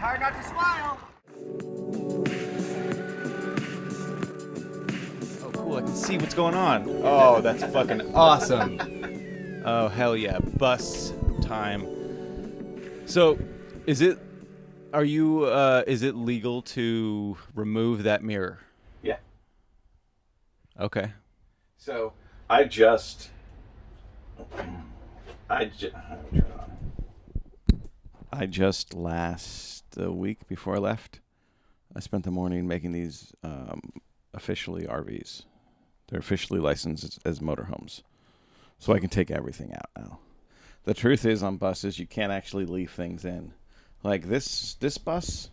Hard not to smile. Oh, cool. I can see what's going on. Oh, that's fucking awesome. Oh, hell yeah. Bus time. So, is it legal to remove that mirror? Yeah. Okay. So, let me turn it on. I just last week before I left, I spent the morning making these officially RVs. They're officially licensed as motorhomes. So I can take everything out now. The truth is, on buses, you can't actually leave things in. Like this bus,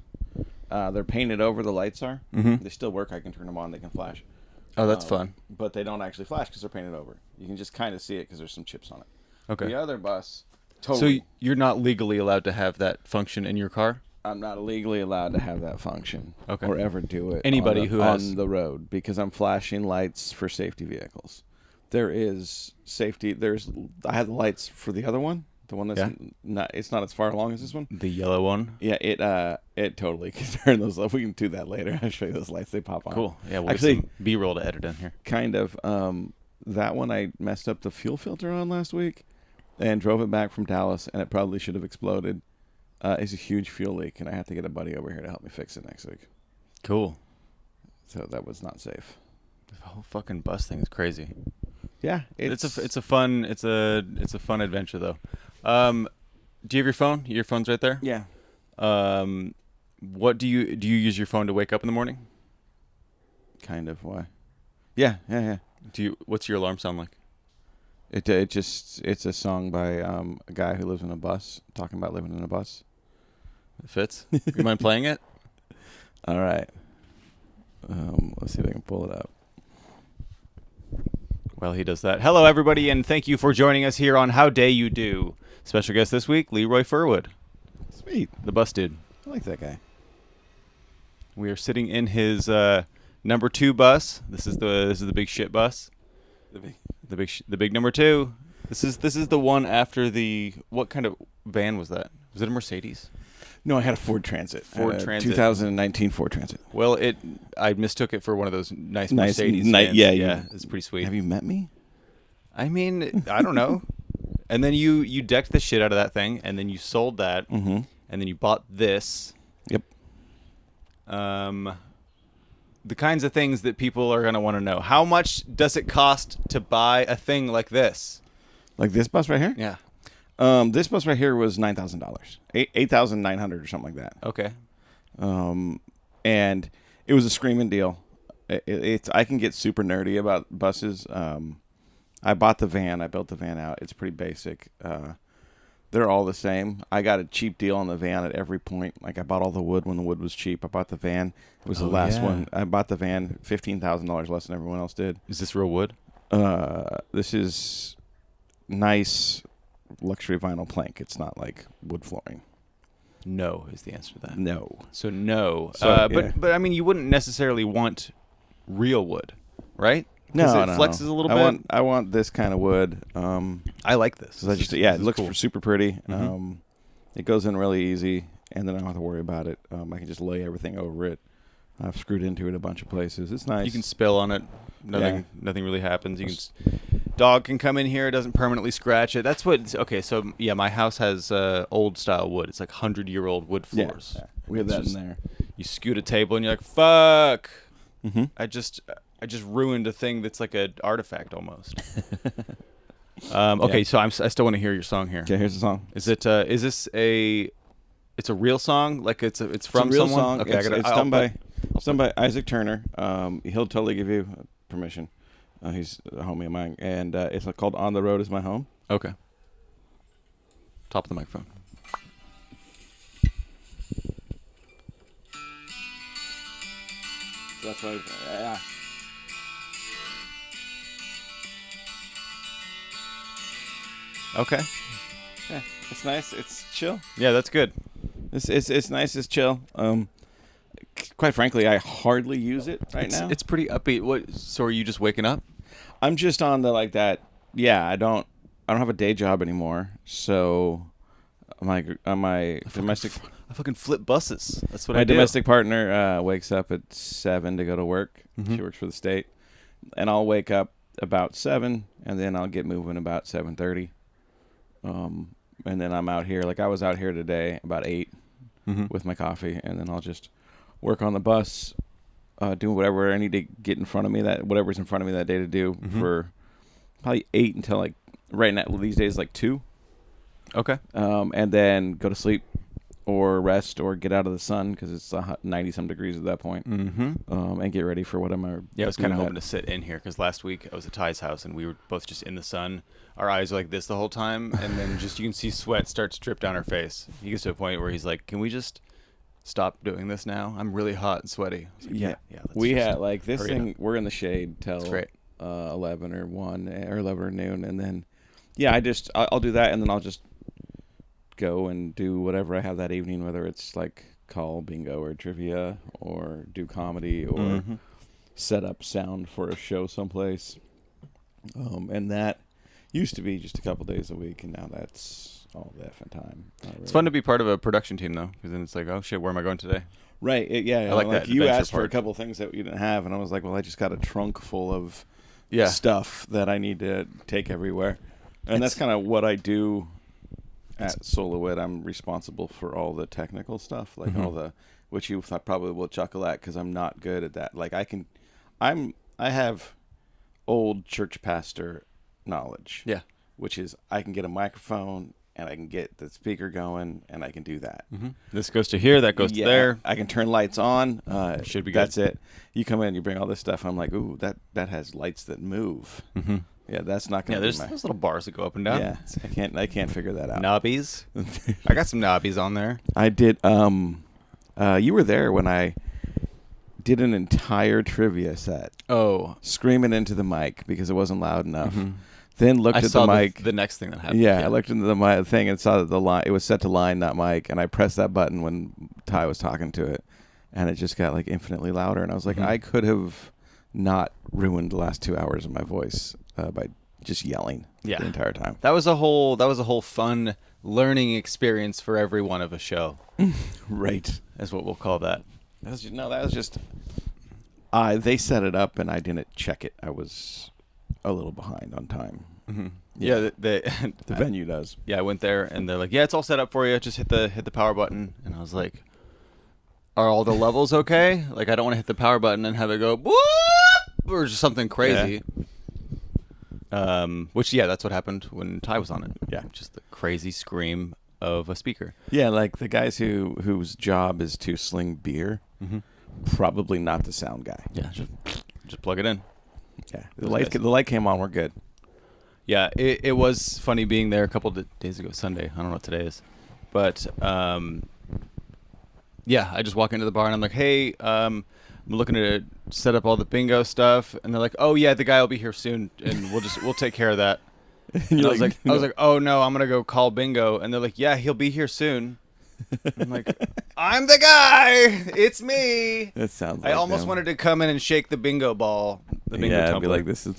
they're painted over, the lights are. Mm-hmm. They still work. I can turn them on. They can flash. Oh, that's fun. But they don't actually flash because they're painted over. You can just kind of see it because there's some chips on it. Okay. The other bus, totally. So you're not legally allowed to have that function in your car? I'm not legally allowed to have that function or ever do it. Anybody who has on the road, because I'm flashing lights for safety vehicles. There is safety. I have the lights for the other one, the one that's not. It's not as far along as this one. The yellow one. Yeah, it totally can turn those off. We can do that later. I'll show you those lights. They pop on. Cool. Yeah, we'll actually get some B-roll to edit in here. Kind of. That one I messed up the fuel filter on last week, and drove it back from Dallas, and it probably should have exploded. It's a huge fuel leak, and I have to get a buddy over here to help me fix it next week. Cool. So that was not safe. The whole fucking bus thing is crazy. Yeah, it's a fun adventure though. Do you have your phone? Your phone's right there. Yeah. What do you use your phone to wake up in the morning? Kind of. Why? Yeah. What's your alarm sound like? It's a song by a guy who lives in a bus, talking about living in a bus. It fits. You mind playing it? All right. Let's see if I can pull it up. Well, he does that. Hello, everybody, and thank you for joining us here on How Day You Do. Special guest this week, Leroy Firwood. Sweet. The bus dude. I like that guy. We are sitting in his number 2 bus. This is the big shit bus. The big number 2. This is the one after the. What kind of van was that? Was it a Mercedes? No, I had a Ford Transit. Transit. 2019 Ford Transit. Well, I mistook it for one of those nice Mercedes. Yeah. It's pretty sweet. Have you met me? I mean, I don't know. And then you decked the shit out of that thing, and then you sold that, and then you bought this. Yep. The kinds of things that people are going to want to know. How much does it cost to buy a thing like this? Like this bus right here? Yeah. This bus right here was $9,000, $8,900 or something like that. Okay. And it was a screaming deal. I can get super nerdy about buses. I bought the van. I built the van out. It's pretty basic. They're all the same. I got a cheap deal on the van at every point. Like I bought all the wood when the wood was cheap. I bought the van. It was the last one. I bought the van $15,000 less than everyone else did. Is this real wood? This is nice luxury vinyl plank. It's not like wood flooring. No is the answer to that. No. So no. So, but I mean, you wouldn't necessarily want real wood, right? No, it flexes a little bit. I want this kind of wood. I like this. It looks cool. super pretty. It goes in really easy, and then I don't have to worry about it. I can just lay everything over it. I've screwed into it a bunch of places. It's nice. You can spill on it. Nothing really happens. You can. Dog can come in here. It doesn't permanently scratch it. That's what. Okay, so yeah, my house has old style wood. It's like 100-year-old wood floors. Yeah. We have that in there. You scoot a table and you're like, fuck. Mm-hmm. I just ruined a thing that's like an artifact almost. Okay, so I still want to hear your song here. Okay, here's the song. Is this a? It's a real song. Like it's from a real someone. Song. Okay, it's done by Isaac Turner. He'll totally give you permission. He's a homie of mine, and it's called "On the Road Is My Home." Okay. Top of the microphone. So that's why. Yeah. Okay. Yeah, it's nice. It's chill. Yeah, that's good. It's nice. It's chill. Quite frankly, I hardly use it now. It's pretty upbeat. So are you just waking up? I'm just on the like that. Yeah, I don't have a day job anymore, so my domestic I fucking flip buses. That's what my I do. domestic partner wakes up at 7 to go to work. Mhm. She works for the state, and I'll wake up about 7, and then I'll get moving about 7:30. And then I'm out here. Like I was out here today about 8 Mhm. with my coffee, and then I'll just work on the bus, do whatever I need to get in front of me, whatever's in front of me that day to do for probably 8 until like right now these days like 2. Okay. And then go to sleep or rest or get out of the sun because it's 90-some degrees at that point. Mm-hmm. And get ready for what am I Yeah, I was kind of doing hoping to sit in here because last week I was at Ty's house and we were both just in the sun. Our eyes are like this the whole time, and then just you can see sweat start to drip down our face. He gets to a point where he's like, "Can we just stop doing this now? I'm really hot and sweaty." I was like, Yeah. let's We just had like this hurry thing. up. We're in the shade till It's great. 11 or 1 or 11 or noon, and then I'll do that, and then I'll just go and do whatever I have that evening, whether it's like call bingo or trivia or do comedy or Mhm. set up sound for a show someplace. And that used to be just a couple days a week, and now that's all the effing time. It's fun to be part of a production team though, because then it's like, oh shit, where am I going today? Right. I like that you adventure asked for a part. couple things that you didn't have, and I was like, well, I just got a trunk full of Yeah. stuff that I need to take everywhere. And that's kind of what I do at Solowit. I'm responsible for all the technical stuff, like all the, which you thought probably will chuckle at because I'm not good at that. Like I have old church pastor knowledge. Yeah. Which is I can get a microphone and I can get the speaker going and I can do that. Mm-hmm. This goes to here, that goes to there. I can turn lights on. Should be good. That's it. You come in, you bring all this stuff. I'm like, ooh, that has lights that move. Mm-hmm. Yeah, that's not Yeah, gonna there's be my. those little bars that go up and down. Yeah, I can't figure that out. Knobbies. I got some knobbies on there. I did. You were there when I did an entire trivia set, Oh. screaming into the mic because it wasn't loud enough. Mhm. Then looked I at saw the mic. the next thing that happened. Yeah, I looked into the thing and saw that the line, it was set to line, not mic, and I pressed that button when Ty was talking to it, and it just got like infinitely louder, and I was like, Mhm. I could have not ruined the last 2 hours of my voice by just yelling Yeah. the entire time. That was a whole fun learning experience for every one of a show. Right. Is what we'll call that. That was just they set it up and I didn't check it. I was a little behind on time. Mm-hmm. Yeah. Yeah, The venue does. yeah. I went there and they're like, "Yeah, it's all set up for you. Just hit the power button." And I was like, "Are all the levels okay? Like, I don't want to hit the power button and have it go whoop or just something crazy." Which that's what happened when Ty was on it. Yeah. Just the crazy scream of a speaker. Yeah, like the guys whose job is to sling beer, Mm-hmm. probably not the sound guy. Yeah, just plug it in. Yeah, Those guys. the light came on. We're good. Yeah, it was funny being there a couple of days ago, Sunday. I don't know what today is. But, yeah, I just walk into the bar and I'm like, "Hey, I'm looking to set up all the bingo stuff." And they're like, "Oh, yeah, the guy will be here soon, and we'll take care of that." And I was like, "Oh, no, I'm going to go call bingo." And they're like, "Yeah, he'll be here soon." I'm like, "I'm the guy. It's me." That sounds. I like almost them. wanted to come in and shake the bingo ball, the bingo yeah, tumbler. be like, this is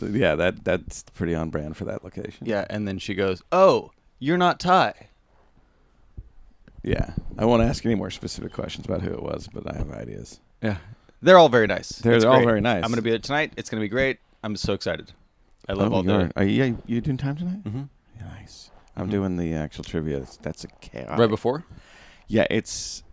that's pretty on brand for that location. Yeah, and then she goes, "Oh, you're not Ty." Yeah, I won't ask any more specific questions about who it was, but I have ideas. Yeah, they're all very nice. They're It's all great. very nice. I'm gonna be there tonight. It's gonna be great. I'm so excited. I love all you the. are you doing time tonight? Mm-hmm. Yeah, nice. I'm doing the actual trivia. That's a chaos. Right before. Yeah, it's.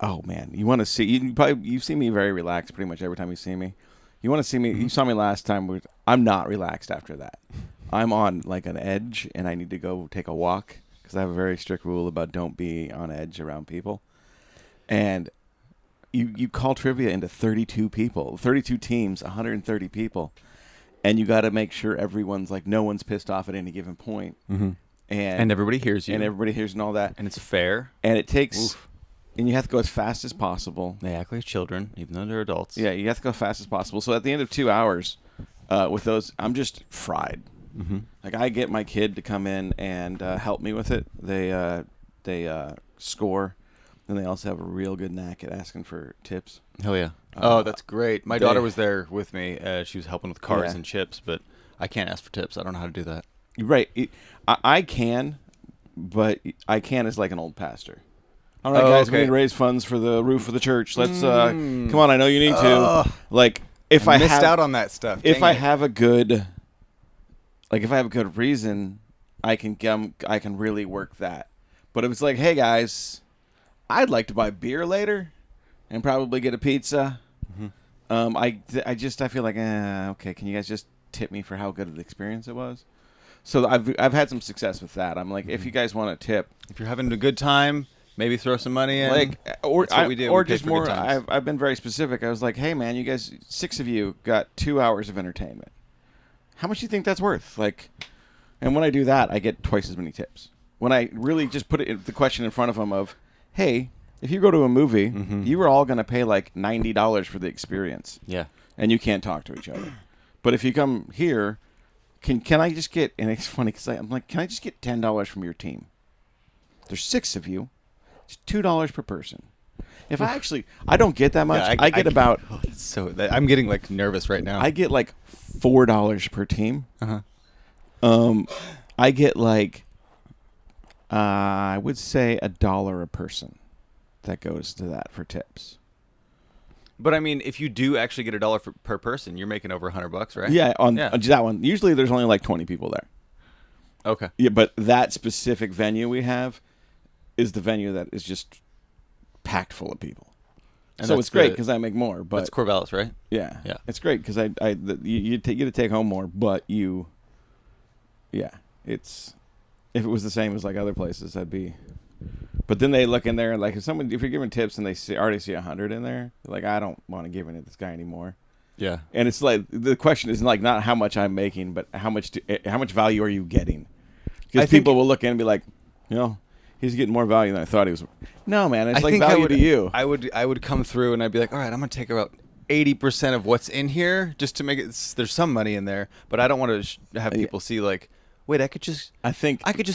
Oh man, you want to see? You see me very relaxed pretty much every time you see me. You want to see me? You saw me last time. I'm not relaxed after that. I'm on like an edge, and I need to go take a walk because I have a very strict rule about don't be on edge around people. And you call trivia into 32 people, 32 teams, 130 people, and you got to make sure everyone's like no one's pissed off at any given point. Mm-hmm. And everybody hears you. And everybody hears and all that. And it's fair. And it takes, Oof. and you have to go as fast as possible. They act like children, even though they're adults. Yeah, you have to go as fast as possible. So at the end of 2 hours, with those, I'm just fried. Mm-hmm. Like I get my kid to come in and help me with it. They score, and they also have a real good knack at asking for tips. Hell yeah. Uh, That's great. My they- daughter was there with me. She was helping with cars Yeah. and chips, but I can't ask for tips. I don't know how to do that. Right. I can, but I can as like an old pastor. All right, guys, we need to raise funds for the roof of the church. Let's come on. I know you need to. Like, if I missed out on that stuff. If I have a good, like, if I have a good reason, I can really work that. But if it's like, hey guys, I'd like to buy beer later, and probably get a pizza. Mm-hmm. I feel like, okay, can you guys just tip me for how good of the experience it was? So I've had some success with that. I'm like, if you guys want to tip, if you're having a good time, maybe throw some money in. Like, That's what we do. Or we just more. I've been very specific. I was like, hey man, you guys, 6 of you got 2 hours of entertainment. How much do you think that's worth? Like, and when I do that, I get twice as many tips. When I really just put the question in front of them of, hey, if you go to a movie, you are all going to pay like $90 for the experience. Yeah. And you can't talk to each other. But if you come here, can I just get, and it's funny because I'm like, can I just get $10 from your team? There's 6 of you. It's $2 per person. If I don't get that much. Yeah, I get about. I'm getting like nervous right now. I get like $4 per team. I get like, I would say $1 a person that goes to that for tips. But I mean, if you do actually get $1 per person, you're making over $100, right? Yeah, on that one. Usually, there's only like 20 people there. Okay. Yeah, but that specific venue we have is the venue that is just packed full of people. And so it's great because I make more. But that's Corvallis, right? Yeah. It's great because you get to take home more, but it's if it was the same as like other places, that'd be. But then they look in there and like if you're giving tips and they already see 100 in there, they're like, I don't want to give it to this guy anymore. Yeah. And it's like the question is like not how much I'm making, but how much value are you getting? Because people will look in and be like, he's getting more value than I thought he was. No, man, it's like value to you. I would come through and I'd be like, all right, I'm gonna take about 80% of what's in here just to make it. There's some money in there, but I don't want to have people see like, wait, I could just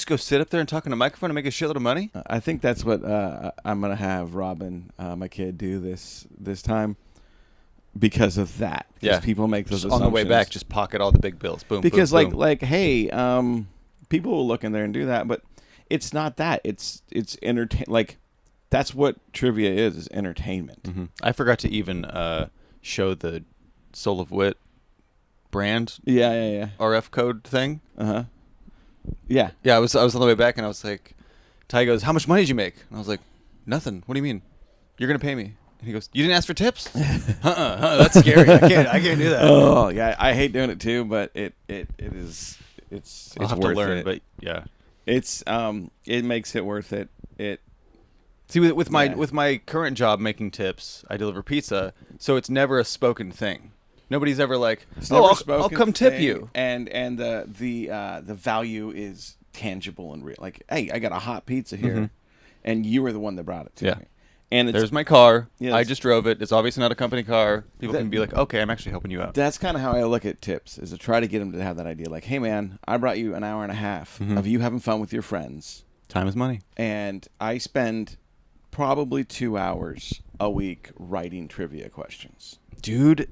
go sit up there and talk in a microphone and make a shitload of money. I think that's what I'm gonna have Robin, my kid, do this time. Because of that, people make those assumptions. On the way back, just pocket all the big bills. Boom. Because boom, boom. like, hey, people will look in there and do that, but it's not that. It's entertain. Like, that's what trivia is entertainment. Mm-hmm. I forgot to even show the Soul of Wit brand. Yeah. RF code thing. Yeah. I was on the way back and I was like, Ty goes, "How much money did you make?" And I was like, "Nothing. What do you mean? You're gonna pay me?" And he goes, "You didn't ask for tips?" That's scary. I can't do that. Oh yeah, I hate doing it too, but it's I'll have worth to learn, it. but yeah, it's it makes it worth it. See, with my current job making tips, I deliver pizza, so it's never a spoken thing. Nobody's ever like, I'll come tip you. And the value is tangible and real. Like, hey, I got a hot pizza here, and you were the one that brought it to me. And there's my car. Yeah, I just drove it. It's obviously not a company car. People can be like, okay, I'm actually helping you out. That's kind of how I look at tips, is to try to get them to have that idea. Like, hey, man, I brought you an hour and a half of you having fun with your friends. Time is money. And I spend probably 2 hours a week writing trivia questions. Dude,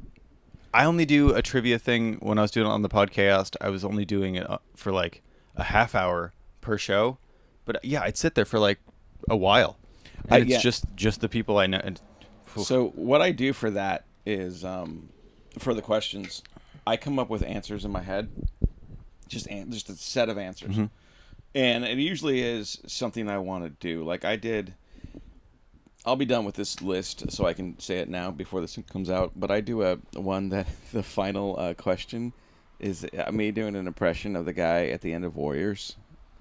I only do a trivia thing when I was doing it on the podcast. I was only doing it for like a half hour per show. But yeah, I'd sit there for like a while. And it's just the people I know. So what I do for that is, for the questions, I come up with answers in my head, just a set of answers, and it usually is something I want to do. Like I'll be done with this list, so I can say it now before this comes out. But I do a one that the final question is me doing an impression of the guy at the end of Warriors.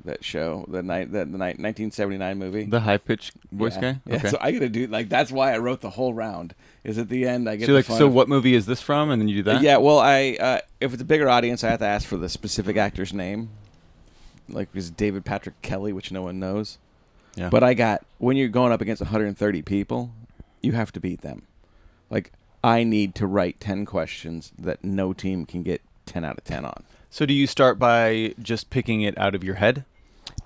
That show, the 1979 movie, the high pitched voice guy. Yeah, so I gotta do that's why I wrote the whole round. Is at the end I get. So what movie is this from? And then you do that. Yeah, well, I if it's a bigger audience, I have to ask for the specific actor's name. Like it's David Patrick Kelly, which no one knows. Yeah. But when you're going up against 130 people, you have to beat them. Like I need to write 10 questions that no team can get 10 out of 10 on. So do you start by just picking it out of your head?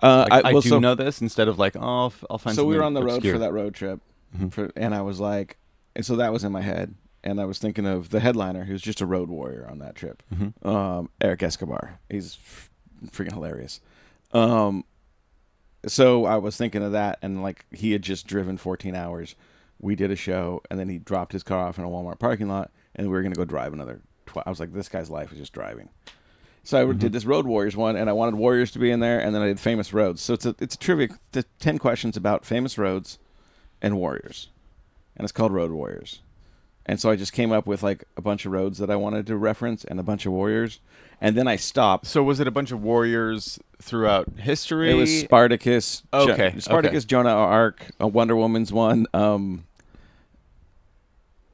I know this instead of like, I'll find. So we were on the road for that road trip, and I was like, and so that was in my head, and I was thinking of the headliner, who's just a road warrior on that trip, Eric Escobar. He's freaking hilarious. so I was thinking of that, and like he had just driven 14 hours. We did a show, and then he dropped his car off in a Walmart parking lot, and we were gonna go drive another. I was like, this guy's life is just driving. So I did this Road Warriors one, and I wanted Warriors to be in there, and then I did Famous Roads. So it's a trivia, 10 questions about famous roads and warriors, and it's called Road Warriors. And so I just came up with like a bunch of roads that I wanted to reference and a bunch of warriors, and then I stopped. So was it a bunch of warriors throughout history? It was Spartacus. Okay, Spartacus, okay. Joan of Arc, Wonder Woman's one.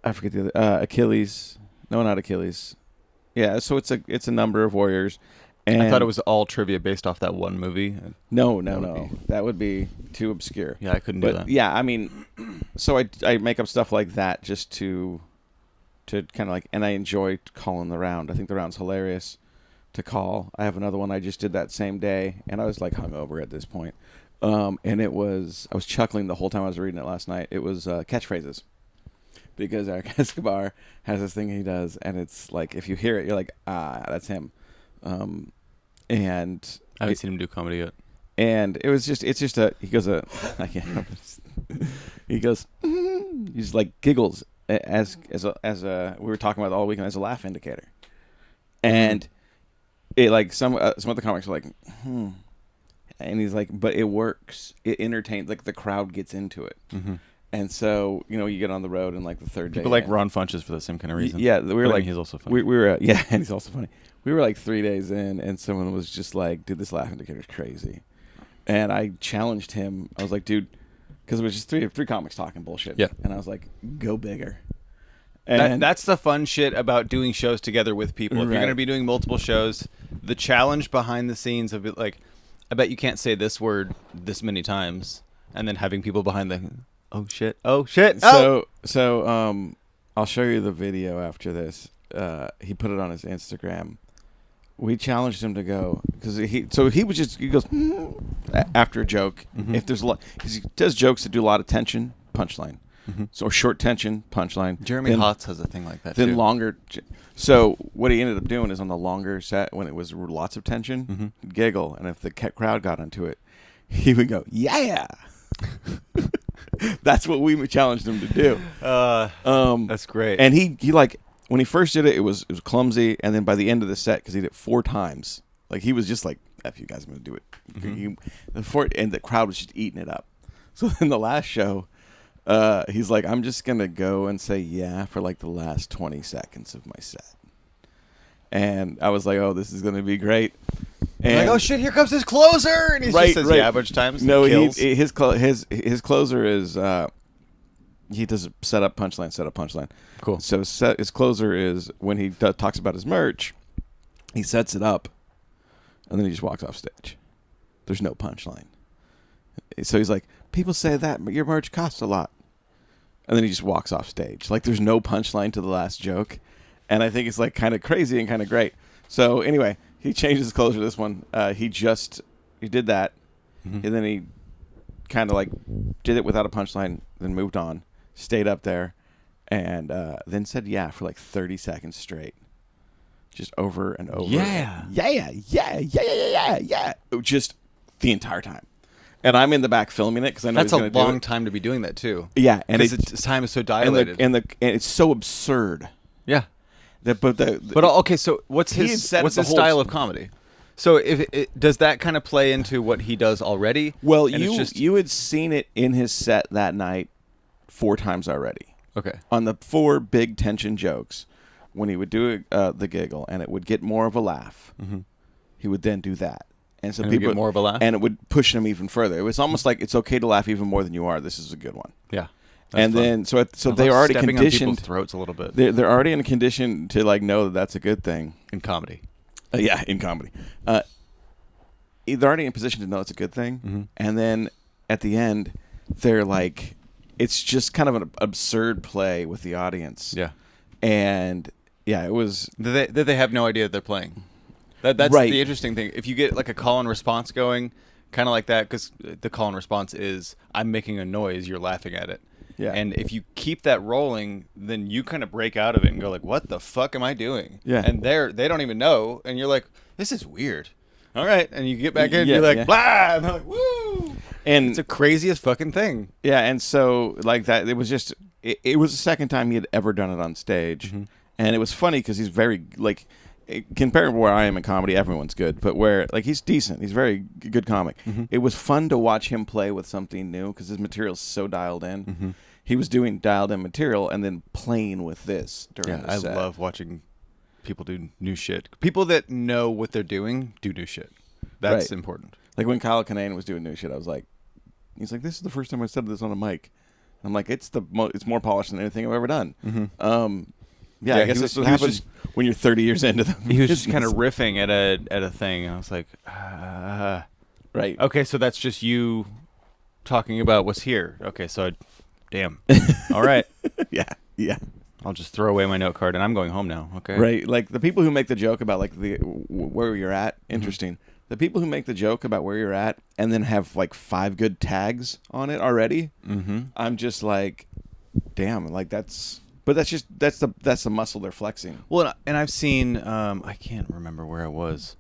I forget the other. Achilles. No, not Achilles. Yeah, so it's a number of warriors. And I thought it was all trivia based off that one movie. No. be- That would be too obscure. Yeah, I couldn't do But that. yeah, I mean, so I make up stuff like that just to kind of like, and I enjoy calling the round. I think the round's hilarious to call. I have another one I just did that same day, and I was like hungover at this point. And I was chuckling the whole time I was reading it last night. It was catchphrases. Because Eric Escobar has this thing he does, and it's like if you hear it, you're like, ah, that's him. And I haven't seen him do comedy yet. and it was just, it's just I can't. He goes, he's like giggles as we were talking about all weekend as a laugh indicator, and it like some of the comics are like, and he's like, but it works. It entertains, like the crowd gets into it. Mm-hmm. And so, you get on the road and like the third day. People like Ron Funches for the same kind of reason. Yeah, we were But I like, mean, he's also funny. we were, yeah, and he's also funny. We were like 3 days in, and someone was just like, dude, this laugh indicator's crazy. And I challenged him. I was like, dude, because it was just three comics talking bullshit. Yeah. And I was like, go bigger. And That's the fun shit about doing shows together with people. If you're Right. going to be doing multiple shows, the challenge behind the scenes of it, like, I bet you can't say this word this many times, and then having people behind the, oh shit, oh. So I'll show you the video after this. He put it on his Instagram. We challenged him to go because he goes after a joke. Mhm. If there's a lot, because he does jokes that do a lot of tension, punchline. Mhm. So short tension, punchline. Jeremy Then- Hotz has a thing like that Then too. longer. So what he ended up doing is on the longer set when it was lots of tension, Mhm. he'd giggle, and if the crowd got into it, he would go, yeah. That's what we challenged him to do. That's great. And he like when he first did it, it was clumsy, and then by the end of the set, because he did it 4 times, like he was just like, "F you guys, I'm gonna do it." And the crowd was just eating it up. So then the last show, he's like, "I'm just gonna go and say yeah for like the last 20 seconds of my set," and I was like, "Oh, this is gonna be great." And like, oh shit, here comes his closer, and he just says yeah a bunch of times. No, and kills. his closer is he does set up punchline. Cool. So his closer is when he talks about his merch, he sets it up, and then he just walks off stage. There's no punchline. So he's like, people say that your merch costs a lot, and then he just walks off stage. Like there's no punchline to the last joke, and I think it's like kind of crazy and kind of great. So anyway, he changed his closer to this one. He did that, Mhm. and then he kind of like did it without a punchline, then moved on, stayed up there, and then said yeah for like 30 seconds straight, just over and over. Yeah. Yeah. Just the entire time. And I'm in the back filming it because I know That's he's a gonna do long it. time to be doing that too. Yeah, and Because time is so and dilated. and it's so absurd. Yeah. But Okay, so what's He had his said what's the his whole style of comedy? So if does that kind of play into what he does already? well, And it's just you had seen it in his set that night 4 times already. okay. On the 4 big tension jokes, when he would do the giggle and it would get more of a laugh, Mm-hmm. he would then do that. And so And it would people get more of a laugh? and it would push him even further. It was almost like it's okay to laugh even more than you are. This is a good one. Yeah. And then so they're already stepping on conditioned. people's throats a little bit They're already in a condition to like know that that's a good thing. in comedy. Yeah, in comedy. They're already in position to know it's a good thing. Mhm. And then at the end, they're like, it's just kind of an absurd play with the audience. Yeah. And yeah, it was. That they have no idea they're playing. That's Right. the interesting thing. If you get like a call and response going, kind of like that, because the call and response is I'm making a noise, you're laughing at it. Yeah. And if you keep that rolling, then you kind of break out of it and go like, "What the fuck am I doing?" Yeah. And they don't even know, and you're like, "This is weird." All right, and you get back in, Yeah, you're like, yeah. "Blah," and they're like, "Woo!" And It's the craziest fucking thing. yeah, and so like that, it was just it was the second time he had ever done it on stage, and it was funny because he's very like compared to where I am in comedy, everyone's good, but where like he's decent, he's very good comic. It was fun to watch him play with something new because his material's so dialed in. He was doing dialed in material and then playing with this during the I set. love watching people do new shit. People that know what they're doing do new shit. That's Right. important. Like when Kyle Kinane was doing new shit, I was like, he's like, this is the first time I said this on a mic. I'm like, it's more polished than anything I've ever done. Yeah, I guess he this was happens just- when you're 30 years into the He was just business. kind of riffing at a thing, and I was like, right. okay, so that's just you talking about what's here. Okay, so damn. All right, yeah. I'll just throw away my note card, and I'm going home now. Okay, Right. Like the people who make the joke about like where you're at, interesting. The people who make the joke about where you're at and then have like 5 good tags on it already. I'm just like, damn. Like that's the muscle they're flexing. Well, and I've seen, I can't remember where it was,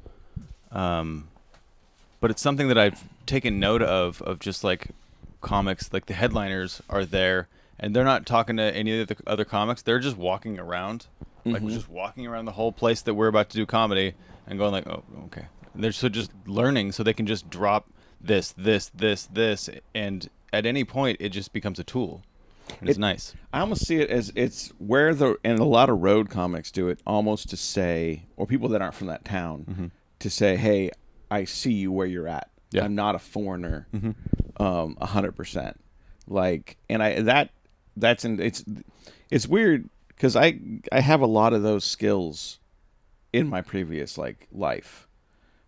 but it's something that I've taken note of just like comics, like the headliners are there, and they're not talking to any of the other comics. They're just walking around, like just walking around the whole place that we're about to do comedy and going like, oh, okay. And they're so just learning so they can just drop this, and at any point it just becomes a tool. And it's nice. I almost see it as it's where and a lot of road comics do it almost to say, or people that aren't from that town, to say, hey, I see you where you're at. Yeah. I'm not a foreigner, 100%. Like, and it's weird because I have a lot of those skills in my previous like life,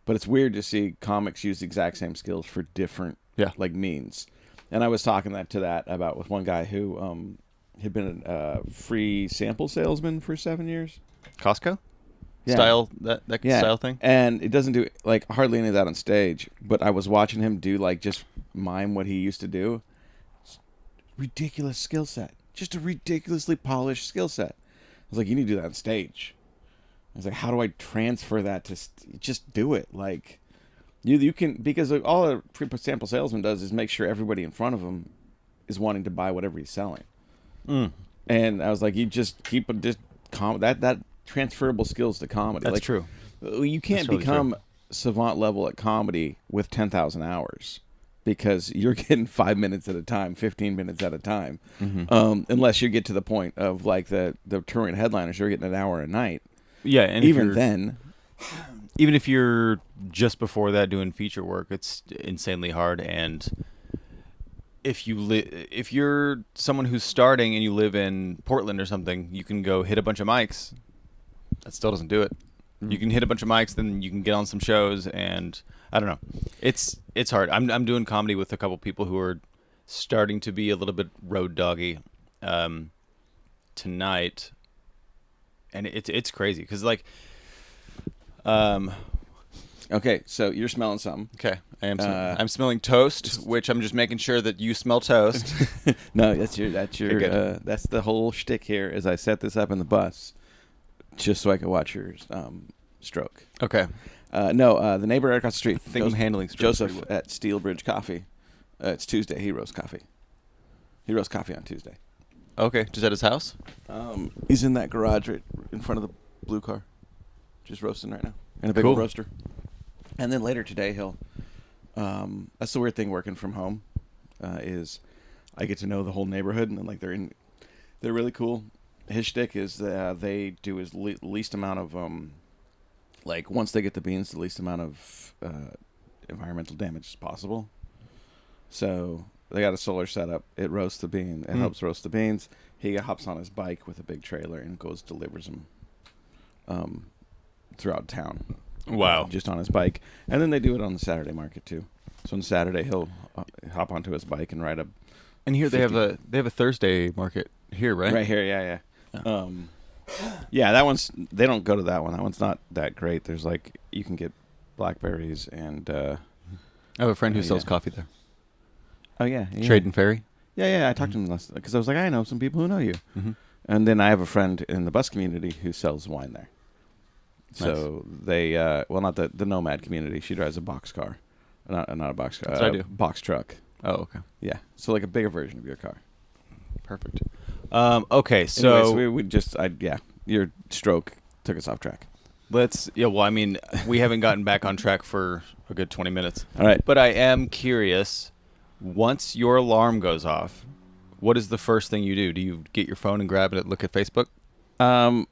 but it's weird to see comics use the exact same skills for different like means. And I was talking about with one guy who had been a free sample salesman for 7 years. Costco Yeah. style, that style thing. And it doesn't do like hardly any of that on stage. But I was watching him do like just mime what he used to do. Ridiculous skill set, just a ridiculously polished skill set. I was like, you need to do that on stage. I was like, how do I transfer that to just do it? Like, you can, because all a sample salesman does is make sure everybody in front of him is wanting to buy whatever he's selling. And I was like, you just keep that transferable skills to comedy. That's like, true. You can't That's totally become savant level at comedy with 10,000 hours because you're getting 5 minutes at a time, 15 minutes at a time, unless you get to the point of like the touring headliners, you're getting an hour a night. Yeah, and Even then, even if you're just before that doing feature work, it's insanely hard. And if you're someone who's starting and you live in Portland or something, you can go hit a bunch of mics. That still doesn't do it. You can hit a bunch of mics, then you can get on some shows, and I don't know. It's hard. I'm doing comedy with a couple people who are starting to be a little bit road doggy tonight, and it's crazy because like okay, so you're smelling something. okay, I'm smelling toast, which I'm just making sure that you smell toast. No, that's your Okay, that's the whole shtick here. Is I set this up in the bus just so I could watch your stroke. Okay. No, the neighbor right across the street. I think I'm handling stroke pretty Joseph well. at Steelbridge Coffee. It's Tuesday. He roasts coffee. He roasts coffee on Tuesday. Okay, just at his house? He's in that garage right in front of the blue car, just roasting right now in a big old Cool. roaster. And then later today he'll. That's the weird thing working from home, is I get to know the whole neighborhood and like they're really cool. His shtick is they do as least amount of like once they get the beans, the least amount of environmental damage as possible. So they got a solar setup. It roasts the bean. It helps roast the beans. He hops on his bike with a big trailer and delivers them throughout town. Wow. Just on his bike. And then they do it on the Saturday market too. So on Saturday he'll hop onto his bike and ride a. And here they have a Thursday market here, right? Right here, yeah. Yeah, that one's. They don't go to that one. That one's not that great. There's like you can get blackberries and. I have a friend who sells yeah. coffee there. Oh yeah, Trade and Ferry. Yeah. I talked to him last because I was like, I know some people who know you, and then I have a friend in the bus community who sells wine there. So they, well, not the nomad community. She drives a boxcar, not a box car. That's what I do. Box truck. Oh, okay. Yeah. So like a bigger version of your car. Perfect. Okay, so Anyways, we just your stroke took us off track. well, I mean, we haven't gotten back on track for a good 20 minutes. All right. But I am curious, once your alarm goes off, what is the first thing you do? Do you get your phone and grab it and look at Facebook? You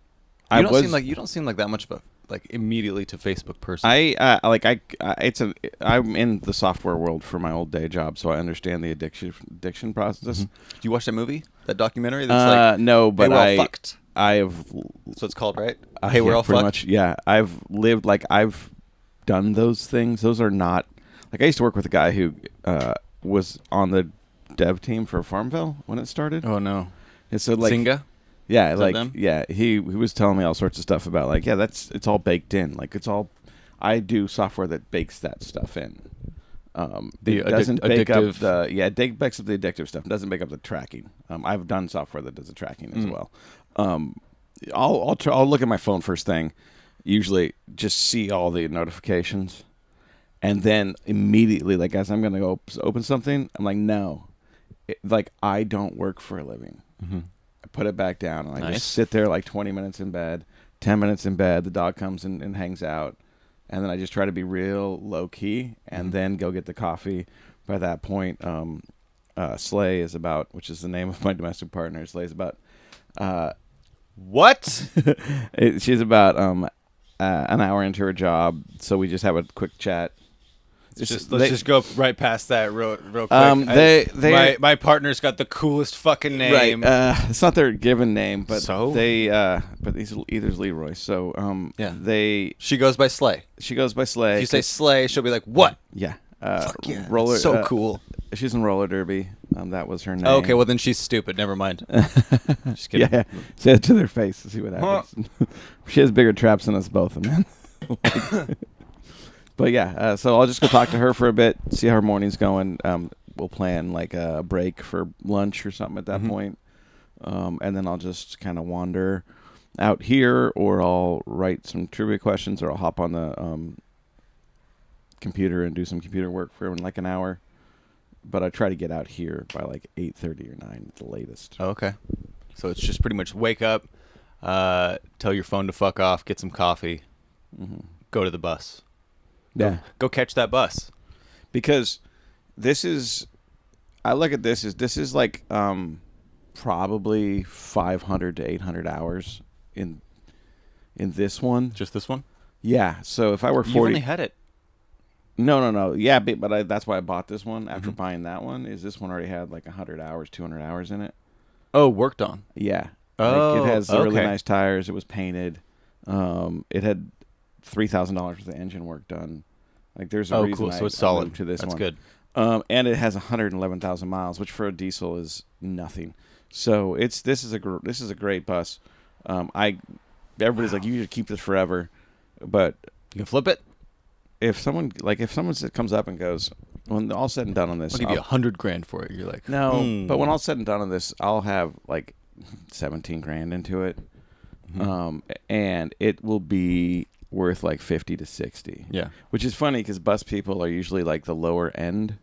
don't seem like that much of a immediately to Facebook person. I'm in the software world for my old day job, so I understand the addiction process. Did you watch that movie? That documentary? That's no, but hey, we're all fucked. I have. That's what it's called, right? Hey, we're all pretty fucked. much. Yeah, I've lived I've done those things. Those are not I used to work with a guy who was on the dev team for Farmville when it started. Oh no! And so Zynga. Yeah, them? yeah, he was telling me all sorts of stuff about it's all baked in. I do software that bakes that stuff in. It doesn't bake up it bakes up the addictive stuff. It doesn't bake up the tracking. I've done software that does the tracking as well. I'll look at my phone first thing, usually just see all the notifications, and then immediately as I'm gonna go open something, I'm like, no, I don't work for a living. Mm-hmm. I put it back down and I Nice. just sit there 20 minutes in bed, 10 minutes in bed. The dog comes and hangs out. And then I just try to be real low key and then go get the coffee. By that point, Slay is about, which is the name of my domestic partner. Slay is about, What? she's about an hour into her job. So we just have a quick chat. Let's just go right past that real quick. My partner's got the coolest fucking name. Right. It's not their given name, but So? but either's Leroy. So yeah. She goes by Slay. She goes by Slay. If you say Slay, she'll be like, what? Yeah. Fuck yeah. Roller. So cool. She's in roller derby. That was her name. Oh, okay, well then she's stupid. Never mind. Just kidding. Yeah. Say it to their face to see what happens. She has bigger traps than us both, man. But yeah, so I'll just go talk to her for a bit, see how her morning's going. We'll plan a break for lunch or something at that point. And then I'll just kind of wander out here, or I'll write some trivia questions, or I'll hop on the computer and do some computer work for an hour. But I try to get out here by 8:30 or 9 at the latest. Oh, okay. So it's just pretty much wake up, tell your phone to fuck off, get some coffee, go to the bus. Yeah. Go catch that bus. Because I look at this is probably 500 to 800 hours in this one. Just this one? Yeah. So if I were 40, you only had it. No. Yeah, but that's why I bought this one after buying that one. Is this one already had 100 hours, 200 hours in it? Oh, worked on. Yeah. Oh, it has really okay. nice tires. It was painted. It had $3,000 worth of engine work done. There's a reason. Cool. So it's I solid. moved to this That's one. good. And it has 111,000 miles, which for a diesel is nothing. So this is a great bus. Everybody's like, you should keep this forever, but You can flip it. if someone comes up and goes, when all said and done on this, I'll give you $100,000 for it. You're like, no, but when all said and done on this, I'll have 17 grand into it, and it will be worth 50 to 60. Yeah. Which is funny because bus people are usually the lower end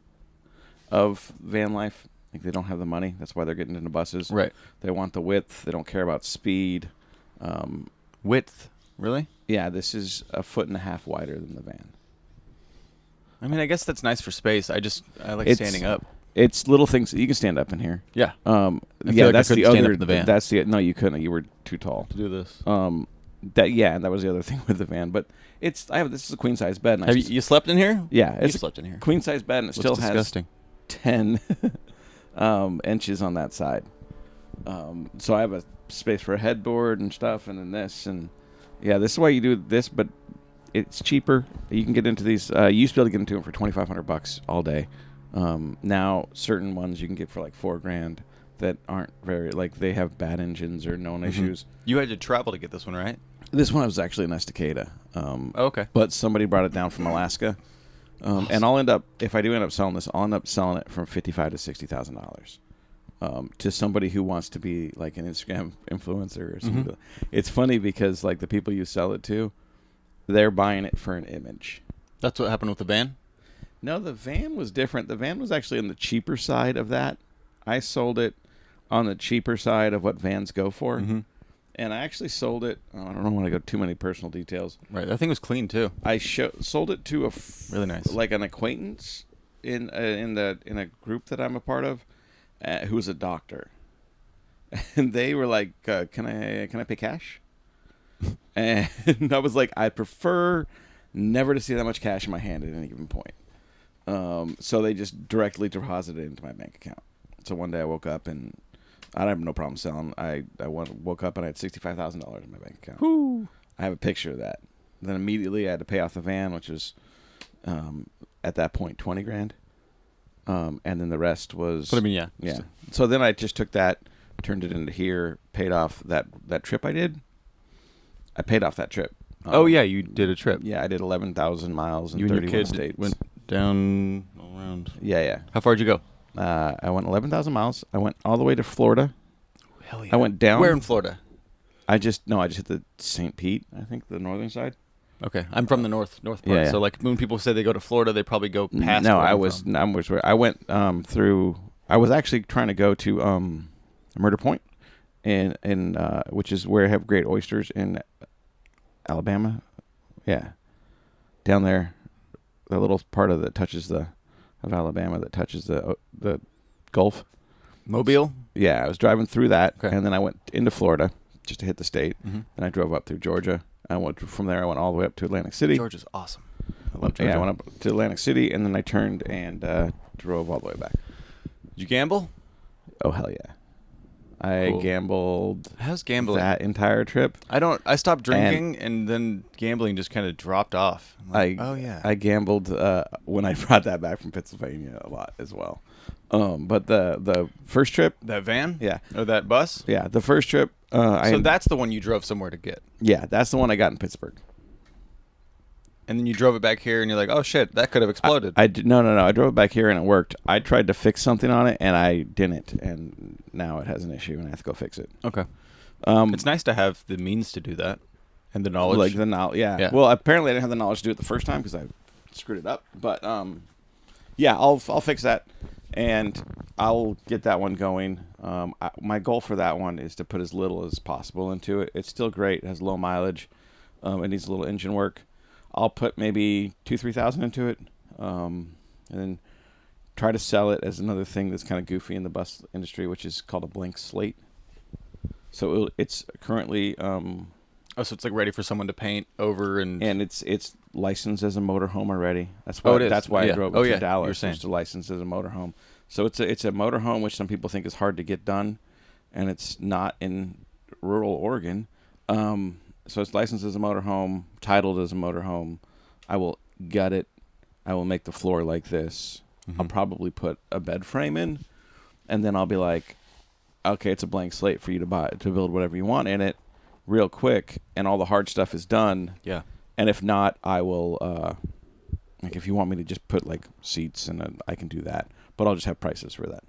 of van life. They don't have the money. That's why they're getting into buses. Right. They want the width. They don't care about speed. Width. Really? Yeah, this is 1.5 feet wider than the van. I mean, I guess that's nice for space. I like standing up. It's little things. You can stand up in here. Yeah. Yeah, that's the other. Stand up in the van. That's the no. You couldn't. You were too tall to do this. That was the other thing with the van. But this is a queen size bed. Have you slept in here? Yeah, you slept in here. Queen size bed, and it still disgusting. has 10 inches on that side. So I have a space for a headboard and stuff, and then this, and yeah, this is why you do this. But it's cheaper. You can get into these. You used to be able to get into them for $2,500 all day. Now certain ones you can get for $4,000 that aren't very they have bad engines or known issues. You had to travel to get this one, right? This one was actually in Estacada. Okay. But somebody brought it down from Alaska. And I'll end up, if I do end up selling this, I'll end up selling it from $55,000 to $60,000 to somebody who wants to be an Instagram influencer or something. It's funny because the people you sell it to, they're buying it for an image. That's what happened with the van? No, the van was different. The van was actually on the cheaper side of that. I sold it on the cheaper side of what vans go for. Mm-hmm. And I actually sold it. I don't want to go too many personal details. Right. That thing was clean too. I sold it to Really nice. like an acquaintance in a group that I'm a part of, who's a doctor, and they were like, "Can I pay cash?" And I was like, "I prefer never to see that much cash in my hand at any given point." So they just directly deposited it into my bank account. So one day I woke up and I have no problem selling. I woke up and I had $65,000 in my bank account. Woo. I have a picture of that. Then immediately I had to pay off the van, which was at that point $20,000, and then the rest was. But I mean, yeah. Yeah. So then I just took that, turned it into here, paid off that trip I did. I paid off that trip. Oh yeah, you did a trip. Yeah, I did 11,000 miles in You and 31 your kid states. went down all around. Yeah. How far did you go? I went 11,000 miles. I went all the way to Florida. Hell yeah. I went down. Where in Florida? I just hit the St. Pete, I think, the northern side. Okay, I'm from the north part. Yeah. So like when people say they go to Florida, they probably go past. No, where I I'm was. from. I went through. I was actually trying to go to Murder Point, which is where I have great oysters in Alabama. Yeah, down there, the little part of Alabama that touches the Gulf. Mobile. Yeah, I was driving through that, Okay. and then I went into Florida just to hit the state. Mm-hmm. Then I drove up through Georgia. From there, I went all the way up to Atlantic City. Georgia's awesome. I love Georgia. Yeah, I went up to Atlantic City, and then I turned and drove all the way back. Did you gamble? Oh, hell yeah. I Cool. gambled How's gambling? that entire trip. I stopped drinking, and then gambling just kind of dropped off. Oh yeah. I gambled when I brought that back from Pennsylvania a lot as well. But the first trip, that van? yeah, Or that bus? yeah, the first trip. So that's the one you drove somewhere to get. Yeah, that's the one I got in Pittsburgh. And then you drove it back here, and you're like, oh shit, that could have exploded. No. I drove it back here and it worked. I tried to fix something on it and I didn't, and now it has an issue and I have to go fix it. Okay. It's nice to have the means to do that and the knowledge. Like the knowledge, yeah. Well, apparently I didn't have the knowledge to do it the first time because I screwed it up. But yeah, I'll fix that and I'll get that one going. My goal for that one is to put as little as possible into it. It's still great. It has low mileage. It needs a little engine work. I'll put maybe 2,000-3,000 into it, and then try to sell it as another thing that's kind of goofy in the bus industry, which is called a blank slate. So it's currently so it's like ready for someone to paint over and it's licensed as a motorhome already. That's why it is. that's why Yeah. I drove Oh, it yeah. to Dallas. You were saying. Just to license as a motorhome. So it's a motorhome, which some people think is hard to get done, and it's not in rural Oregon. So it's licensed as a motorhome, titled as a motorhome. I will gut it. I will make the floor like this. Mm-hmm. I'll probably put a bed frame in, and then I'll be like, okay, it's a blank slate for you to build whatever you want in it real quick, and all the hard stuff is done. yeah. And if not, I will, like if you want me to just put like seats, and I can do that. But I'll just have prices for that.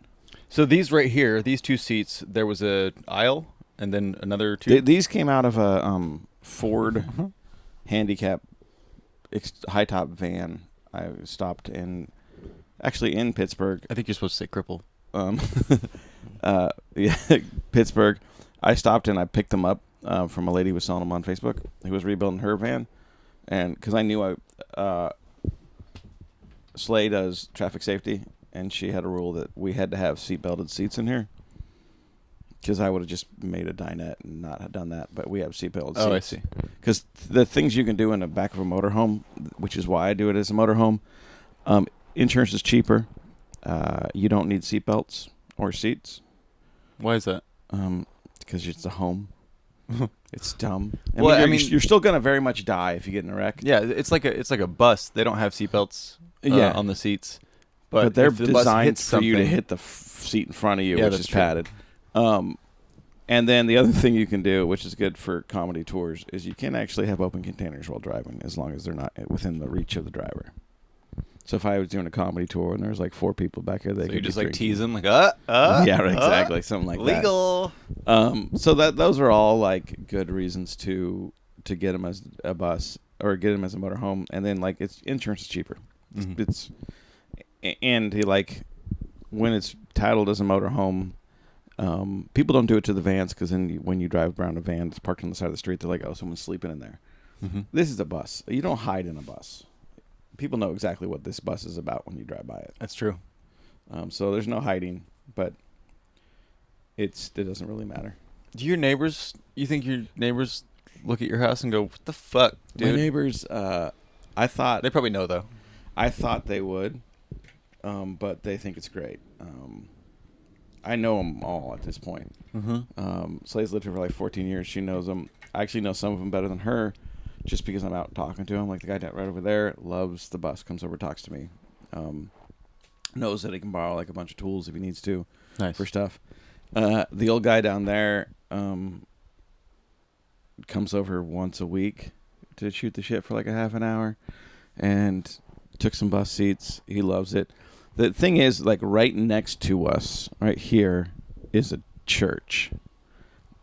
So these right here, these two seats, there was a aisle and then another two. These came out of a Ford handicap high top van. I stopped in Pittsburgh. I think you're supposed to say cripple. Yeah, Pittsburgh. I stopped and I picked them up from a lady who was selling them on Facebook who was rebuilding her van, and because I knew Slay does traffic safety, and she had a rule that we had to have seat belted seats in here. Because I would have just made a dinette and not have done that, but we have seat belted seats. Oh, I see. Because the things you can do in the back of a motorhome, which is why I do it as a motorhome, insurance is cheaper. You don't need seat belts or seats. Why is that? Because it's a home. It's dumb. Well, You're still gonna very much die if you get in a wreck. Yeah, it's like a bus. They don't have seatbelts on the seats, but they're if the bus designed hits for you to something- hit the seat in front of you, Yeah, which that's is true. padded. And then the other thing you can do, which is good for comedy tours, is you can actually have open containers while driving, as long as they're not within the reach of the driver. So if I was doing a comedy tour and there was like 4 people back here, they So could you be just like drinking. tease them, like Yeah, exactly, something like legal. that. So those are all like good reasons to get them as a bus or get them as a motorhome, and then like it's insurance is cheaper. Mhm. And he like when it's titled as a motorhome. People don't do it to the vans because then when you drive around a van that's parked on the side of the street, they're like, "Oh, someone's sleeping in there." Mhm. This is a bus. You don't hide in a bus. People know exactly what this bus is about when you drive by it. That's true. So there's no hiding, but it doesn't really matter. Do your neighbors? You think your neighbors look at your house and go, "What the fuck, dude"? My neighbors, I thought They probably know though. I thought they would, but they think it's great. I know them all at this point. Mm-hmm. Slay's lived here for like 14 years. She knows them. I actually know some of them better than her, just because I'm out talking to them. Like the guy right over there loves the bus. Comes over, talks to me. Knows that he can borrow like a bunch of tools if he needs to Nice. for stuff. The old guy down there comes over once a week to shoot the shit for like a half an hour, and took some bus seats. He loves it. The thing is, like right next to us, right here, is a church.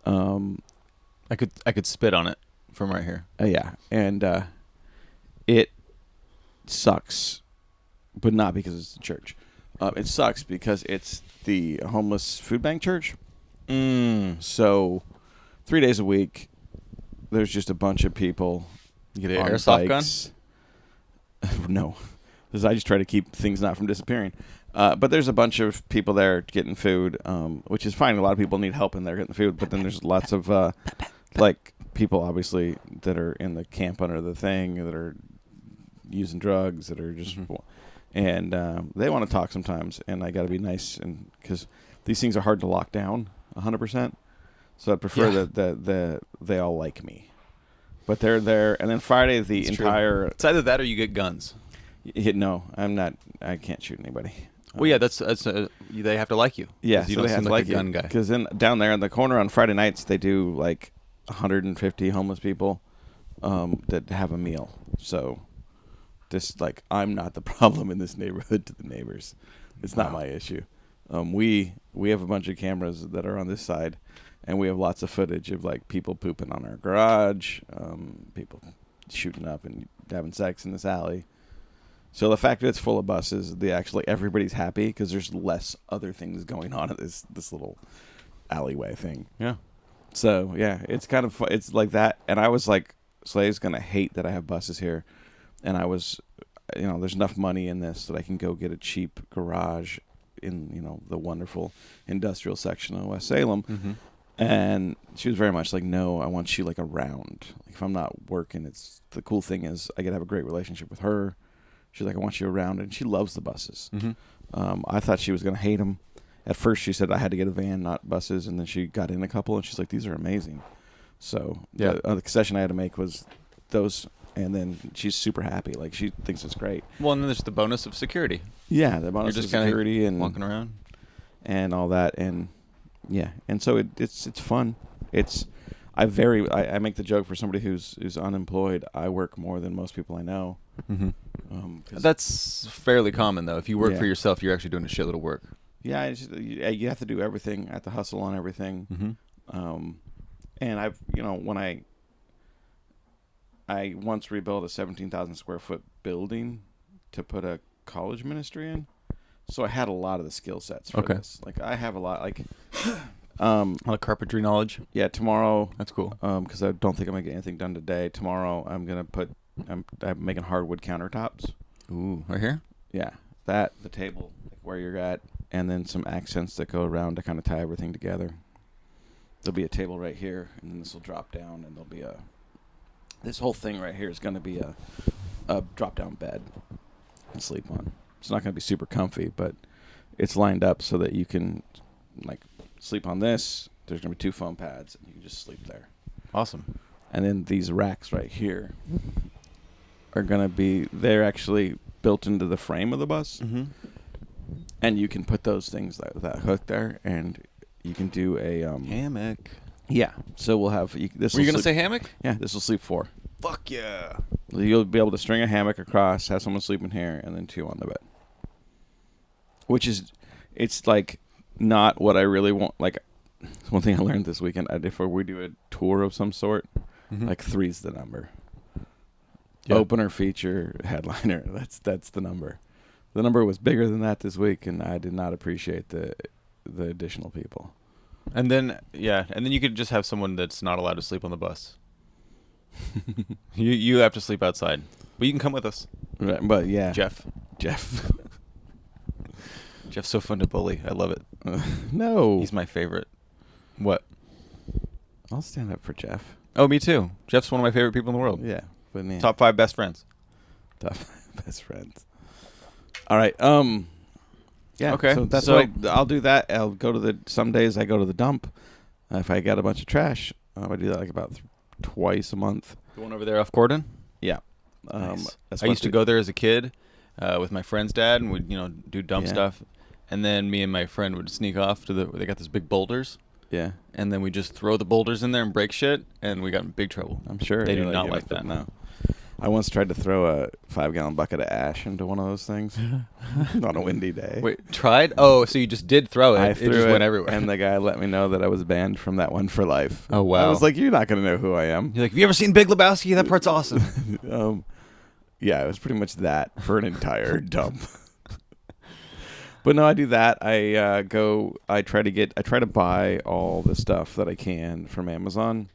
I could spit on it from right here. Yeah, and it sucks, but not because it's a church. It sucks because it's the homeless food bank church. So 3 days a week, there's just a bunch of people. You get an on airsoft bikes. No, because I just try to keep things not from disappearing. But there's a bunch of people there getting food, which is fine. A lot of people need help in there getting food. But then there's lots of like people, obviously, that are in the camp under the thing, that are using drugs, that are just, and they want to talk sometimes. And I got to be nice, and because these things are hard to lock down 100%. So I prefer that they all like me. But they're there, and then Friday It's entire. It's either that or you get guns. No, I'm not. I can't shoot anybody. Well, yeah, that's they have to like you. Yeah, 'Cause you so don't they have seem to like like a gun guy. Because then down there in the corner on Friday nights, they do like 150 homeless people that have a meal. So, just like I'm not the problem in this neighborhood to the neighbors. It's not my issue. We have a bunch of cameras that are on this side, and we have lots of footage of like people pooping on our garage, people shooting up and having sex in this alley. So the fact that it's full of buses, everybody's happy because there's less other things going on at this little alleyway thing. Yeah. So yeah, it's kind of fun. It's like that. And I was like, Slay's gonna hate that I have buses here, and I was, there's enough money in this that I can go get a cheap garage in the wonderful industrial section of West Salem. Mm-hmm. And she was very much like, no, I want you like around. Like, if I'm not working, the cool thing is I get to have a great relationship with her. She's like, I want you around, and she loves the buses. Mm-hmm. I thought she was going to hate them. At first, she said I had to get a van, not buses, and then she got in a couple, and she's like, these are amazing. So the concession I had to make was those, and then she's super happy. Like, she thinks it's great. Well, and then there's the bonus of security. Yeah, the bonus You're of just security and walking around and all that, and yeah, and so it's fun. I make the joke for somebody who's unemployed. I work more than most people I know. Mm-hmm. That's fairly common, though. If you work Yeah. for yourself, you're actually doing a shitload of work. Yeah, you have to do everything. I have to hustle on everything. Mm-hmm. And I've when I once rebuilt a 17,000 square foot building to put a college ministry in, so I had a lot of the skill sets for this. Like I have a lot, like A lot of carpentry knowledge. yeah. Tomorrow, That's cool. because I don't think I'm gonna get anything done today. Tomorrow, I'm making hardwood countertops. Ooh, right here? Yeah, the table, like where you're at, and then some accents that go around to kind of tie everything together. There'll be a table right here, and then this will drop down, and there'll be this whole thing right here is going to be a drop-down bed and sleep on. It's not going to be super comfy, but it's lined up so that you can like sleep on this. There's going to be 2 foam pads, and you can just sleep there. Awesome. And then these racks right here are going to they're actually built into the frame of the bus. Mm-hmm. And you can put those things, that hook there, and you can do a... hammock. Yeah. So we'll have... This Were you going to say hammock? Yeah, this will sleep 4. Fuck yeah. You'll be able to string a hammock across, have someone sleeping here, and then 2 on the bed. Which is... It's like not what I really want. Like, one thing I learned this weekend, if we do a tour of some sort, Mm-hmm. like 3's the number. Yeah. Opener, feature, headliner. That's the number. The number was bigger than that this week, and I did not appreciate the additional people. And then you could just have someone that's not allowed to sleep on the bus. You have to sleep outside, but you can come with us. Right, but yeah, Jeff. Jeff's so fun to bully. I love it. No, He's my favorite. What? I'll stand up for Jeff. Oh, me too. Jeff's one of my favorite people in the world. Yeah, but man, Top 5 best friends. top best friends. All right. Yeah. Okay, So that's so- what I'll do. That I'll go to some days I go to the dump. If I got a bunch of trash, I do that like about twice a month. The one over there off Corden. Yeah. Nice. That's I what used to go there as a kid with my friend's dad, and we'd do dumb Yeah. stuff. And then me and my friend would sneak off to they got those big boulders, Yeah. and then we just throw the boulders in there and break shit, and we got in big trouble. I'm sure They do you're not yeah, like that. No. I once tried to throw a 5-gallon bucket of ash into one of those things on a windy day. Wait, tried? Oh, so you just did throw it? I It threw just went everywhere. and the guy let me know that I was banned from that one for life. Oh, wow. I was like, "You're not going to know who I am." You're like, have you ever seen Big Lebowski? That part's awesome. Yeah, it was pretty much that for an entire dump. But no, I do that. I try to buy all the stuff that I can from Amazon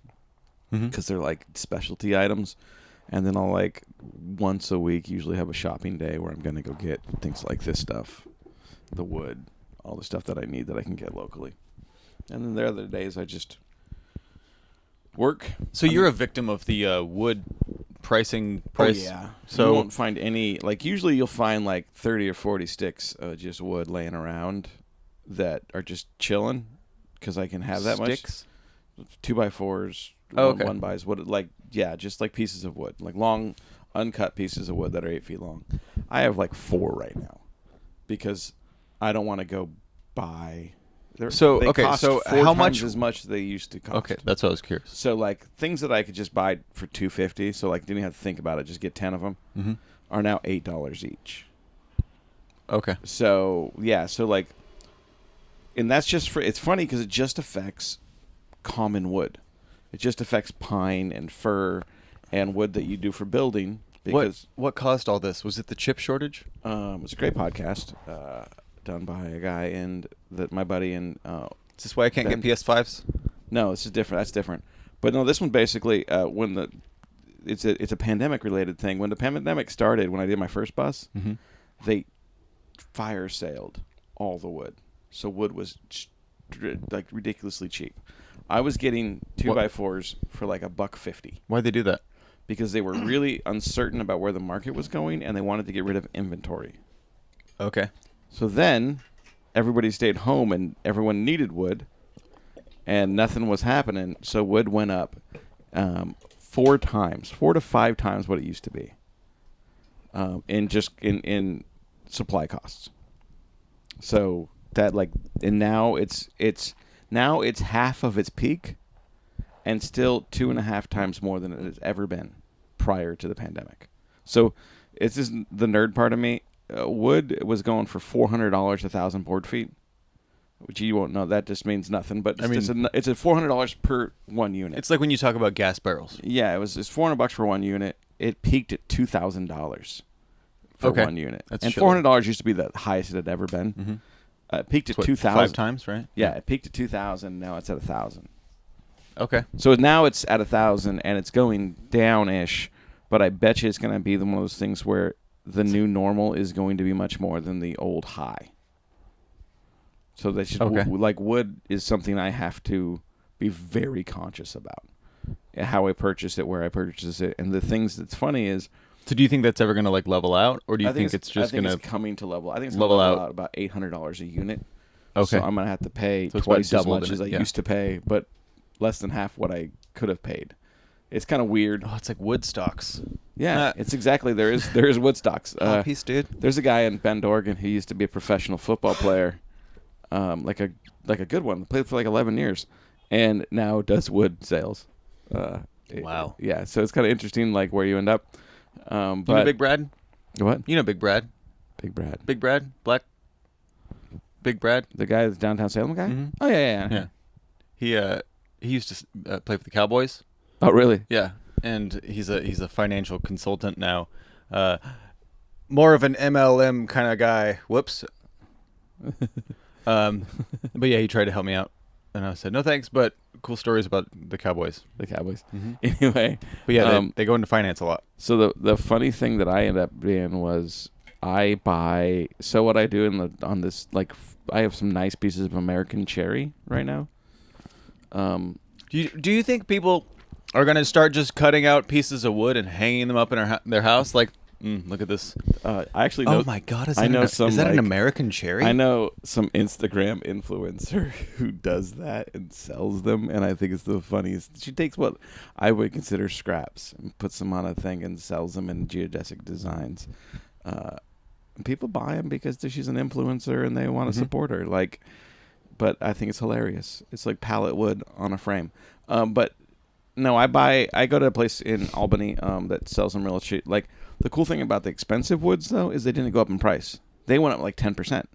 because they're like specialty items, and then I'll like once a week usually have a shopping day where I'm gonna go get things like this stuff, the wood, all the stuff that I need that I can get locally, and then the other days I just work. So you're a victim of the wood price. Oh, yeah. So you won't find any, like, usually you'll find like 30 or 40 sticks of just wood laying around that are just chilling because I can have that sticks? much. 2x4s. Oh, okay. 1x wood. Like, yeah, just like pieces of wood. Like long, uncut pieces of wood that are 8 feet long. I have like 4 right now because I don't want to go buy. So, they okay, cost so 4 how times much- as much as they used to cost. Okay, that's what I was curious. So like things that I could just buy for $2.50, so like didn't even have to think about it, just get 10 of them, are now $8 each. Okay. So yeah, so like, and that's just for. It's funny because it just affects common wood. It just affects pine and fir and wood that you do for building. Because What caused all this? Was it the chip shortage? it's a great podcast done by a guy my buddy in. Is this why I can't Ben- get PS5s? No, this is different. That's different. But no, this one basically it's a pandemic related thing. When the pandemic started, when I did my first bus, they fire sailed all the wood, so wood was like ridiculously cheap. I was getting 2x4s for like $1.50 Why'd they do that? because they were really uncertain about where the market was going and they wanted to get rid of inventory. Okay. So then everybody stayed home and everyone needed wood and nothing was happening. So wood went up 4 to 5 times what it used to be in supply costs. So that and now it's half of its peak and still 2.5 times more than it has ever been prior to the pandemic. So it's just the nerd part of me. Wood was going for $400 1,000 board feet, which you won't know. That just means nothing. But it's a $400 per one unit. It's like when you talk about gas barrels. Yeah, it's $400 for one unit. It peaked at $2,000 for one unit, That's and shitload. $400 used to be the highest it had ever been. It peaked at 2,000 5 times, right? Yeah, it peaked at 2,000. Now it's at 1,000. Okay. So now it's at 1,000 and it's going down-ish. But I bet you it's going to be one of those things where the new normal is going to be much more than the old high. So that's just like wood is something I have to be very conscious about. How I purchase it, where I purchase it, and the things that's funny is. So do you think that's ever going to level out, or do you think it's just going to coming to level? I think it's level gonna out about $800 a unit. Okay. So I'm going to have to pay So it's twice about as doubled much in as it, I yeah. used to pay, but less than half what I could have paid. It's kind of weird. Oh, it's like wood stocks. Yeah, it's exactly there is Woodstocks. Peace, dude. There's a guy in Bend, Oregon who used to be a professional football player, like a good one. Played for like 11 years, and now does wood sales. Wow. Yeah, so it's kind of interesting, like where you end up. But You know Big Brad? What? You know Big Brad? Big Brad. Big Brad? Black? Big Brad? The guy, the downtown Salem guy. Mhm. Oh yeah. Yeah. He used to play for the Cowboys. Oh really? Yeah. and he's a financial consultant now. More of an MLM kind of guy. Whoops. But yeah, he tried to help me out, and I said no thanks. But cool stories about the Cowboys. The Cowboys. Mm-hmm. Anyway, But yeah, they go into finance a lot. so the funny thing that I ended up being was I buy. So what I do on this, like, I have some nice pieces of American cherry right now. Do you think people are going to start just cutting out pieces of wood and hanging them up in their house? Like, look at this. I actually know. Oh my God! Is I know that some, is that like, an American cherry? I know some Instagram influencer who does that and sells them, and I think it's the funniest. She takes what I would consider scraps and puts them on a thing and sells them in geodesic designs. And people buy them because she's an influencer and they want to support her. Like, but I think it's hilarious. It's like pallet wood on a frame. But no, I go to a place in Albany that sells them real cheap. Like, the cool thing about the expensive woods, though, is they didn't go up in price. They went up like 10%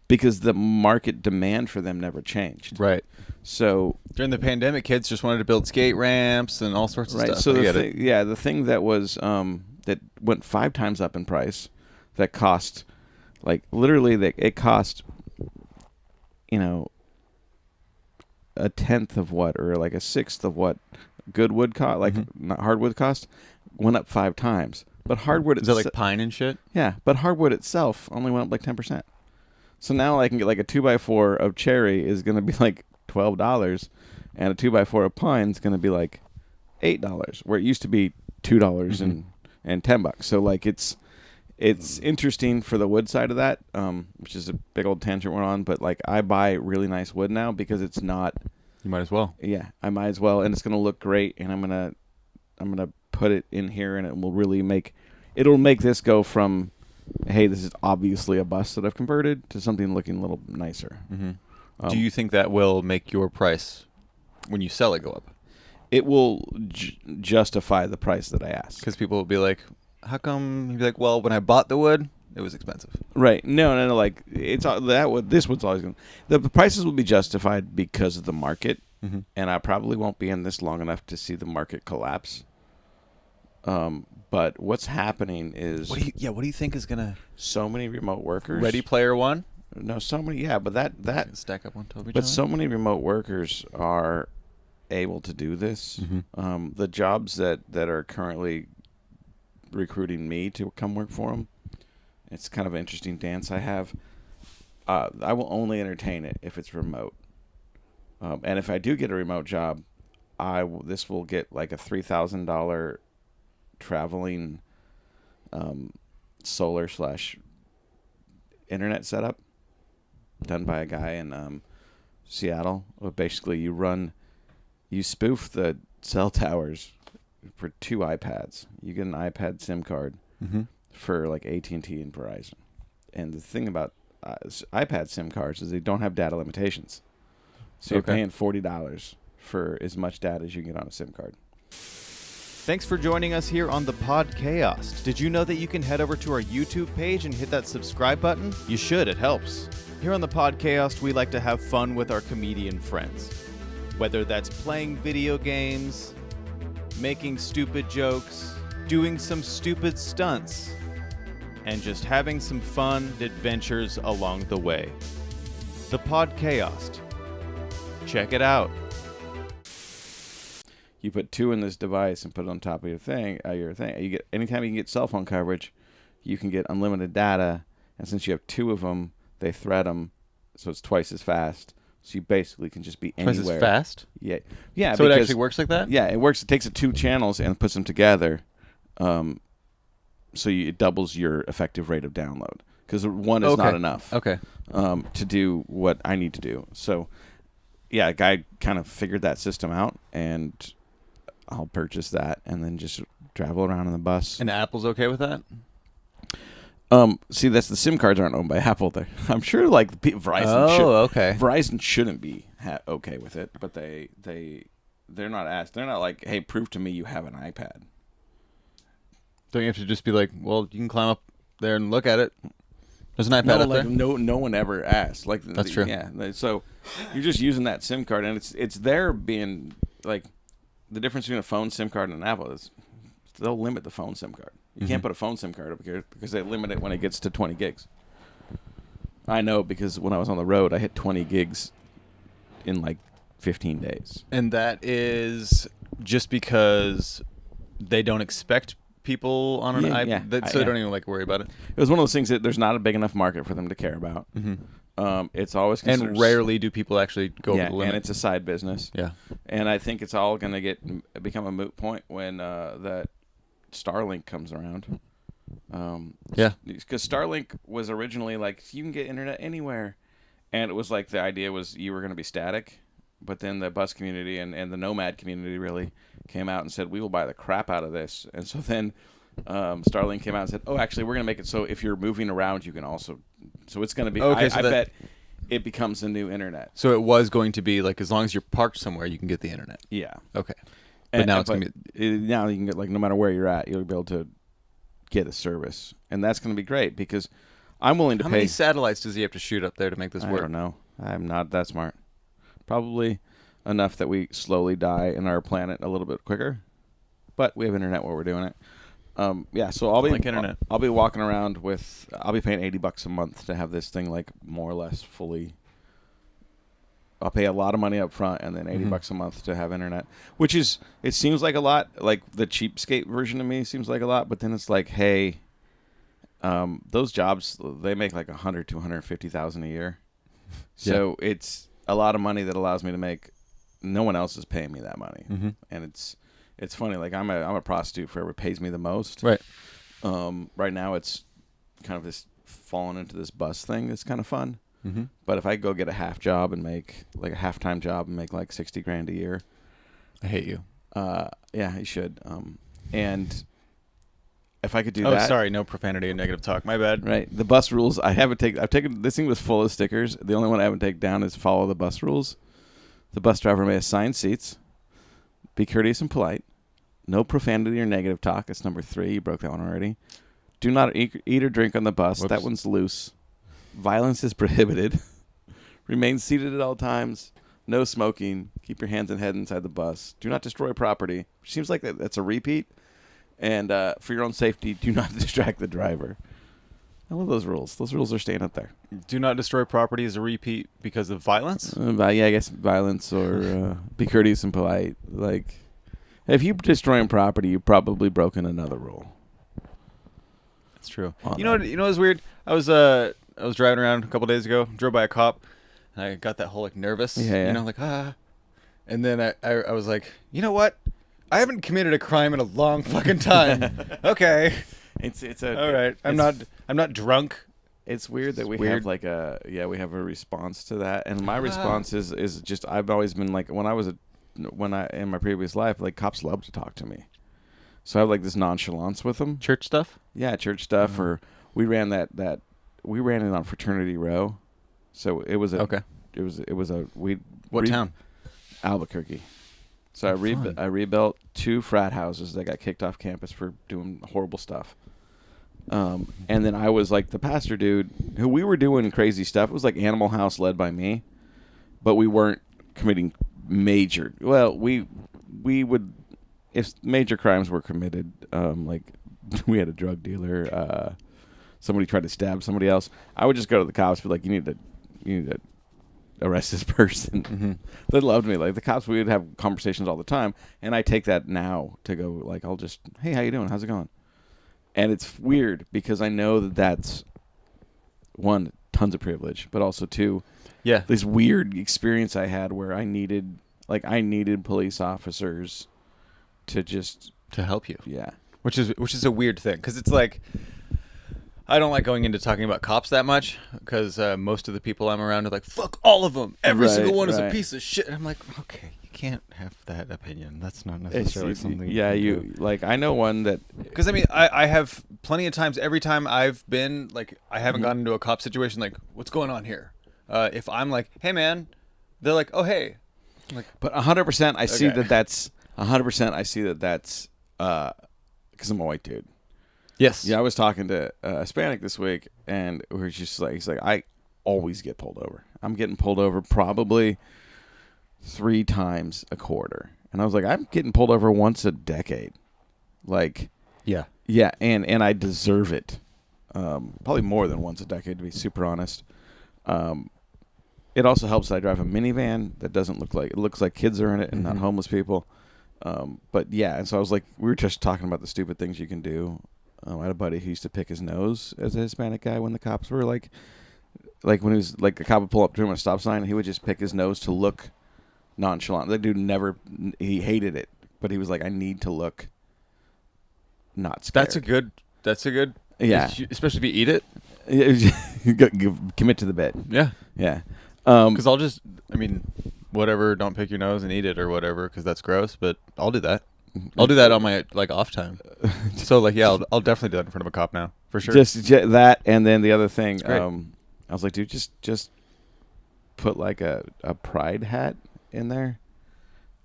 because the market demand for them never changed. Right. So during the pandemic, kids just wanted to build skate ramps and all sorts of stuff. So the thing that was that went 5 times up in price, that cost, like, literally it cost, a tenth of what, or like a sixth of what good wood cost, like not hardwood cost, went up 5 times. But hardwood is that like pine and shit? Yeah, but hardwood itself only went up like 10%. So now I can get like a 2x4 of cherry is going to be like $12, and a 2x4 of pine is going to be like $8, where it used to be $2 and $10. So like it's interesting for the wood side of that, which is a big old tangent we're on. But like, I buy really nice wood now because it's not. You might as well. Yeah, I might as well, and it's going to look great, and I'm gonna put it in here, and it will really it'll make this go from, hey, this is obviously a bus that I've converted, to something looking a little nicer. Do you think that will make your price when you sell it go up? It will justify the price that I ask. Because people will be like, how come? You'd be like, well, when I bought the wood, it was expensive. Right. No. Like, it's that wood. This wood's always going. The prices will be justified because of the market, and I probably won't be in this long enough to see the market collapse. But what's happening is, what do you think is gonna? So many remote workers. Ready Player One. No, so many. Yeah, but that stack up on top of each But other? so many remote workers are able to do this. The jobs that are currently recruiting me to come work for them, it's kind of an interesting dance I have. I will only entertain it if it's remote. And if I do get a remote job, this will get like a $3,000 traveling solar / internet setup done by a guy in Seattle. Well, basically, you spoof the cell towers for 2 iPads. You get an iPad SIM card for like AT&T and Verizon. And the thing about iPad SIM cards is they don't have data limitations. So you're paying $40 for as much data as you can get on a SIM card. Thanks for joining us here on the Pod Chaos. Did you know that you can head over to our YouTube page and hit that subscribe button? You should, it helps. Here on the Pod Chaos, we like to have fun with our comedian friends. Whether that's playing video games, making stupid jokes, doing some stupid stunts, and just having some fun adventures along the way. The Pod Chaos. Check it out. You put 2 in this device and put it on top of your thing. You get anytime you can get cell phone coverage, you can get unlimited data. And since you have 2 of them, they thread them, so it's twice as fast. So you basically can just be anywhere. Twice as fast? Yeah. So it actually works like that? Yeah, it works. It takes 2 channels and puts them together, so it doubles your effective rate of download. Because 1 is not enough. Okay. To do what I need to do. So, yeah, a guy kind of figured that system out, and I'll purchase that and then just travel around on the bus. And Apple's okay with that? See, that's the SIM cards aren't owned by Apple. I'm sure like Verizon. Okay. Verizon shouldn't be okay with it, but they're not asked. They're not like, hey, prove to me you have an iPad. Don't you have to just be like, well, you can climb up there and look at it? There's an iPad up there. No one ever asked. Like that's true. Yeah. So you're just using that SIM card, and it's there being like, the difference between a phone SIM card and an Apple is they'll limit the phone SIM card. You can't put a phone SIM card up here because they limit it when it gets to 20 gigs. I know because when I was on the road, I hit 20 gigs in like 15 days. And that is just because they don't expect people on an so they don't even like worry about it. It was one of those things that there's not a big enough market for them to care about. It's always considered, and rarely do people actually go over the limit. And it's a side business. Yeah, and I think it's all going to become a moot point when that Starlink comes around. Because Starlink was originally like you can get internet anywhere, and it was like the idea was you were going to be static. But then the bus community and the nomad community really came out and said, we will buy the crap out of this. And so then Starlink came out and said, oh, actually, we're going to make it so if you're moving around, you can also. So it's going to be, I bet it becomes a new internet. So it was going to be like as long as you're parked somewhere, you can get the internet. Yeah. Okay. But now it's going to be. Now you can get, like, no matter where you're at, you'll be able to get a service. And that's going to be great because I'm willing to pay. How many satellites does he have to shoot up there to make this work? I don't know. I'm not that smart. Probably enough that we slowly die in our planet a little bit quicker, but we have internet while we're doing it. So I'll be walking around with. I'll be paying $80 a month to have this thing like more or less fully. I'll pay a lot of money up front and then $80 a month to have internet, which is it seems like a lot. Like the cheapskate version of me seems like a lot, but then it's like, hey, those jobs they make like $100,000 to $150,000 a year, so it's a lot of money that allows me to make. No one else is paying me that money, and it's funny. Like I'm a prostitute for whoever pays me the most. Right. Right now it's kind of this falling into this bus thing. It's kind of fun. But if I go get a half job and make like a half-time job and make like $60,000 a year, I hate you. Yeah, you should. And if I could do that. Oh, sorry, no profanity and negative talk. My bad. Right. The bus rules. I've taken this thing was full of stickers. The only one I haven't taken down is follow the bus rules. The bus driver may assign seats. Be courteous and polite. No profanity or negative talk. That's number 3. You broke that one already. Do not eat or drink on the bus. Whoops. That one's loose. Violence is prohibited. Remain seated at all times. No smoking. Keep your hands and head inside the bus. Do not destroy property. Which seems like that's a repeat. And for your own safety, do not distract the driver. I love those rules. Those rules are staying up there. Do not destroy property is a repeat because of violence? I guess violence or be courteous and polite. Like, if you're destroying property, you've probably broken another rule. That's true. You know what's weird? I was driving around a couple days ago, drove by a cop, and I got that whole like nervous, like and then I was like, you know what? I haven't committed a crime in a long fucking time. Okay. All right. I'm not drunk. It's weird that we have like we have a response to that, and my response is just I've always been like when I in my previous life, like cops love to talk to me, so I have like this nonchalance with them. Church stuff. Yeah, church stuff. Or we ran we ran it on Fraternity Row, so it was What town? Albuquerque. So I rebuilt 2 frat houses that got kicked off campus for doing horrible stuff. And then I was like the pastor dude who we were doing crazy stuff. It was like Animal House led by me, but we weren't committing major. Well, we would if major crimes were committed, like we had a drug dealer, somebody tried to stab somebody else. I would just go to the cops and be like, you need to arrest this person. They loved me. Like the cops, we would have conversations all the time, and I take that now to go like I'll just, hey, how you doing? How's it going? And it's weird because I know that that's one, tons of privilege, but also 2, this weird experience I had where I needed police officers to help you. Yeah, which is a weird thing because it's like. I don't like going into talking about cops that much because most of the people I'm around are like, fuck all of them. Every single one is a piece of shit. And I'm like, okay, you can't have that opinion. That's not necessarily something. Yeah, you like, I know one that. Because, I mean, I have plenty of times, every time I've been, like, I haven't gotten into a cop situation, like, what's going on here? If I'm like, hey, man, they're like, oh, hey. I'm like, but 100% I see that that's, 100% I see that that's because I'm a white dude. Yes. Yeah, I was talking to a Hispanic this week, and we're just like, he's like, I always get pulled over. I'm getting pulled over probably 3 times a quarter, And I was like, I'm getting pulled over once a decade. Like, Yeah. yeah, and I deserve it. Probably more than once a decade, to be super honest. It also helps that I drive a minivan that doesn't look like, it looks like kids are in it and not homeless people. But yeah, and so I was like, we were just talking about the stupid things you can do. I had a buddy who used to pick his nose as a Hispanic guy when the cops were like when he was like, a cop would pull up to him at a stop sign and he would just pick his nose to look nonchalant. That dude he hated it, but he was like, I need to look not scared. That's a good. Yeah. Especially if you eat it. Commit to the bit. Yeah. Yeah. Because whatever, don't pick your nose and eat it or whatever, because that's gross, but I'll do that. I'll do that on my, off time. So, I'll definitely do that in front of a cop now, for sure. Just that, and then the other thing, I was like, dude, just put, a pride hat in there.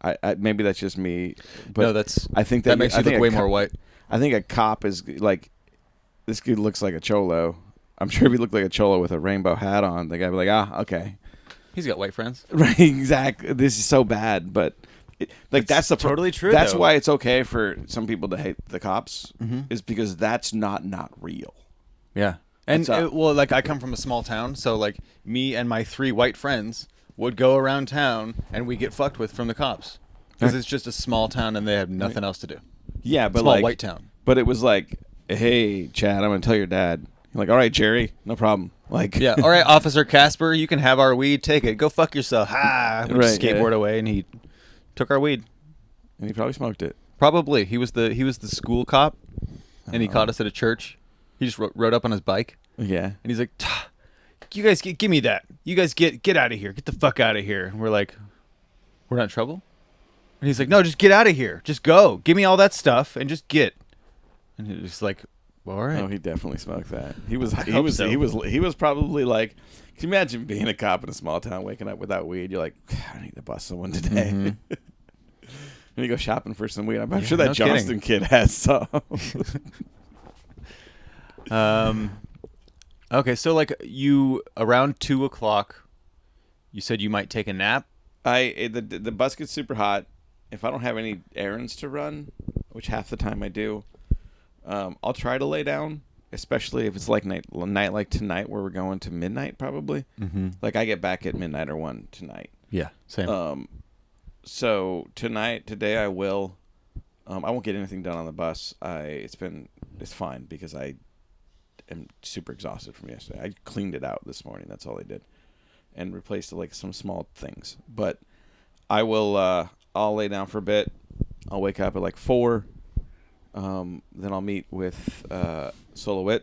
I maybe that's just me, but no, I think that makes you look way more white. I think a cop is, this dude looks like a cholo. I'm sure if he looked like a cholo with a rainbow hat on, the guy would be like, okay. He's got white friends. Right, exactly. This is so bad, but that's totally true. That's though. why it's okay for some people to hate the cops, is because that's not real. Yeah, and I come from a small town, so me and my 3 white friends would go around town, and we get fucked with from the cops because it's just a small town and they have nothing else to do. Yeah, but small white town. But it was like, hey, Chad, I'm gonna tell your dad. You're like, all right, Jerry, no problem. Yeah, all right, Officer Casper, you can have our weed. Take it. Go fuck yourself. Ha! We just skateboard away, and he took our weed. And he probably smoked it. Probably. He was the school cop, and he caught us at a church. He just rode up on his bike. Yeah. And he's like, you guys give me that. You guys get out of here. Get the fuck out of here. And we're like, we're not in trouble? And he's like, no, just get out of here. Just go. Give me all that stuff and just get. And he was like, well, all right. Oh, he definitely smoked that. He was probably like, can you imagine being a cop in a small town, waking up without weed? You're like, I need to bust someone today. And you go shopping for some weed. I'm sure that Johnston kid has some. Okay, so you around 2:00, you said you might take a nap. The bus gets super hot. If I don't have any errands to run, which half the time I do, I'll try to lay down, especially if it's night like tonight, where we're going to midnight probably. I get back at midnight or 1 tonight. Yeah, same. So today I will. I won't get anything done on the bus. It's fine because I am super exhausted from yesterday. I cleaned it out this morning. That's all I did, and replaced some small things. But I will. I'll lay down for a bit. I'll wake up at 4. Then I'll meet with Solowit.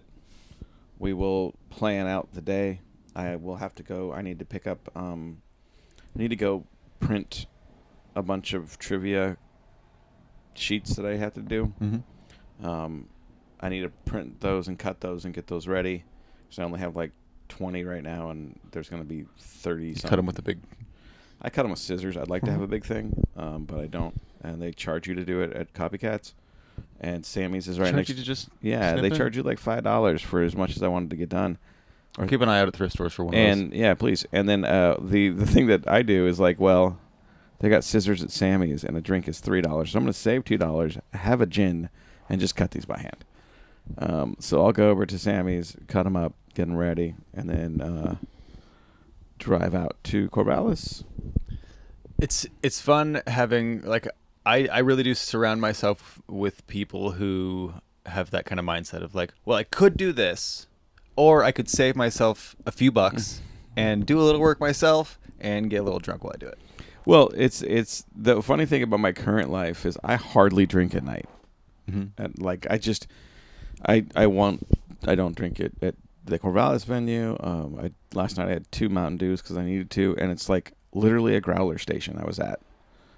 We will plan out the day. I will have to go. I need to pick up. I need to go print a bunch of trivia sheets that I have to do. I need to print those and cut those and get those ready. So I only have 20 right now, and there's going to be 30. Cut them with the big. I cut them with scissors. I'd like to have a big thing, but I don't. And they charge you to do it at Copycats. And Sammy's is right next. You to just they charge you $5 for as much as I wanted to get done. Or keep an eye out at thrift stores for one of those. And yeah, please. And then the thing that I do is they got scissors at Sammy's and a drink is $3. So I'm going to save $2, have a gin, and just cut these by hand. So I'll go over to Sammy's, cut them up, get them ready, and then drive out to Corvallis. It's fun having I really do surround myself with people who have that kind of mindset of well, I could do this, or I could save myself a few bucks and do a little work myself and get a little drunk while I do it. Well, it's the funny thing about my current life is I hardly drink at night. And I don't drink it at the Corvallis venue. Last night I had 2 Mountain Dews because I needed to, and it's literally a growler station I was at.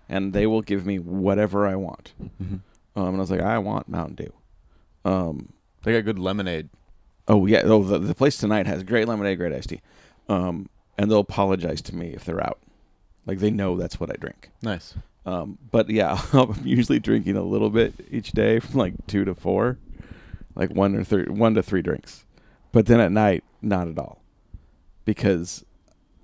And they will give me whatever I want. And I was like, I want Mountain Dew. They got good lemonade. Oh, yeah. Oh, the place tonight has great lemonade, great iced tea. And they'll apologize to me if they're out. They know that's what I drink. Nice. But, yeah, I'm usually drinking a little bit each day from 2 to 4. 1 to 3 drinks. But then at night, not at all. Because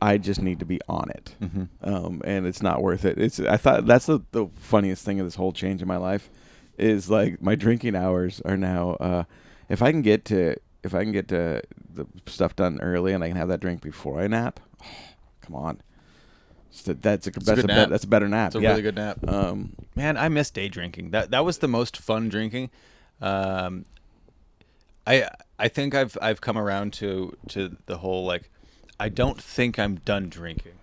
I just need to be on it, Mm-hmm. and it's not worth it. I thought that's the funniest thing of this whole change in my life, is like my drinking hours are now. If I can get to the stuff done early and I can have that drink before I nap, come on, that's a better nap. It's a really good nap. Man, I miss day drinking. That was the most fun drinking. I think I've come around to the whole, like, I don't think I'm done drinking.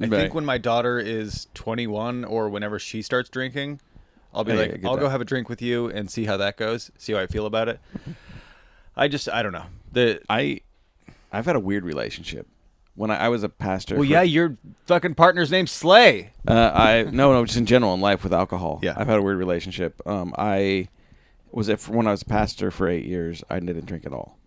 I think when my daughter is 21 or whenever she starts drinking, I'll be like, I'll go have a drink with you and see how that goes, see how I feel about it. I don't know. I've had a weird relationship. When I was a pastor. Well, yeah, your fucking partner's name's Slay. No, just in general in life with alcohol. Yeah. I've had a weird relationship. When I was a pastor for 8 years, I didn't drink at all.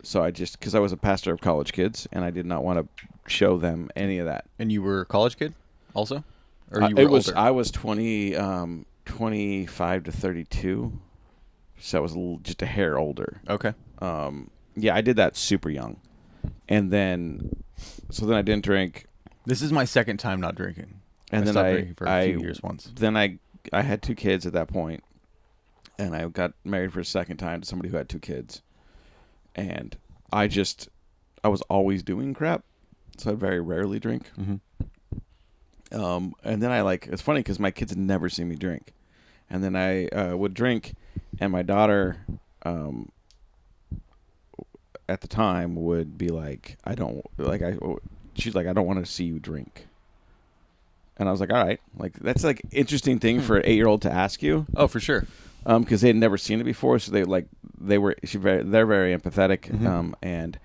So because I was a pastor of college kids, and I did not want to show them any of that. And you were a college kid also? Or you were older? I was 25 to 32, so I was just a hair older. Okay. Yeah, I did that super young. And then I didn't drink. This is my second time not drinking. And I then stopped drinking for a few years once. Then I had 2 kids at that point, and I got married for a second time to somebody who had 2 kids. And I was always doing crap, so I very rarely drink. Mm-hmm. And then it's funny because my kids had never seen me drink. And then I would drink, and my daughter at the time would be like, she's like, I don't want to see you drink. And I was like, all right, like that's like interesting thing for an 8-year-old to ask you. Oh, for sure. Because they had never seen it before, so they're very empathetic. Mm-hmm. And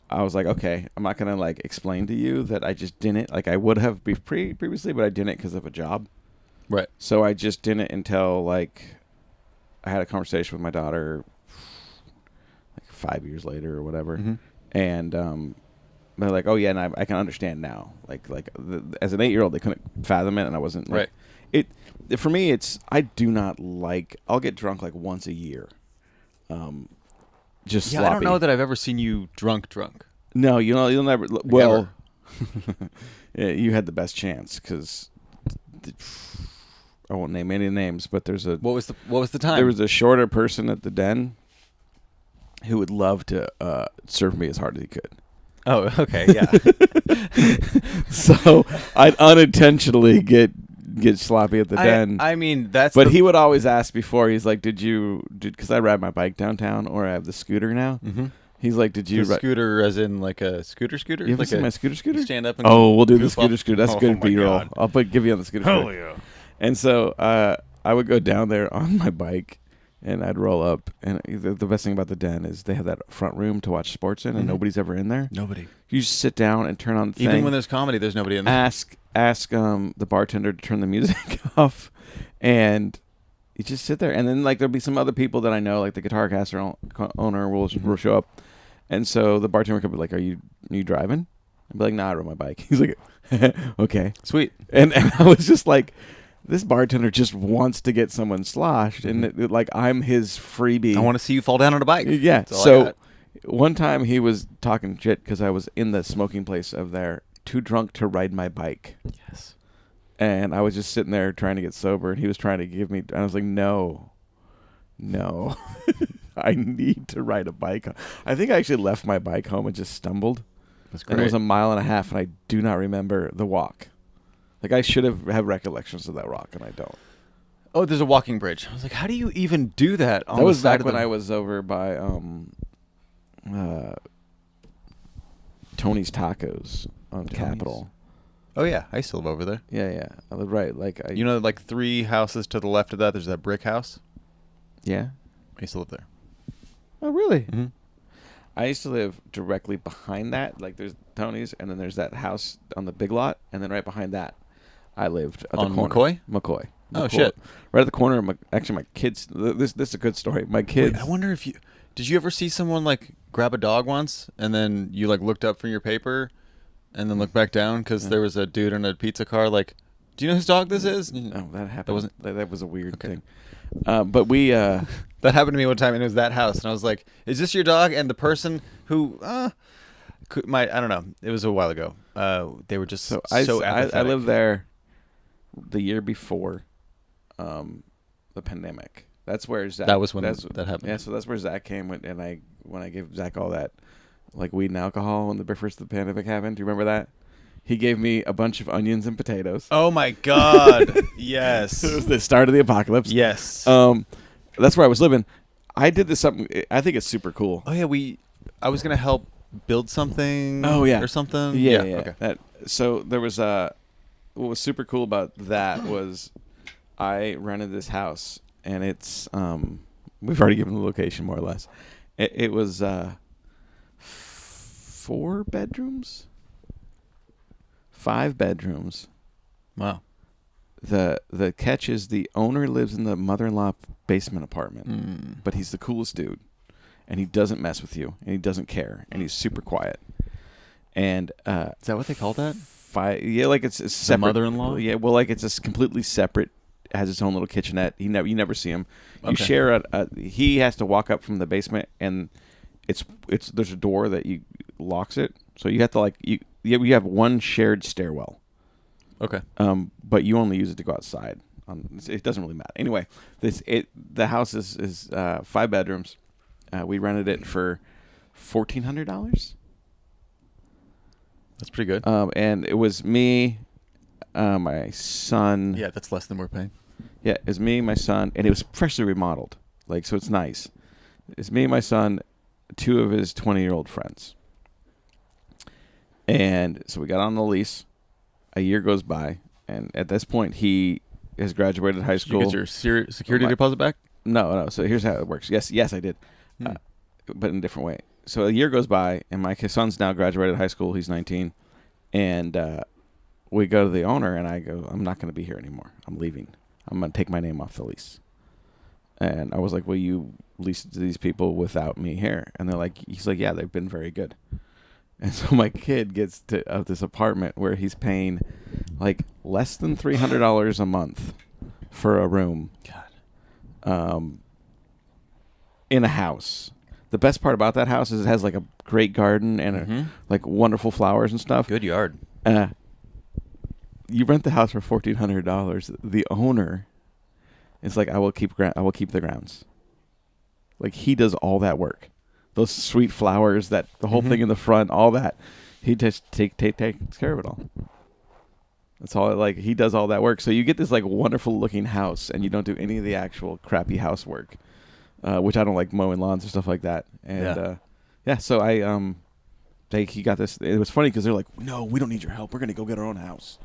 I was like, okay, I'm not gonna like explain to you that I just didn't, like I would have previously, but I didn't because of a job. Right. So I just didn't until like I had a conversation with my daughter like 5 years later or whatever. Mm-hmm. And they're like, oh yeah, and I can understand now. As an 8-year-old, they couldn't fathom it, and I wasn't like, right. For me, I do not like. I'll get drunk like once a year. Just sloppy. I don't know that I've ever seen you drunk. No, you'll never. Well, yeah, you had the best chance because I won't name any names, but there's a. What was the time? There was a shorter person at the den who would love to serve me as hard as he could. Oh, okay, yeah. So I'd unintentionally get sloppy at the den. I mean, that's. But he would always ask before. He's like, because I ride my bike downtown, or I have the scooter now. Mm-hmm. He's like, did you scooter as in like a scooter? You ever seen my scooter? Stand up and we'll do the scooter. That's good B-roll. God. I'll give you on the scooter. Hell yeah. And so I would go down there on my bike, and I'd roll up. And the best thing about the den is they have that front room to watch sports in, and nobody's ever in there. Nobody. You just sit down and turn on the thing. Even when there's comedy, there's nobody in there. Ask the bartender to turn the music off, and you just sit there. And then like there'll be some other people that I know, like the guitar caster owner will show up, and so the bartender could be like, "Are you driving?" I'd be like, "Nah, I rode my bike." He's like, "Okay, sweet." And I was just like, this bartender just wants to get someone sloshed, and like I'm his freebie. I want to see you fall down on a bike. Yeah. So one time he was talking shit because I was in the smoking place of there, too drunk to ride my bike. Yes. And I was just sitting there trying to get sober, and he was trying to give me, and I was like, no, I need to ride a bike. I think I actually left my bike home and just stumbled. That's great. And it was a mile and a half, and I do not remember the walk. Like I should have recollections of that walk, and I don't. Oh, there's a walking bridge. I was like, how do you even do that? That was back when I was over by Tony's Tacos on Capitol. Oh yeah, I still live over there. Yeah. Right, like like 3 houses to the left of that, there's that brick house. Yeah. I used to live there. Oh really? Mm-hmm. I used to live directly behind that. Like there's Tony's, and then there's that house on the big lot, and then right behind that, I lived at on the corner. McCoy. McCoy. Oh shit! Right at the corner of my kids. This is a good story. My kids. Wait, I wonder if did you ever see someone like grab a dog once, and then you like looked up from your paper, and then looked back down because there was a dude in a pizza car. Like, do you know whose dog this is? No, that happened. That was a weird thing. Okay. But we. That happened to me one time, and it was that house, and I was like, "Is this your dog?" And the person who, I don't know. It was a while ago. They were just So so I apathetic. lived there the year before the pandemic. That's where Zach. That was when that's, that happened. Yeah, so that's where Zach came when I gave Zach all that like weed and alcohol when the first the pandemic happened. Do you remember that? He gave me a bunch of onions and potatoes. Oh my God! Yes. It was the start of the apocalypse. Yes. That's where I was living. I did this something. I think it's super cool. Oh yeah, I was gonna help build something. Oh, yeah. or something. Yeah. Okay. So there was what was super cool about that was I rented this house and it's we've already given the location more or less. It was 4 bedrooms, 5 bedrooms. Wow. The catch is the owner lives in the mother-in-law basement apartment, but he's the coolest dude, and he doesn't mess with you, and he doesn't care, and he's super quiet. And Is that what they call that? yeah, like it's separate. mother-in-law? Yeah, well, like it's just completely separate. Has its own little kitchenette. You never see him. You Okay. share he has to walk up from the basement, and it's there's a door that you locks it, so you have to you have one shared stairwell. Okay. But you only use it to go outside. It doesn't really matter. Anyway, the house is 5 bedrooms. We rented it for $1,400. That's pretty good. And it was me, my son. Yeah, that's less than we're paying. Yeah, it was me, my son, and it was freshly remodeled. Like, so it's nice. It's me, my son, 2 of his 20-year-old friends. And so we got on the lease. A year goes by, and at this point, he has graduated high Did you school. get your security deposit back? No. So here's how it works. Yes, I did, but in a different way. So a year goes by, and my son's now graduated high school. He's 19, and we go to the owner, and I go, I'm not going to be here anymore. I'm leaving. I'm going to take my name off the lease. And I was like, will you lease it to these people without me here? And he's like, yeah, they've been very good. And so my kid gets to this apartment where he's paying like less than $300 a month for a room. God. In a house. The best part about that house is it has like a great garden and like wonderful flowers and stuff. Good yard. You rent the house for $1,400. The owner is like, I will keep the grounds. Like, he does all that work. Those sweet flowers, the whole thing in the front, all that. He just takes care of it all. That's all. Like, he does all that work. So you get this like wonderful looking house, and you don't do any of the actual crappy housework, which I don't like, mowing lawns and stuff like that. And so he got this. It was funny because they're like, no, we don't need your help. We're gonna go get our own house.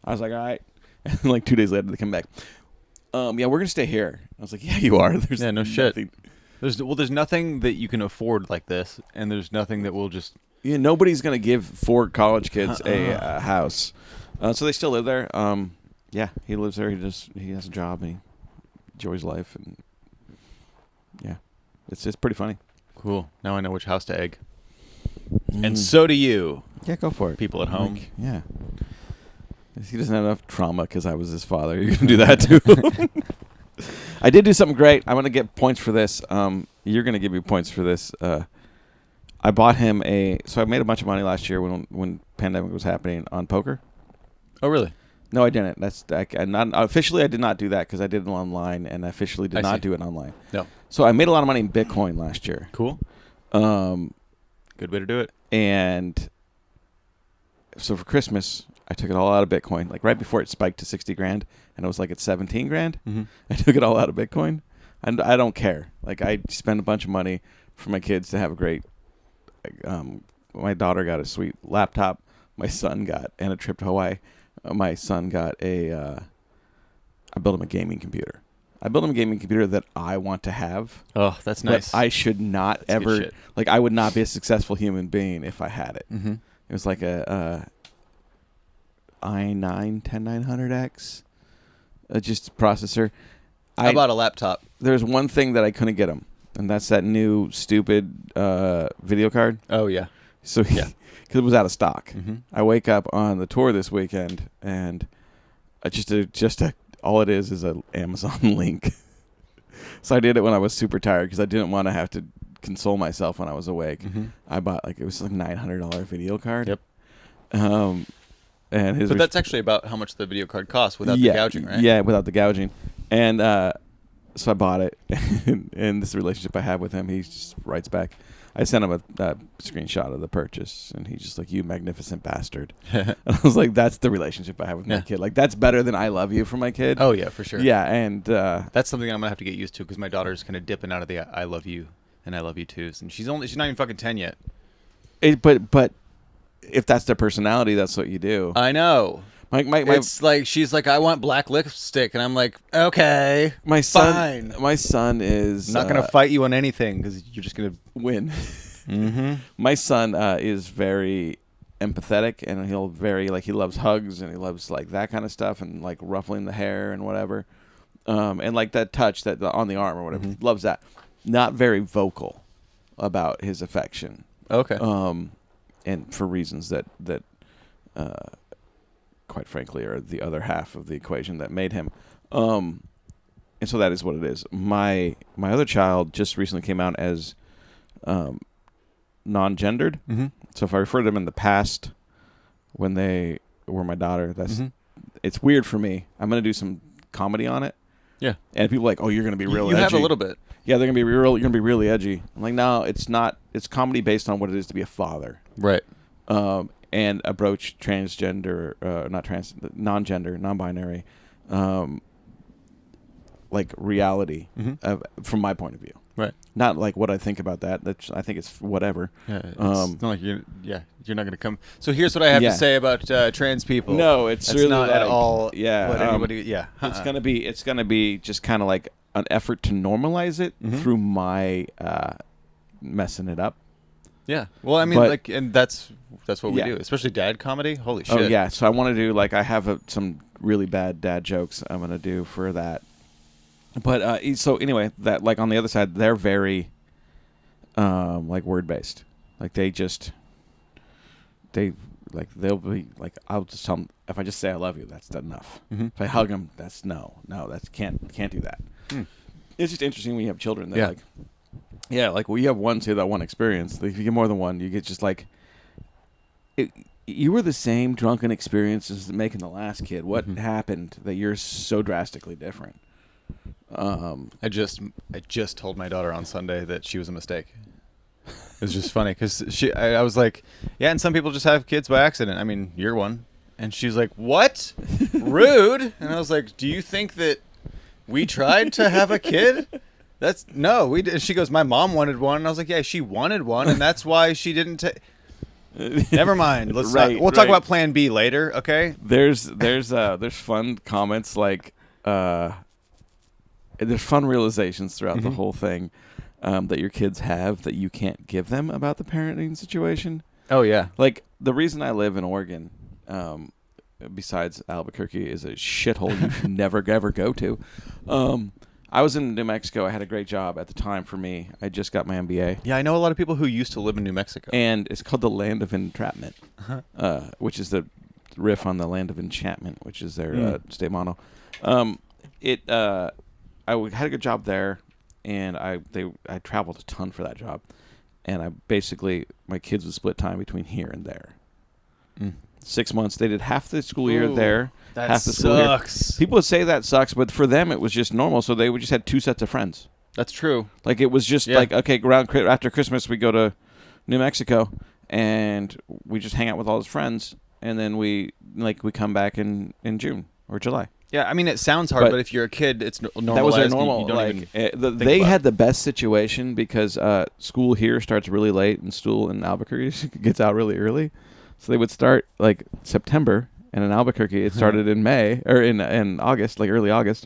I was like, all right. And like 2 days later, they come back. Yeah, we're gonna stay here. I was like, yeah, you are. There's Yeah, no shit. nothing. There's nothing that you can afford like this, and there's nothing that will just. Yeah, nobody's gonna give 4 college kids a house, so they still live there. Yeah, he lives there. He has a job and he enjoys life, and yeah, it's pretty funny. Cool. Now I know which house to egg, and so do you. Yeah, go for it. People at home. Like, yeah, he doesn't have enough trauma because I was his father. You can do that too. I did do something great. I'm gonna get points for this. You're gonna give me points for this. I bought him so I made a bunch of money last year when pandemic was happening on poker. Oh, really? No, I didn't. Not officially. I did not do that because I did it online, and I officially did not do it online. No. So I made a lot of money in Bitcoin last year. Cool. Good way to do it. And so for Christmas, I took it all out of Bitcoin, like right before it spiked to 60 grand, and it was like at 17 grand. Mm-hmm. I took it all out of Bitcoin, and I don't care. Like, I spend a bunch of money for my kids to have a great. My daughter got a sweet laptop. My son got and a trip to Hawaii. My son got I built him a gaming computer. I built him a gaming computer that I want to have. Oh, that's nice. But I should not That's good ever shit. like. I would not be a successful human being if I had it. Mm-hmm. It was like a i9 10900X, just processor. I bought a laptop. There's one thing that I couldn't get him, and that's that new stupid video card. Oh yeah. So because it was out of stock. Mm-hmm. I wake up on the tour this weekend, and all it is a Amazon link. So I did it when I was super tired because I didn't want to have to console myself when I was awake, I bought it was like $900 video card. Yep. And But that's actually about how much the video card costs without the gouging, right? Yeah, without the gouging. And so I bought it, and this relationship I have with him, he just writes back. I sent him a screenshot of the purchase, and he's just like, "You magnificent bastard." And I was like, "That's the relationship I have with my kid. Like, that's better than I love you for my kid." Oh yeah, for sure. Yeah, and that's something I'm gonna have to get used to because my daughter's kind of dipping out of the "I love you" and "I love you too," and she's not even fucking 10 yet. But if that's their personality, that's what you do. I know. It's like she's like, I want black lipstick, and I'm like, okay, my son is not gonna fight you on anything because you're just gonna win. My son is very empathetic, and he loves hugs, and he loves like that kind of stuff, and like ruffling the hair and whatever, and like that touch that on the arm or whatever. Loves that. Not very vocal about his affection. Okay. And for reasons that quite frankly, are the other half of the equation that made him. And so that is what it is. My other child just recently came out as non-gendered. So if I refer to them in the past when they were my daughter, that's it's weird for me. I'm going to do some comedy on it. Yeah. And people are like, oh, you're going to be real edgy. You have a little bit. Yeah, they're going to be real. You're going to be really edgy. I'm like, no, it's not. It's comedy based on what it is to be a father. Right. And approach transgender, non-gender, non-binary, like reality from my point of view. Right. Not like what I think about that. I think it's whatever. Yeah. It's not like you're not going to come. So here's what I have to say about trans people. No, it's really not like, at all. Yeah. What anybody. Yeah. It's gonna be just kind of like an effort to normalize it through my messing it up. Yeah. Well, I mean, and that's what we do, especially dad comedy. Holy shit. Oh yeah. So I want to do I have some really bad dad jokes I'm gonna do for that. But so anyway, that like on the other side, they're very like word based. Like they'll be like, I'll just tell them, if I just say I love you, that's enough. If I hug them, that's no, that's can't do that. It's just interesting when you have children that like. Yeah, like you have one say that one experience. Like, if you get more than one, you get just like, you were the same drunken experience as making the last kid. What happened that you're so drastically different? I just told my daughter on Sunday that she was a mistake. It was just funny because I was like, yeah, and some people just have kids by accident. I mean, you're one. And she's like, what? Rude. And I was like, do you think that we tried to have a kid? No, we did. She goes, my mom wanted one. And I was like, yeah, she wanted one, and that's why she didn't take. Never mind. We'll talk about Plan B later. Okay. There's fun comments like, there's fun realizations throughout the whole thing that your kids have that you can't give them about the parenting situation. Oh yeah. Like the reason I live in Oregon, besides Albuquerque, is a shithole you should never ever go to. I was in New Mexico. I had a great job at the time for me. I just got my MBA. Yeah, I know a lot of people who used to live in New Mexico. And it's called the Land of Entrapment, which is the riff on the Land of Enchantment, which is their state motto. I had a good job there, and I traveled a ton for that job. And my kids would split time between here and there. 6 months. They did half the school year there. That half the sucks. School year. People would say that sucks, but for them it was just normal. So they would just had two sets of friends. That's true. Like it was just like, okay, after Christmas we go to New Mexico and we just hang out with all his friends, and then we come back in June or July. Yeah, I mean it sounds hard, but if you're a kid, it's normal. That was their normal. They had the best situation because school here starts really late, and school in Albuquerque gets out really early. So they would start like September, and in Albuquerque it started in May or in August, like early August,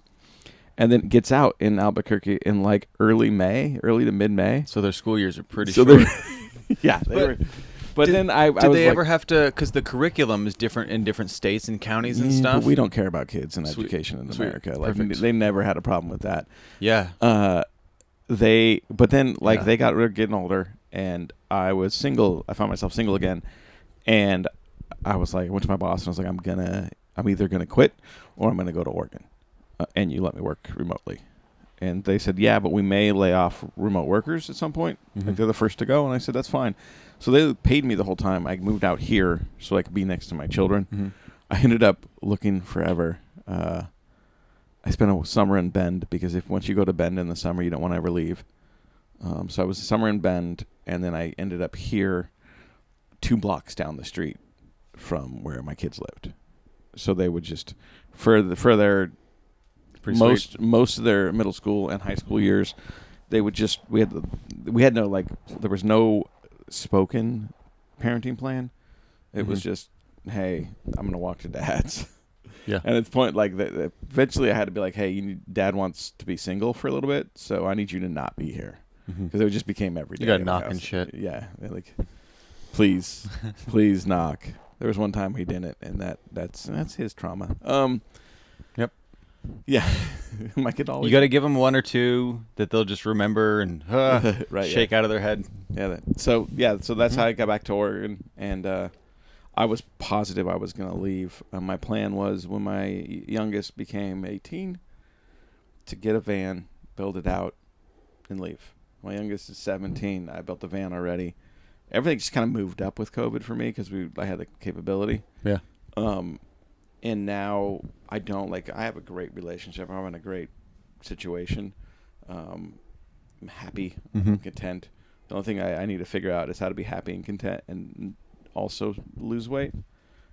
and then gets out in Albuquerque in like early to mid-May. So their school years are pretty short. Yeah, they were. But then did they ever have to? Because the curriculum is different in different states and counties and stuff. But we don't care about kids and education in America. Like they never had a problem with that. Yeah. They got getting older, and I was single. I found myself single again. And I was like, I went to my boss and I was like, I'm either gonna quit or I'm gonna go to Oregon, and you let me work remotely. And they said, yeah, but we may lay off remote workers at some point. Like they're the first to go. And I said, that's fine. So they paid me the whole time. I moved out here so I could be next to my children. I ended up looking forever. I spent a summer in Bend because once you go to Bend in the summer, you don't want to ever leave. So I was a summer in Bend, and then I ended up here 2 blocks down the street from where my kids lived. So they would just, for their most of their middle school and high school years, they would just, we had no, like, there was no spoken parenting plan. It was just, hey, I'm going to walk to dad's. Yeah. And at the point, like, eventually I had to be like, hey, dad wants to be single for a little bit, so I need you to not be here. Because it just became every day. You got to knock and shit. Yeah. Like, please knock. There was one time he didn't, and that's his trauma. Yep. Yeah. My kid always. You got to give them 1 or 2 that they'll just remember and shake out of their head. Yeah. So that's how I got back to Oregon, and I was positive I was going to leave. My plan was when my youngest became 18 to get a van, build it out, and leave. My youngest is 17. I built the van already. Everything just kind of moved up with COVID for me because I had the capability. Yeah. And now I don't, like, I have a great relationship. I'm in a great situation. I'm happy. I'm content. The only thing I need to figure out is how to be happy and content and also lose weight.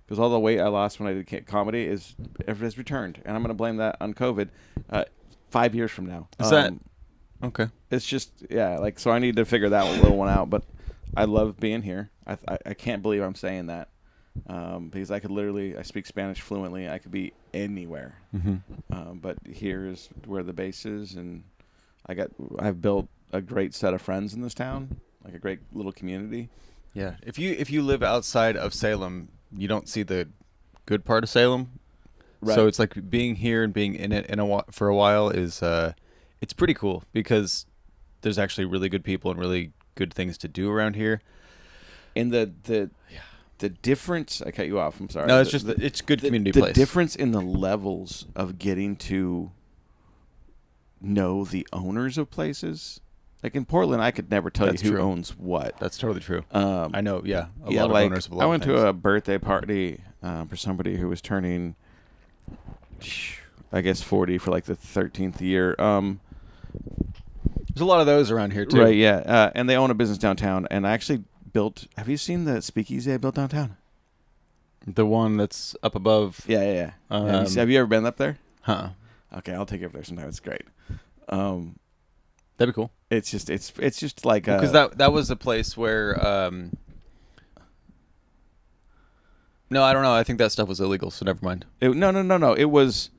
Because all the weight I lost when I did comedy has returned. And I'm going to blame that on COVID 5 years from now. Is that... Okay. It's just, like, so I need to figure that little one out. But I love being here. I can't believe I'm saying that. Because I speak Spanish fluently. I could be anywhere. But here is where the base is. And I've built a great set of friends in this town. Like a great little community. Yeah. If you live outside of Salem, you don't see the good part of Salem. Right. So it's like being here and being in it for a while is... it's pretty cool because there's actually really good people and really good things to do around here. And the difference, I cut you off, I'm sorry. No, it's it's good community place. The difference in the levels of getting to know the owners of places. Like in Portland, I could never tell you who owns what. That's totally true. I know, a lot of owners of a lot I of went things. to a birthday party for somebody who was turning, I guess, 40 for like the 13th year. There's a lot of those around here, too. Right, yeah. And they own a business downtown. And I actually built... Have you seen the speakeasy I built downtown? The one that's up above... Yeah. Have you ever been up there? Huh. Okay, I'll take you up there sometime. It's great. That'd be cool. It's just like... Because that was a place where... No, I don't know. I think that stuff was illegal, so never mind. No. It was...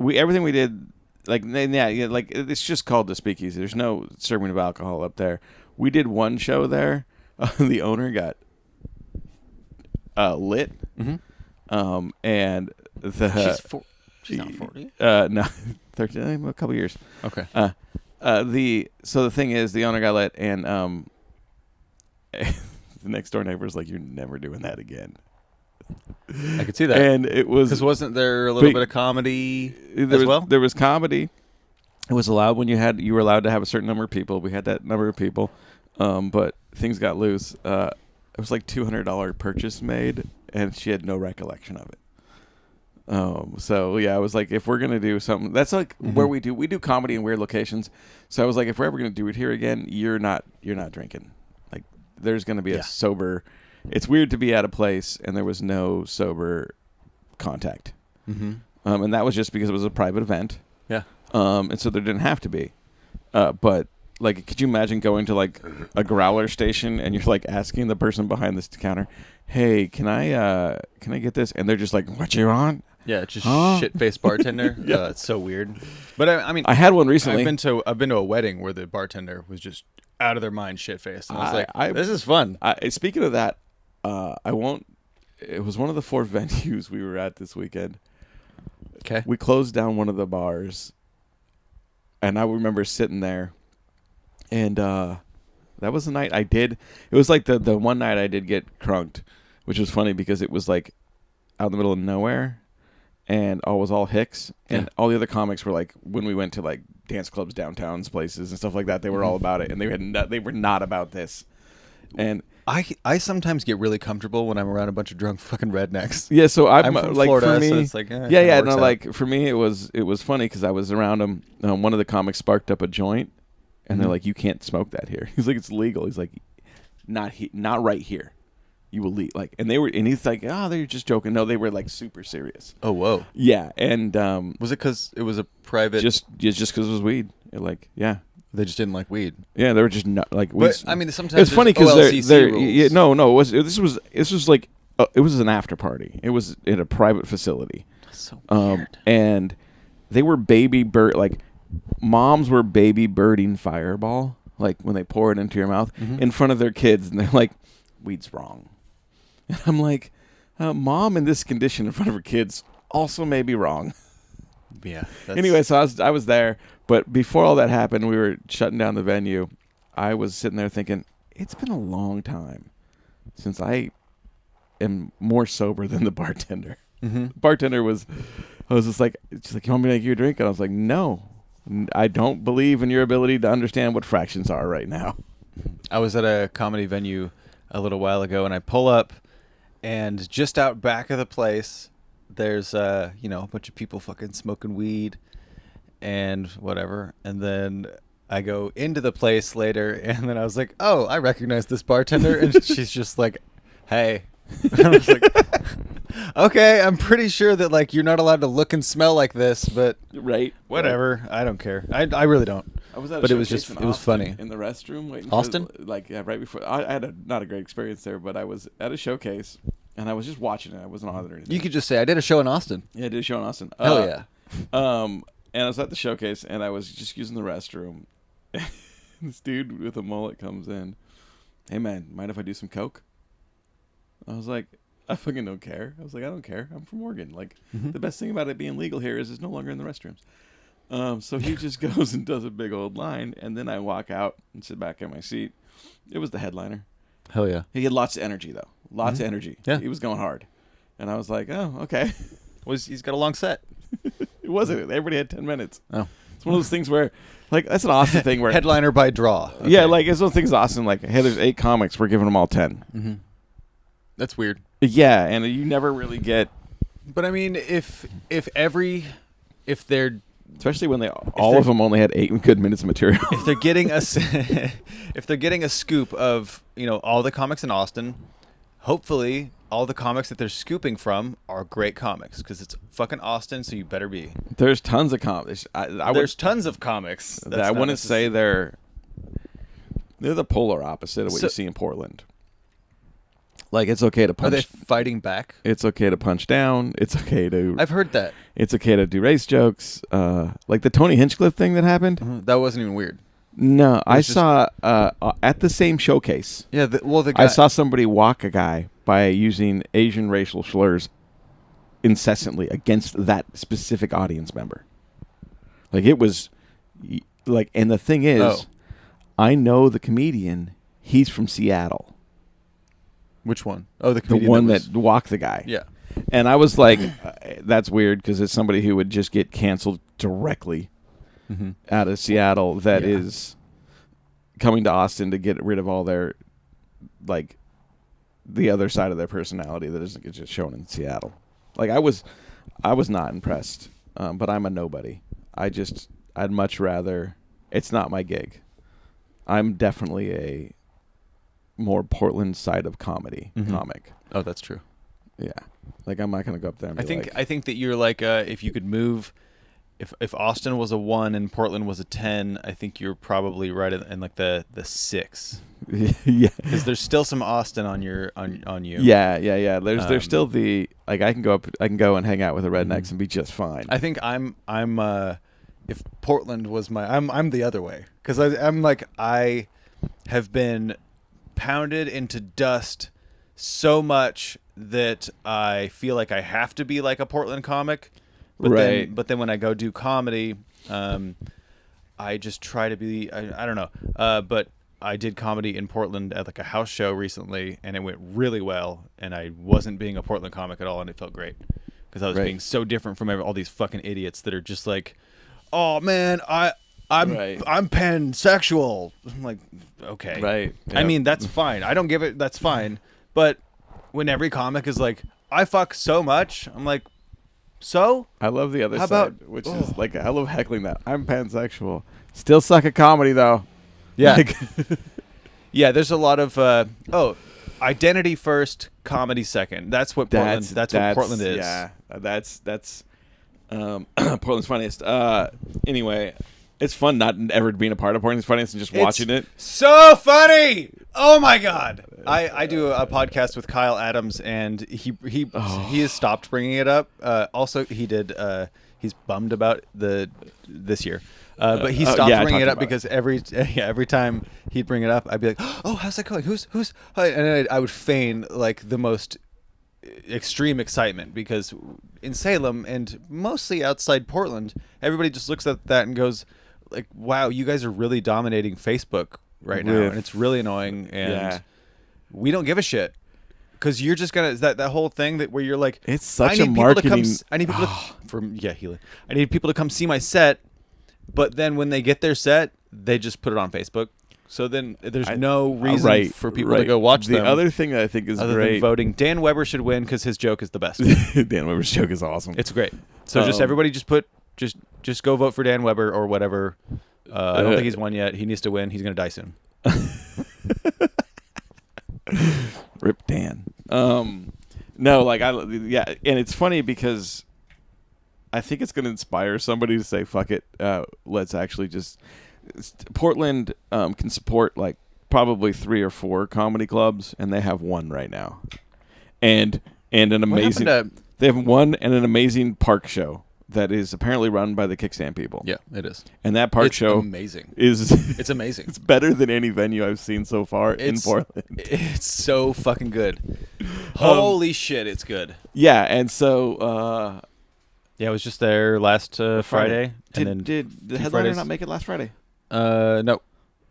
Everything we did... like it's just called the speakeasy. There's no serving of alcohol up there. We did one show there. The owner got lit. And she's not 40. No, 13, a couple years. Okay. So the thing is, the owner got lit, and the next door neighbor's like, "You're never doing that again." I could see that. And it was... Because wasn't there a little bit of comedy as well? There was comedy. It was allowed when you were allowed to have a certain number of people. We had that number of people. But things got loose. It was like $200 purchase made, and she had no recollection of it. So, yeah, I was like, if we're going to do something... That's like where we do comedy in weird locations. So I was like, if we're ever going to do it here again, you're not drinking. Like, there's going to be a sober... It's weird to be at a place and there was no sober contact. And that was just because it was a private event. Yeah. And so there didn't have to be. But, like, could you imagine going to, like, a growler station and you're, like, asking the person behind this counter, hey, can I get this? And they're just like, what you on? Yeah, just shit-faced bartender. Yeah. It's so weird. But, I mean... I had one recently. I've been to a wedding where the bartender was just out of their mind shit-faced. And I was like, this is fun. Speaking of that, it was one of the 4 venues we were at this weekend. Okay. We closed down one of the bars, and I remember sitting there, and that was the night it was like the one night I did get crunked, which was funny because it was like out in the middle of nowhere, and it was all hicks, and Yeah. all the other comics were like, when we went to like dance clubs, downtowns, places, and stuff like that, they were all about it, and they were not about this. And I sometimes get really comfortable when I'm around a bunch of drunk fucking rednecks. yeah, so I'm from like, Florida, for me, so it's like, yeah, kinda yeah, works no, out. like for me, it was funny because I was around them. One of the comics sparked up a joint, and they're like, "You can't smoke that here." He's like, "It's legal." He's like, not right here. You will leave." Like, and he's like, "Oh, they're just joking." No, they were like super serious. Oh, whoa. Yeah, and Was it because it was a private? just because it was weed. Like, yeah. They just didn't like weed. Yeah, they were just not like. But I mean, sometimes it's funny because they're yeah, no, this was like it was an after party. It was in a private facility, So weird. and they were baby bird like moms were baby birding Fireball like when they pour it into your mouth in front of their kids, and they're like, "Weed's wrong," and I'm like, "Mom in this condition in front of her kids also may be wrong." Yeah. Anyway, so I was there, but before all that happened, we were shutting down the venue. I was sitting there thinking, it's been a long time since I am more sober than the bartender. Bartender I was just like, she's like, "You want me to make you a drink?" And I was like, "No, I don't believe in your ability to understand what fractions are right now." I was at a comedy venue a little while ago, and I pull up, and just out back of the place, there's a bunch of people fucking smoking weed and whatever. And then I go into the place later, and then I was like, "Oh, I recognize this bartender," and she's just like, "Hey." I was like, "Okay, I'm pretty sure that like you're not allowed to look and smell like this, but Right. whatever. I don't care. I really don't." I was at a But it was showcase just in it was Austin, funny. in the restroom waiting Austin? for, like, yeah, right before I had not a great experience there, but I was at a showcase and I was just watching it. I wasn't on it or anything. You could just say I did a show in Austin. Yeah, I did a show in Austin. Hell yeah. And I was at the showcase and I was just using the restroom. This dude with a mullet comes in. "Hey man, mind if I do some coke?" I was like, "I fucking don't care." I was like, "I don't care. I'm from Oregon. Like, the best thing about it being legal here is it's no longer in the restrooms." So he just goes and does a big old line, and then I walk out and sit back in my seat. It was the headliner. Hell yeah. He had lots of energy, though. Lots of energy. Yeah. He was going hard. And I was like, "Oh, okay." He's got a long set. It wasn't. Everybody had 10 minutes. Oh. It's one of those things where, like, that's an Austin thing where... Headliner by draw. Okay. Yeah, like, it's those things Austin, like, hey, there's 8 comics. We're giving them all 10. Mm-hmm. That's weird. Yeah, and you never really get... But I mean, if they're Especially when all of them only had 8 good minutes of material. if they're getting if they're getting a scoop of all the comics in Austin, hopefully all the comics that they're scooping from are great comics because it's fucking Austin, so you better be. There's tons of comics. There's tons of comics. I wouldn't say they're the polar opposite of what you see in Portland. Like, it's okay to punch. Are they fighting back? It's okay to punch down. It's okay to. I've heard that. It's okay to do race jokes. Like the Tony Hinchcliffe thing that happened. That wasn't even weird. No, I just- saw at the same showcase. Yeah. The guy. I saw somebody walk a guy by using Asian racial slurs incessantly against that specific audience member. Like, it was like, and the thing is, I know the comedian. He's from Seattle. Which one? Oh, the The comedian one that that walked the guy. Yeah. And I was like, that's weird because it's somebody who would just get canceled directly out of Seattle that is coming to Austin to get rid of all their, like, the other side of their personality that isn't just shown in Seattle. Like, I was not impressed, but I'm a nobody. I'd much rather, it's not my gig. I'm definitely a more Portland side of comedy comic. Oh, that's true. Yeah. Like, I'm not going to go up there and be I think that you're like if you could move, if Austin was a 1 and Portland was a 10, I think you're probably right in like the 6. yeah. Because there's still some Austin on you. Yeah. There's still the, like, I can go and hang out with the rednecks and be just fine. I think I'm if Portland was I'm the other way because I'm like I have been pounded into dust so much that I feel like I have to be like a Portland comic. But right. then when I go do comedy, I just try to be, I don't know. But I did comedy in Portland at like a house show recently and it went really well. And I wasn't being a Portland comic at all. And it felt great because I was Right. being so different from all these fucking idiots that are just like, oh man, I'm pansexual. I'm like, okay, Right. I Yep. mean, that's fine. I don't give it. That's fine. But when every comic is like, I fuck so much, I'm like, so I love the other How side, about- which is like I love heckling that. I'm pansexual. Still suck at comedy though. yeah, Like, yeah. There's a lot of identity first, comedy second. That's what Portland. That's what Portland is. Yeah, that's Portland's funniest. Anyway, it's fun not ever being a part of Portland's funniest and just watching it. So funny! Oh my god! I do a podcast with Kyle Adams, and he has stopped bringing it up. Also, he did. He's bummed about this year. But he stopped yeah, I bringing it talked up about because every time he'd bring it up, I'd be like, "Oh, how's that going? Who's?" And I would feign like the most extreme excitement because in Salem and mostly outside Portland, everybody just looks at that and goes, "Like, wow, you guys are really dominating Facebook right now, With- and it's really annoying." And Yeah. we don't give a shit because you're just gonna that whole thing that where you're like, It's such I a need people to come. marketing- I need people to Healy. I need people to come see my set, but then when they get their set, they just put it on Facebook. So then there's no reason right, for people to right. go watch the them. other thing that I think is other great. than voting, Dan Weber should win because his joke is the best. Dan Weber's joke is awesome. It's great. So just everybody just go vote for Dan Weber or whatever. I don't think he's won yet. He needs to win. He's gonna die soon. Rip Dan. No, like and it's funny because I think it's going to inspire somebody to say, "Fuck it, let's actually just." Portland can support like probably 3 or 4 comedy clubs, and they have one right now, and an amazing. They have one and an amazing park show that is apparently run by the Kickstand people. Yeah, it is. And that park It's show amazing. is It's amazing. it's better than any venue I've seen so far in Portland. It's so fucking good. Holy shit, it's good. Yeah, and so Yeah, I was just there last Friday. And then did the two headliner Fridays. not make it last Friday? No.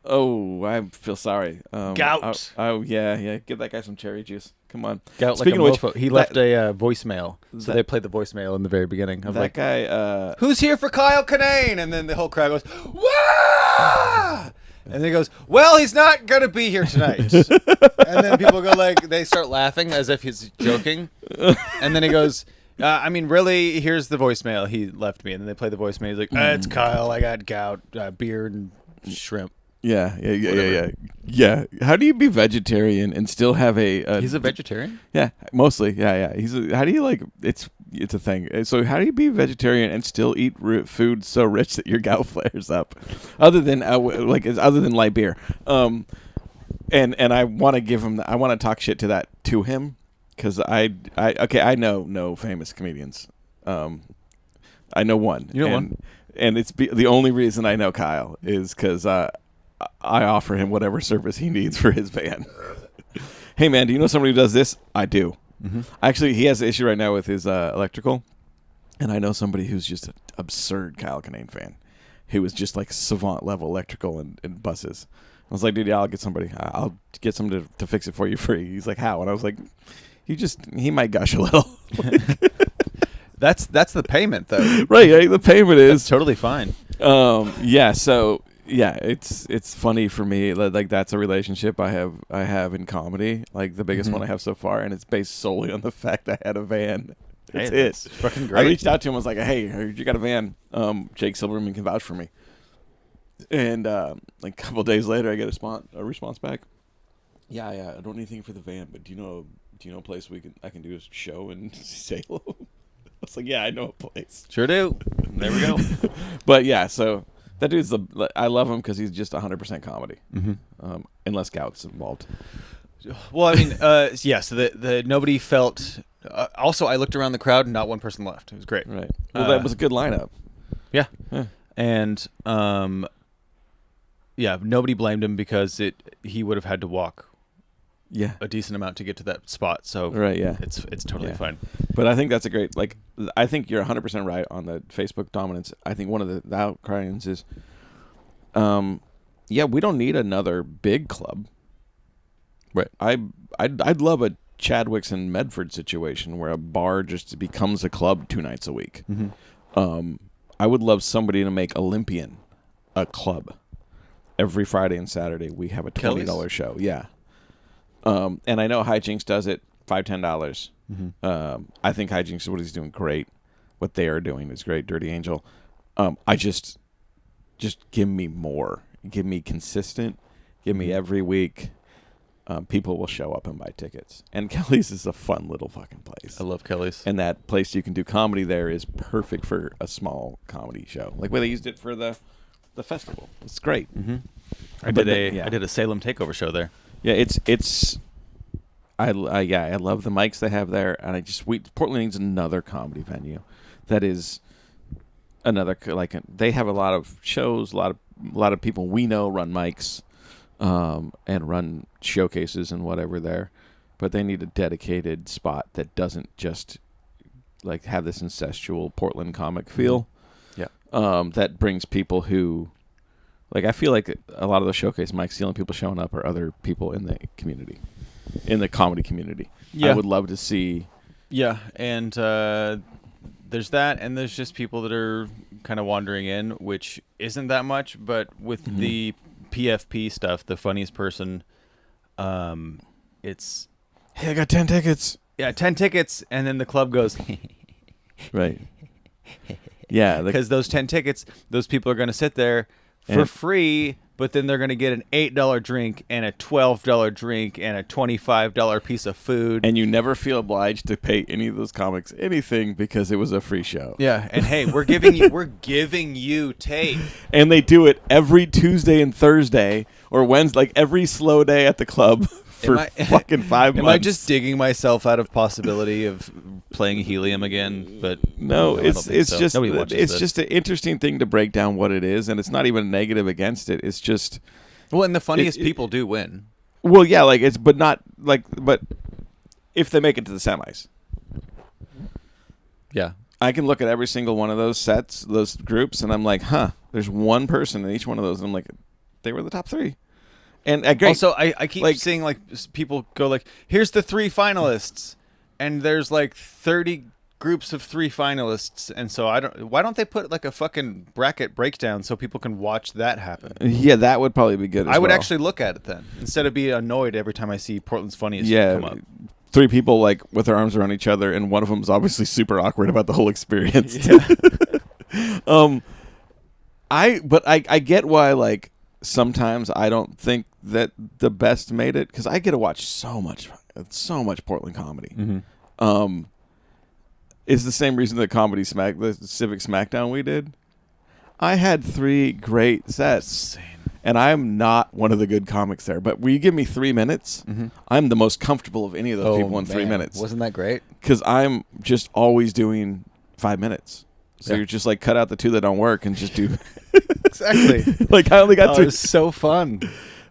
Oh, I feel sorry. Gout. Oh, yeah. Give that guy some cherry juice. Come on. Gout Speaking like a of which, mofo. He left a voicemail. So that- they played the voicemail in the very beginning. Of that like, guy. who's here for Kyle Kinane? And then the whole crowd goes, wah! And then he goes, well, he's not going to be here tonight. And then people go like, they start laughing as if he's joking. And then he goes, I mean, really, here's the voicemail he left me. And then they play the voicemail. He's like, it's Kyle. I got gout, beer, and shrimp. Yeah. How do you be vegetarian and still have a? He's a vegetarian? Yeah, mostly. Yeah. How do you like? It's a thing. So how do you be vegetarian and still eat food so rich that your gout flares up? Other than light beer. And I want to give him. I want to talk shit to him because I know no famous comedians. I know one. You know one? And it's the only reason I know Kyle is because I offer him whatever service he needs for his van. Hey, man, do you know somebody who does this? I do. Mm-hmm. Actually, he has an issue right now with his electrical, and I know somebody who's just an absurd Kyle Kinane fan, who was just like savant level electrical and buses. I was like, dude, yeah, I'll get somebody. I'll get somebody to fix it for you free. He's like, how? And I was like, he might gush a little. That's the payment, though. Right, the payment is It's totally fine. Yeah, so yeah, it's funny for me. Like that's a relationship I have in comedy, like the biggest one I have so far, and it's based solely on the fact I had a van. That's Hey, it. that's fucking I great. reached out to him. I was like, "Hey, I heard you got a van. Jake Silverman can vouch for me." And like a couple days later, I get a response back. Yeah, I don't need anything for the van, but do you know a place I can do a show in Salem? I was like, yeah, I know a place. Sure do. There we go. But yeah, so that dude's I love him because he's just 100% comedy, unless gout's involved. Well, I mean, yeah. So the nobody felt. Also, I looked around the crowd and not one person left. It was great. Right. Well, that was a good lineup. Yeah. Yeah. And yeah, nobody blamed him because he would have had to walk Yeah. a decent amount to get to that spot. So Right. Yeah. it's totally Yeah. fine. But I think that's a great. Like, I think you're 100% right on the Facebook dominance. I think one of the outcryings is, yeah, we don't need another big club. Right. I'd love a Chadwick's and Medford situation where a bar just becomes a club 2 nights a week. I would love somebody to make Olympian a club. Every Friday and Saturday we have a $20 Kelly's? show. Yeah. And I know Hijinks does it $5-10. I think Hijinks, what he's doing, great. What they are doing is great. Dirty Angel. I just give me more. Give me consistent. Give me every week. People will show up and buy tickets. And Kelly's is a fun little fucking place. I love Kelly's. And that place you can do comedy there is perfect for a small comedy show. Like where they used it for the festival. It's great. I did a Salem Takeover show there. Yeah, it's. I love the mics they have there, and Portland needs another comedy venue, that is another they have a lot of shows, a lot of people we know run mics, and run showcases and whatever there, but they need a dedicated spot that doesn't just like have this incestual Portland comic feel. Yeah, that brings people who. Like, I feel like a lot of the showcase mics, the only people showing up are other people in the community, in the comedy community. Yeah. I would love to see. Yeah, and there's that, and there's just people that are kind of wandering in, which isn't that much, but with the PFP stuff, the funniest person, it's... Hey, I got 10 tickets. Yeah, 10 tickets, and then the club goes... Right. Yeah. Because those 10 tickets, those people are going to sit there for free, but then they're going to get an $8 drink and a $12 drink and a $25 piece of food. And you never feel obliged to pay any of those comics anything because it was a free show. Yeah, and hey, we're giving you tape. And they do it every Tuesday and Thursday or Wednesday, like every slow day at the club for fucking 5 months. Am I just digging myself out of possibility of playing helium again? But no, I don't think so. just Nobody watches it's this. just an interesting thing to break down what it is, and it's not even negative against it. It's just well, and the funniest people do win. well, yeah, like it's but if they make it to the semis, Yeah. I can look at every single one of those sets, those groups, and I'm like, huh, there's one person in each one of those, and I'm like, they were the top 3. And great. Also, I keep seeing like people go like, here's the 3 finalists, and there's like 30 groups of 3 finalists, and so why don't they put like a fucking bracket breakdown so people can watch that happen? Yeah, that would probably be good. I would actually look at it then instead of being annoyed every time I see Portland's Funniest come up. 3 people like with their arms around each other, and one of them is obviously super awkward about the whole experience. Yeah. I get why like sometimes I don't think that the best made it because I get to watch so much Portland comedy. Is the same reason the the Civic Smackdown we did. I had 3 great sets. Insane. And I'm not one of the good comics there. But will you give me 3 minutes? I'm the most comfortable of any of those people in 3 minutes. Wasn't that great? Because I'm just always doing 5 minutes. So you're just like, cut out the 2 that don't work and just do... Exactly. Like, I only got 3. It was so fun.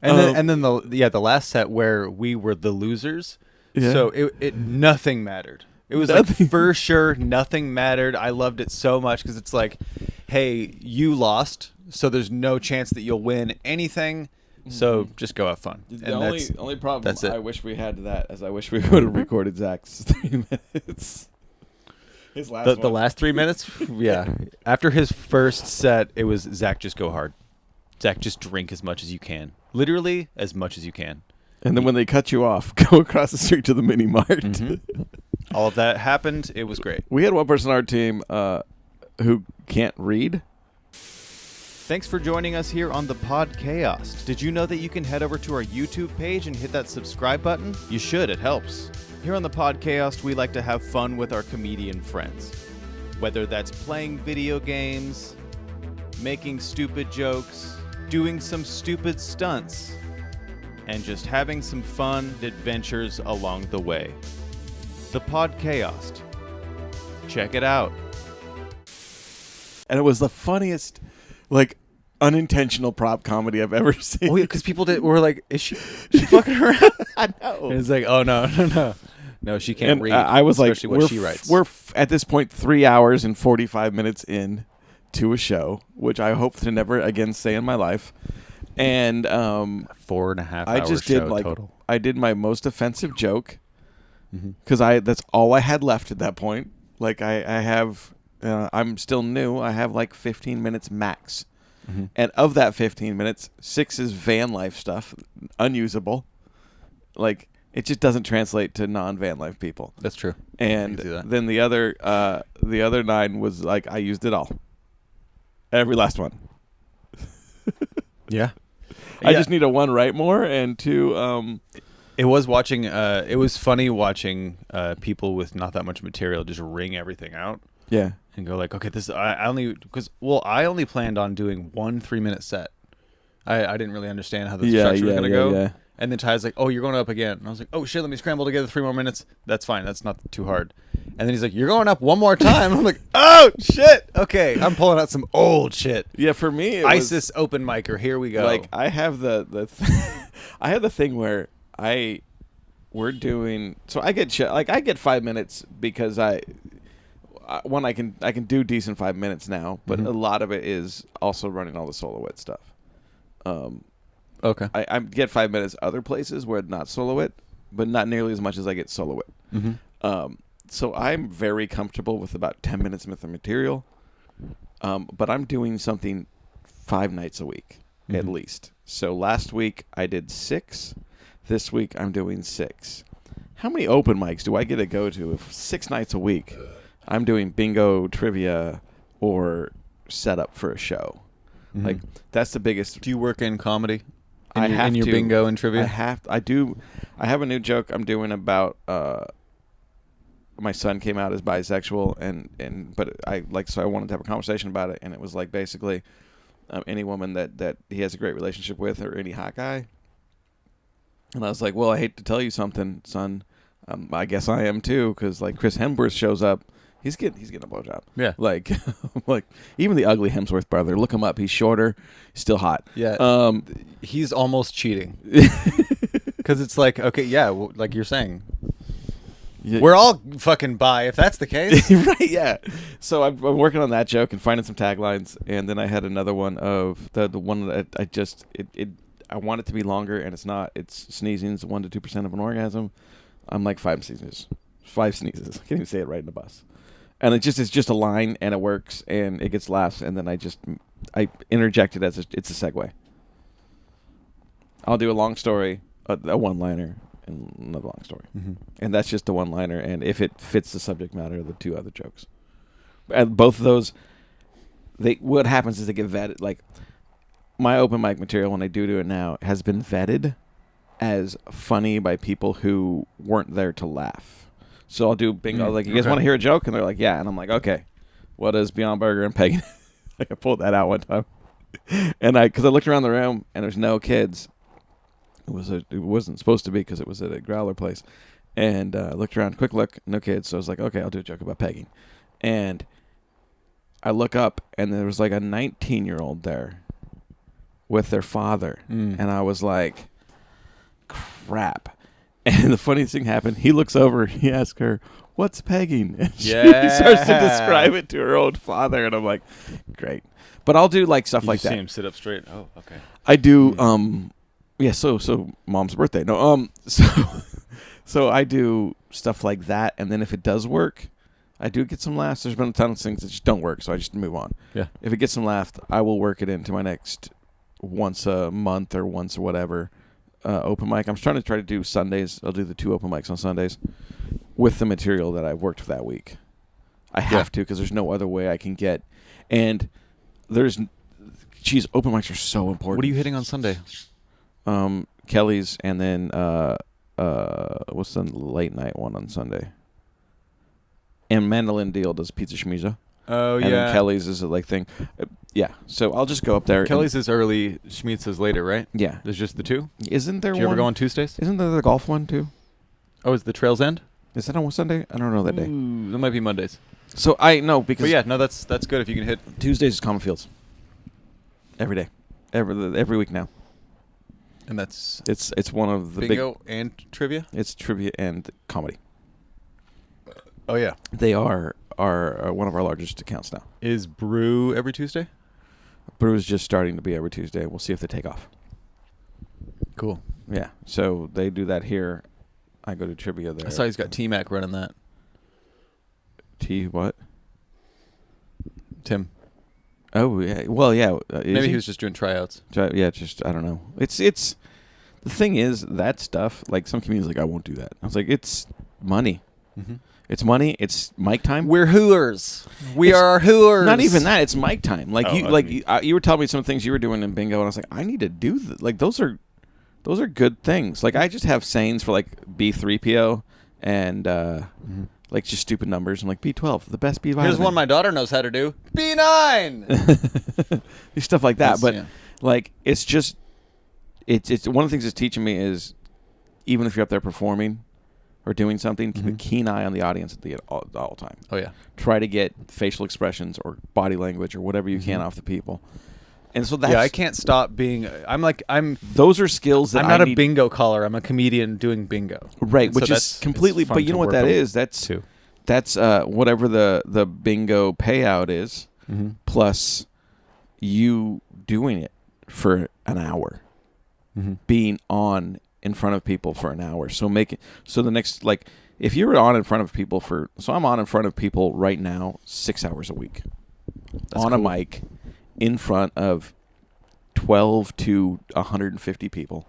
And then the last set where we were the losers. Yeah. So it nothing mattered. It was like for sure nothing mattered. I loved it so much because it's like, hey, you lost, so there's no chance that you'll win anything. So just go have fun. The and only problem that's it. I wish we had to that is I wish we would have recorded Zach's 3 minutes. His last the last 3 minutes, yeah. After his first set, it was Zach, just go hard. Zach, just drink as much as you can. Literally as much as you can. And then when they cut you off, go across the street to the mini mart. All of that happened. It was great. We had one person on our team who can't read. Thanks for joining us here on the Pod Chaos. Did you know that you can head over to our YouTube page and hit that subscribe button? You should. It helps. Here on the Pod Chaos, we like to have fun with our comedian friends. Whether that's playing video games, making stupid jokes, doing some stupid stunts, and just having some fun adventures along the way. The Pod Chaos. Check it out. And it was the funniest, like, unintentional prop comedy I've ever seen. Oh, yeah, because people were like, is she fucking around? I know. And it's like, oh, no. No, she can't And read. I was like, especially what she writes. We're at this point 3 hours and 45 minutes in to a show, which I hope to never again say in my life. And 4.5 I hour just show did like total. I did my most offensive joke, because that's all I had left at that point. Like I have, I'm still new. I have like 15 minutes max, and of that 15 minutes, 6 is van life stuff, unusable. Like it just doesn't translate to non-van life people. That's true. And I can see that. then the other 9 was like I used it all, every last one. Yeah. I just need a 1 write more and 2. It was watching. It was funny watching people with not that much material just wring everything out Yeah. and go like, okay, this I only I only planned on doing 1 3-minute set. I didn't really understand how the structure was gonna go. Yeah. And then Ty's like, oh, you're going up again. And I was like, oh shit, let me scramble together 3 more minutes. That's fine. That's not too hard. And then he's like, you're going up 1 more time. I'm like, oh shit. Okay, I'm pulling out some old shit. Yeah, for me, it ISIS open micer. Here we go. like I have I have the thing where we're doing, so I get I get 5 minutes because I can do decent 5 minutes now, but a lot of it is also running all the soloist stuff. Okay. I get 5 minutes other places where it's not soloist, but not nearly as much as I get soloist. So I'm very comfortable with about 10 minutes worth of material, but I'm doing something 5 nights a week at least. So last week I did 6. This week I'm doing 6. How many open mics do I get to go to if 6 nights a week I'm doing bingo, trivia, or setup for a show? Like that's the biggest. Do you work in comedy? I have in your to. bingo and trivia. I do. I have a new joke I'm doing about my son came out as bisexual, but I wanted to have a conversation about it, and it was like basically any woman that he has a great relationship with, or any hot guy. And I was like, well, I hate to tell you something, son. I guess I am too, because like Chris Hemsworth shows up. He's getting a blowjob. Yeah. Like even the ugly Hemsworth brother. Look him up. He's shorter. He's still hot. Yeah. He's almost cheating. Because it's like, okay, yeah, like you're saying. Yeah. We're all fucking bi, if that's the case. Right, yeah. So I'm working on that joke and finding some taglines. And then I had another one of the one that I want it to be longer, and it's not. It's sneezing's 1 to 2% of an orgasm. I'm like 5 sneezes. 5 sneezes. I can't even say it right in the bus. And it's just a line, and it works, and it gets laughs, and then I interject it as it's a segue. I'll do a long story, a one-liner, and another long story, and that's just a one-liner. And if it fits the subject matter of the 2 other jokes, and both of those, what happens is they get vetted. Like my open mic material, when I do it now, has been vetted as funny by people who weren't there to laugh. So I'll do bingo. Like, you guys want to hear a joke? And they're like, yeah. And I'm like, okay. What is Beyond Burger and Pagan? Like, I pulled that out one time. And because I looked around the room and there's no kids. It wasn't supposed to be because it was at a growler place. And I looked around, quick look, no kids. So I was like, okay, I'll do a joke about pegging. And I look up and there was like a 19-year-old there with their father. And I was like, crap. And the funniest thing happened. He looks over. He asks her, "What's pegging?" And she starts to describe it to her old father. And I'm like, "Great." But I'll do like stuff like that. See him sit up straight. Oh, okay. I do. Yeah. So mom's birthday. No. So I do stuff like that. And then if it does work, I do get some laughs. There's been a ton of things that just don't work, so I just move on. Yeah. If it gets some laughs, I will work it into my next once a month or once or whatever. Open mic. I'm trying to do Sundays. I'll do the 2 open mics on Sundays with the material that I worked for that week. I have to, because there's no other way I can get. And open mics are so important. What are you hitting on Sunday? Kelly's, and then what's the late night one on Sunday? And Mandolin Deal does Pizza Schmizza. Oh, and then Kelly's is a like thing. Yeah. So I'll just go up there. Kelly's is early, Schmitz is later, right? Yeah. There's just the 2? Isn't there Do one? you ever go on Tuesdays? Isn't there the golf one too? Oh, is the Trails End? Is that on Sunday? I don't know that day. Ooh, that might be Mondays. So I know because. But yeah, no, that's good if you can hit. Tuesdays is Common Fields. Every day, every week now. And that's it's one of the bingo and trivia. It's trivia and comedy. Oh yeah, they are one of our largest accounts now. Is Brew every Tuesday? Brew is just starting to be every Tuesday. We'll see if they take off. Cool. Yeah. So they do that here. I go to trivia there. I saw he's got T-Mac running that. T what? Tim. Oh yeah. Well, yeah. Maybe he was just doing tryouts. Yeah, just I don't know. It's the thing is that stuff. Like some comedians, like I won't do that. I was like, it's money. Mm-hmm. It's money. It's mic time. We're hooers. We are hooers. Not even that. It's mic time. Like Oh, you were telling me some things you were doing in bingo, and I was like, I need to do like those are good things. Like I just have sayings for like B3PO and like just stupid numbers. I'm like B12, the best B vitamin. Here's one my daughter knows how to do. B9. Stuff like that. That's- But yeah. like it's just it's one of the things it's teaching me is even if you're up there performing or doing something, keep a keen eye on the audience at the all time. Oh yeah. Try to get facial expressions or body language or whatever you can off the people. And so that's Yeah, I can't stop being. I'm those are skills that I'm not I a need, bingo caller. I'm a comedian doing bingo. right, And which so is that's- completely. it's fun But you to know what work that on is? That's too. that's whatever the bingo payout is, plus you doing it for an hour, being on in front of people for an hour. So the next, like if you were on in front of people I'm on in front of people right now 6 hours a week on a mic in front of 12 to 150 people,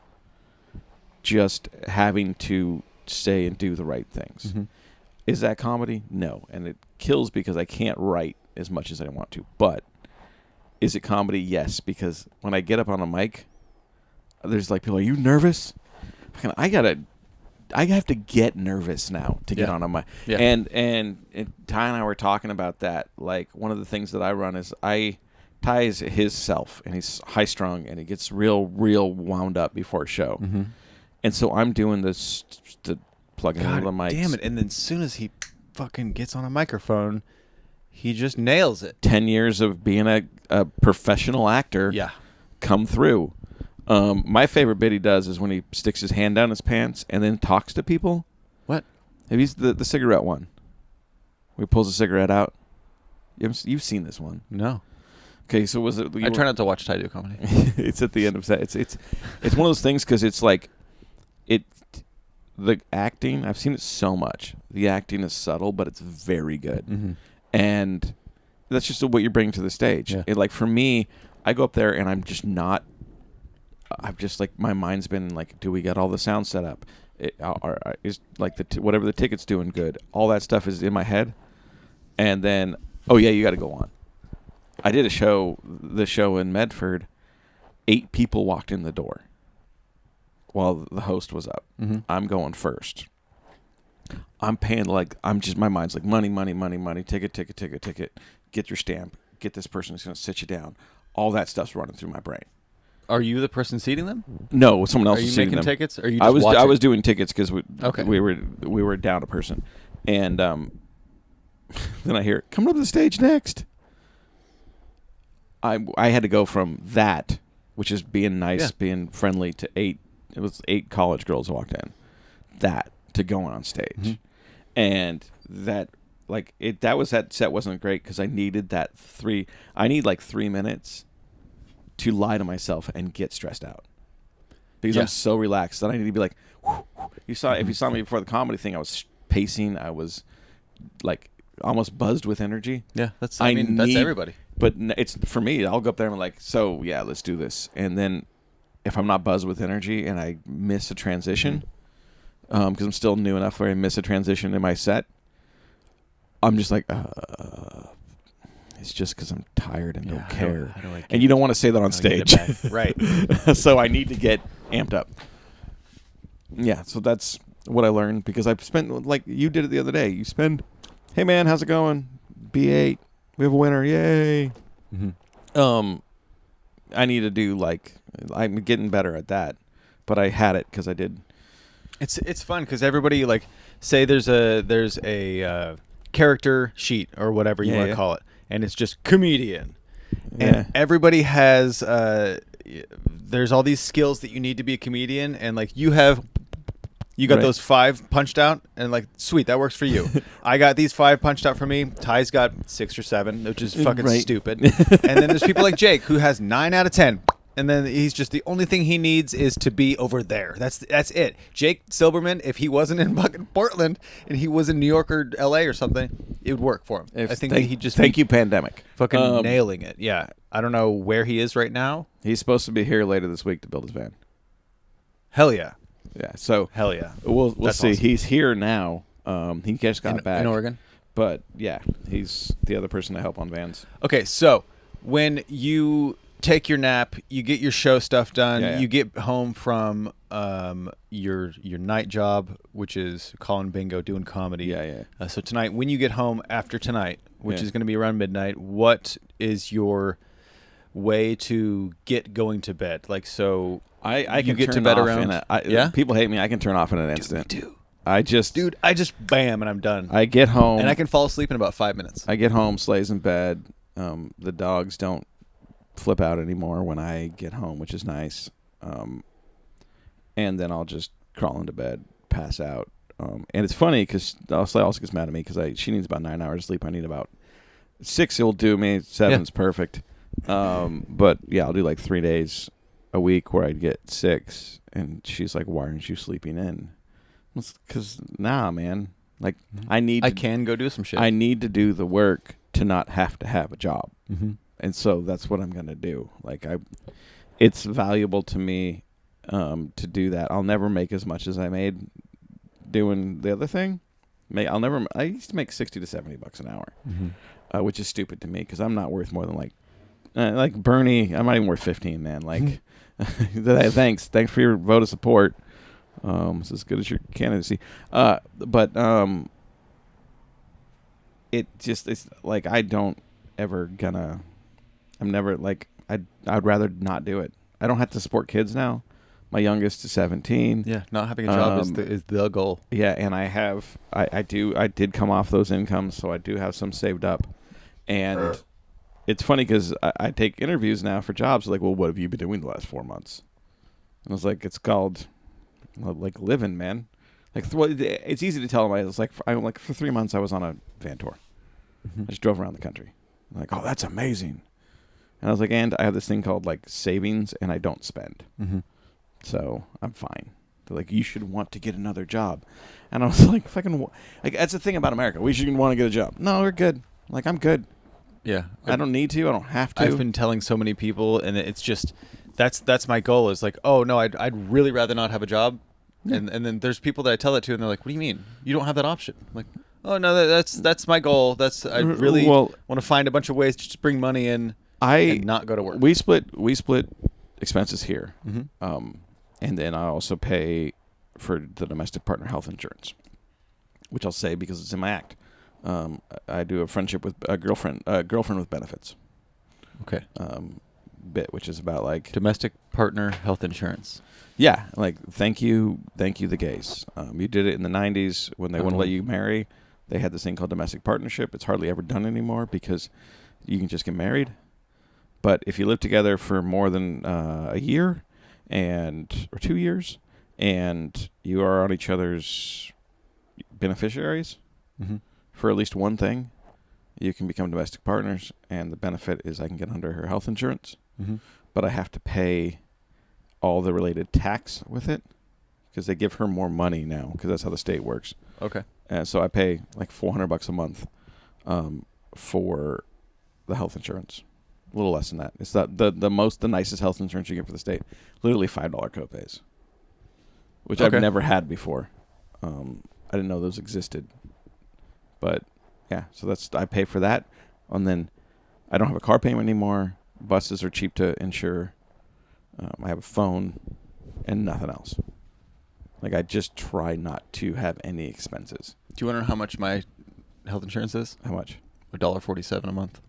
just having to say and do the right things. Is that comedy? No. And it kills because I can't write as much as I want to. But is it comedy? Yes. Because when I get up on a mic, there's like people, are you nervous? I have to get nervous now to get on a mic. Yeah. And Ty and I were talking about that. Like one of the things that I run is Ty is his self, and he's high strung, and he gets real wound up before a show. And so I'm doing this the plugging into the mics. Damn it! And then as soon as he fucking gets on a microphone, he just nails it. 10 years of being a professional actor Yeah. come through. My favorite bit he does is when he sticks his hand down his pants and then talks to people. What? Have you the cigarette one? Where he pulls a cigarette out. You've seen this one. No. Okay, so was it? I try not to watch Ty do comedy. It's at the end of set. It's one of those things because it's like the acting. I've seen it so much. The acting is subtle, but it's very good, and that's just what you're bringing to the stage. Yeah. Like for me, I go up there and I'm just not. I've just like my mind's been like, do we got all the sound set up? Is like whatever the ticket's doing good. All that stuff is in my head, and then oh yeah, you got to go on. I did the show in Medford. 8 people walked in the door while the host was up. I'm going first. I'm paying my mind's like money, ticket. Get your stamp. Get this person who's going to sit you down. All that stuff's running through my brain. Are you the person seating them? No, someone else Are you was seating making them. tickets? Or are you just I watching? was doing tickets because Okay. we were down a person, and then I hear coming up to the stage next. I had to go from that, which is being nice, being friendly, to 8. It was 8 college girls walked in. That to going on stage, and that that set wasn't great because I needed that 3. I need like 3 minutes to lie to myself and get stressed out because I'm so relaxed that I need to be like. If you saw me before the comedy thing, I was pacing. I was like almost buzzed with energy. Yeah, that's everybody. But it's for me. I'll go up there and I'm like, so yeah, let's do this. And then if I'm not buzzed with energy and I miss a transition, because I'm still new enough where I miss a transition in my set, I'm just like, it's just because I'm tired and don't care. And you don't want to say that on stage, Right? So I need to get amped up. Yeah, so that's what I learned because I've spent like you did it the other day. You spend, hey man, how's it going? B8, we have a winner, yay! I need to do I'm getting better at that, but I had it because I did. It's fun because everybody say there's a character sheet or whatever you want to call it, and it's just comedian, and everybody has there's all these skills that you need to be a comedian, and you got those 5 punched out, and sweet, that works for you. I got these 5 punched out for me. Ty's got 6 or 7, which is fucking stupid. And then there's people like Jake who has 9 out of 10. and then he's just the only thing he needs is to be over there. That's it. Jake Silberman, if he wasn't in fucking Portland and he was in New York or L.A. or something, it would work for him. I think he just thank you, pandemic. fucking nailing it. Yeah, I don't know where he is right now. He's supposed to be here later this week to build his van. Hell yeah, Yeah, so hell yeah. we'll That's see. awesome. He's here now. He just got back in Oregon. but yeah, he's the other person to help on vans. Okay, so when you take your nap, you get your show stuff done. Yeah. You get home from your night job, which is calling bingo, doing comedy. Yeah. So tonight, when you get home after tonight, which Yeah. is going to be around midnight, what is your way to get going to bed? Like, so I you can get to turn bed off around. yeah. People hate me. I can turn off in an instant. Dude, I just bam, and I'm done. I get home and I can fall asleep in about 5 minutes. I get home, Slay's in bed. The dogs don't flip out anymore when I get home, which is nice. And then I'll just crawl into bed, pass out. And it's funny because Slay also gets mad at me because she needs about 9 hours of sleep. I need about 6. It'll do me. 7's perfect. But yeah, I'll do like 3 days a week where I'd get 6, and she's like, "Why aren't you sleeping in?" Because man, like I can go do some shit. I need to do the work to not have to have a job. Mm-hmm. And so that's what I'm going to do. Like it's valuable to me to do that. I'll never make as much as I made doing the other thing. I used to make $60 to $70 an hour, which is stupid to me because I'm not worth more than like Bernie. I'm not even worth 15, man. Like, thanks for your vote of support. It's as good as your candidacy. But it's like I'm never like I'd rather not do it. I don't have to support kids now. My youngest is 17. Yeah, not having a job is the goal. Yeah, and I did come off those incomes, so I do have some saved up. And it's funny because I take interviews now for jobs. Like, well, what have you been doing the last 4 months? And I was like, it's called like living, man. Like, it's easy to tell them. It's like for 3 months I was on a van tour. I just drove around the country. I'm like, oh, that's amazing. And I was like, and I have this thing called like savings, and I don't spend. So I'm fine. They're like, you should want to get another job. And I was like, fucking, like, that's the thing about America. We should want to get a job. No, we're good. Like, I'm good. Yeah. I don't need to. I don't have to. I've been telling so many people, and it's just, that's my goal is like, oh, no, I'd really rather not have a job. Yeah. And then there's people that I tell that to, and they're like, what do you mean? You don't have that option. I'm like, oh, no, that's my goal. I really want to find a bunch of ways to just bring money in and not go to work. We split expenses here. And then I also pay for the domestic partner health insurance, which I'll say because it's in my act. I do a friendship with a girlfriend with benefits. Okay. Bit, which is about like domestic partner health insurance. Yeah, like thank you, the gays. You did it in the 90s when they wouldn't let you marry. They had this thing called domestic partnership. It's hardly ever done anymore because you can just get married. But if you live together for more than a year or 2 years, and you are on each other's beneficiaries for at least one thing, you can become domestic partners, and the benefit is I can get under her health insurance, but I have to pay all the related tax with it because they give her more money now because that's how the state works. Okay. And so I pay like $400 a month for the health insurance. A little less than that. It's the nicest health insurance you get for the state. Literally $5 copays, which I've never had before. I didn't know those existed, but yeah. So I pay for that, and then I don't have a car payment anymore. Buses are cheap to insure. I have a phone, and nothing else. Like I just try not to have any expenses. Do you want to know how much my health insurance is? How much? $1.47 a month.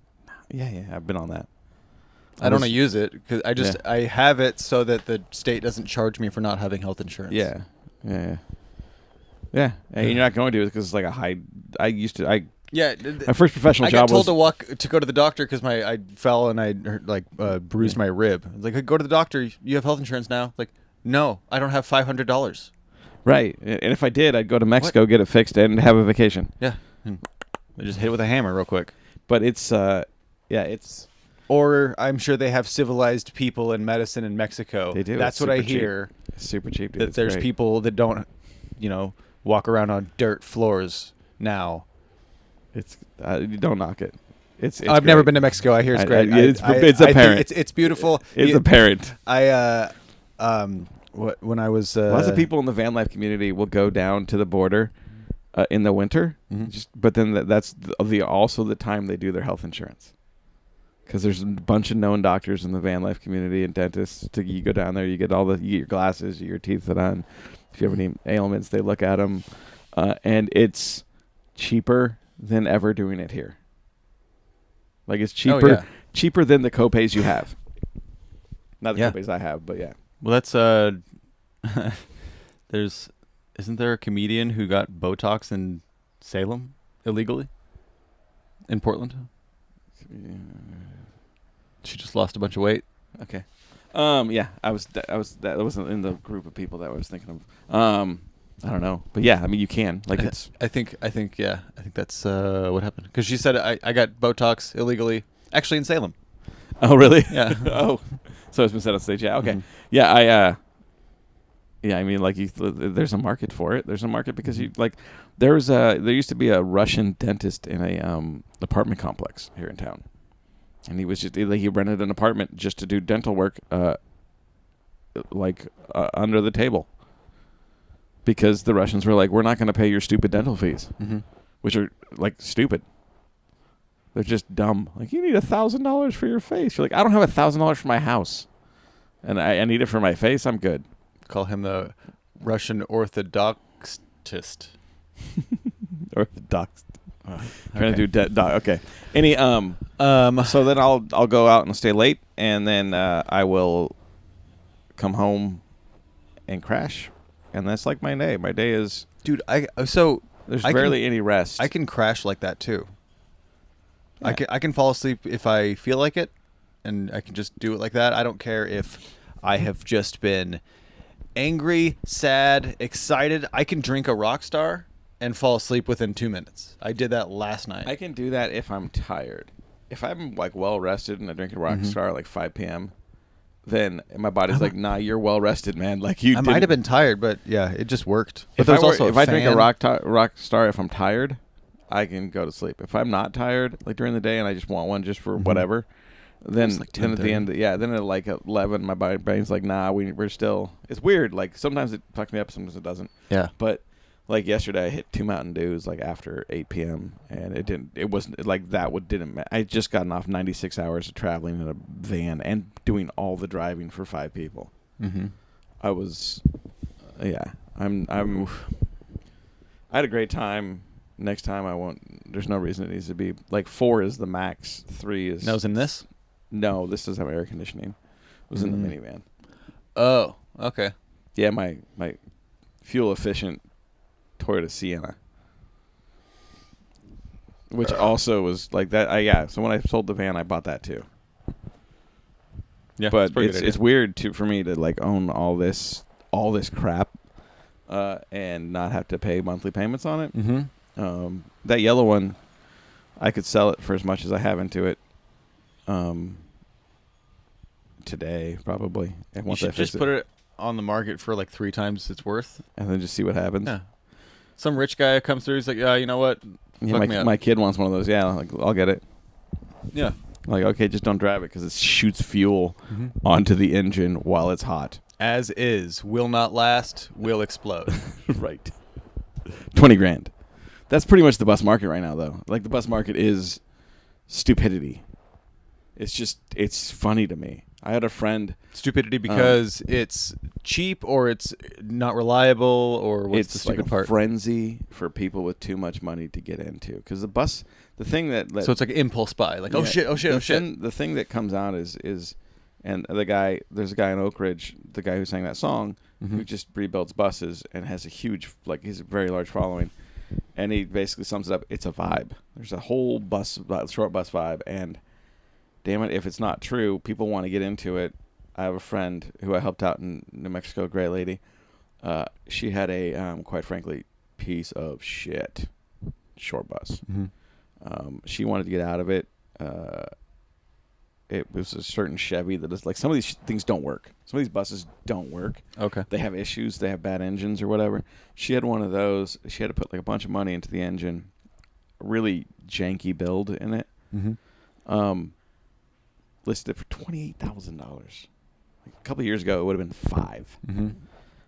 Yeah, I've been on that. I don't use it because I have it so that the state doesn't charge me for not having health insurance. Yeah. And you're not going to do it because it's like a high. My first professional job was. I got told to go to the doctor because I fell and I bruised my rib. I was like, go to the doctor. You have health insurance now. Like, no, I don't have $500. Right, and if I did, I'd go to Mexico, get it fixed, and have a vacation. Yeah, I just hit it with a hammer real quick. But it's Or I'm sure they have civilized people in medicine in Mexico. They do. That's It's what I super cheap. hear. It's super cheap, dude. That It's there's great. people that don't, walk around on dirt floors now. It's you don't knock it. It's I've never great. been to Mexico. I hear it's great. it's I think apparent. it's beautiful. It's apparent. When I was Lots of people in the van life community will go down to the border in the winter, but then that's also the time they do their health insurance. Because there's a bunch of known doctors in the van life community and dentists. You go down there, you get you get your glasses, your teeth done. If you have any ailments, they look at them, and it's cheaper than ever doing it here. Like it's cheaper than the copays you have. Not the copays I have, but yeah. Well, that's isn't there a comedian who got Botox in Salem illegally? In Portland? She just lost a bunch of weight. Okay. Yeah, that wasn't in the group of people that I was thinking of. I don't know, but yeah, I mean, you can I think that's what happened because she said I got Botox illegally, actually in Salem. Oh, really? Yeah. Oh, so it's been set on stage. Yeah. Okay. Yeah. I mean, like, there's a market for it. There's a market because there used to be a Russian dentist in a apartment complex here in town, and he rented an apartment just to do dental work, under the table. Because the Russians were like, we're not going to pay your stupid dental fees, which are like stupid. They're just dumb. Like, you need $1,000 for your face. You're like, I don't have $1,000 for my house, and I need it for my face. I'm good. Call him the Russian orthodoxist. Orthodox. Okay. Trying to do okay. So then I'll go out and stay late, and then I will come home and crash. And that's like my day. My day is... Dude, there's barely any rest. I can crash like that, too. Yeah. I can fall asleep if I feel like it, and I can just do it like that. I don't care if I have just been angry, sad, excited. I can drink a Rockstar and fall asleep within 2 minutes. I did that last night. I can do that if I'm tired. If I'm, like, well-rested and I drink a Rockstar at, like, 5 p.m., then my body's like, nah, you're well rested, man. Like I might have been tired, but yeah, it just worked. But if I drink a Rockstar, if I'm tired, I can go to sleep. If I'm not tired, like during the day, and I just want one just for whatever, then at the end, then at like 11, my brain's like, nah, we're still. It's weird. Like sometimes it fucks me up, sometimes it doesn't. Yeah. But like yesterday, I hit 2 Mountain Dews like after 8 p.m. and it wasn't like that. Didn't matter. I had just gotten off 96 hours of traveling in a van and doing all the driving for 5 people. I was, I had a great time. Next time I won't. There's no reason it needs to be like 4 is the max. 3 is. That was in this? No, this doesn't have air conditioning. It was in the minivan. Oh, okay. Yeah, my fuel efficient Toyota Sienna, which also was like that. So when I sold the van, I bought that too. Yeah, but it's weird for me to like own all this crap, and not have to pay monthly payments on it. That yellow one, I could sell it for as much as I have into it. Today probably. And You should just put it on the market for like 3 times its worth, and then just see what happens. Yeah. Some rich guy comes through. He's like, yeah, you know what? Yeah, my kid wants one of those. Yeah, like I'll get it. Yeah. Like, okay, just don't drive it because it shoots fuel onto the engine while it's hot. As is, will not last, will explode. Right. 20 grand. That's pretty much the bus market right now, though. Like the bus market is stupidity. It's funny to me. I had a friend. Stupidity because it's cheap or it's not reliable or what's the stupid like a part? Frenzy for people with too much money to get into. Because the thing that so it's like impulse buy. Like, oh shit. The thing that comes out is and there's a guy in Oak Ridge, the guy who sang that song, who just rebuilds buses and has a huge, like he's a very large following. And he basically sums it up. It's a vibe. There's a whole short bus vibe. And damn it, if it's not true, people want to get into it. I have a friend who I helped out in New Mexico, great lady. She had a, quite frankly, piece of shit short bus. She wanted to get out of it. it was a certain Chevy that is like some of these things don't work. Some of these buses don't work. Okay. They have issues. They have bad engines or whatever. She had one of those. She had to put like a bunch of money into the engine. Really janky build in it. Mm-hmm. Listed it for $28,000. Like a couple of years ago, it would have been $5,000. Mm-hmm.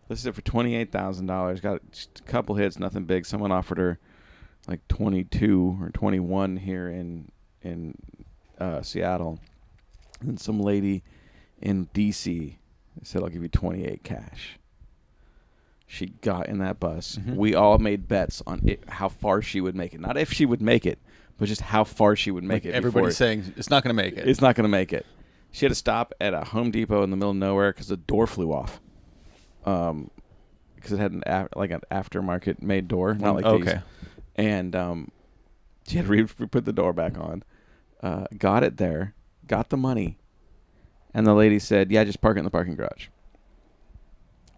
Listed it for $28,000. Got just a couple hits, nothing big. Someone offered her like 22 or 21 here in Seattle. And some lady in DC said, "I'll give you 28 cash." She got in that bus. Mm-hmm. We all made bets on how far she would make it. Not if she would make it, but just how far she would make it. Everybody's saying it's not going to make it. It's not going to make it. She had to stop at a Home Depot in the middle of nowhere because the door flew off. Because it had an aftermarket made door, not like these. Okay. And she had to put the door back on. Got it there. Got the money. And the lady said, "Yeah, just park it in the parking garage.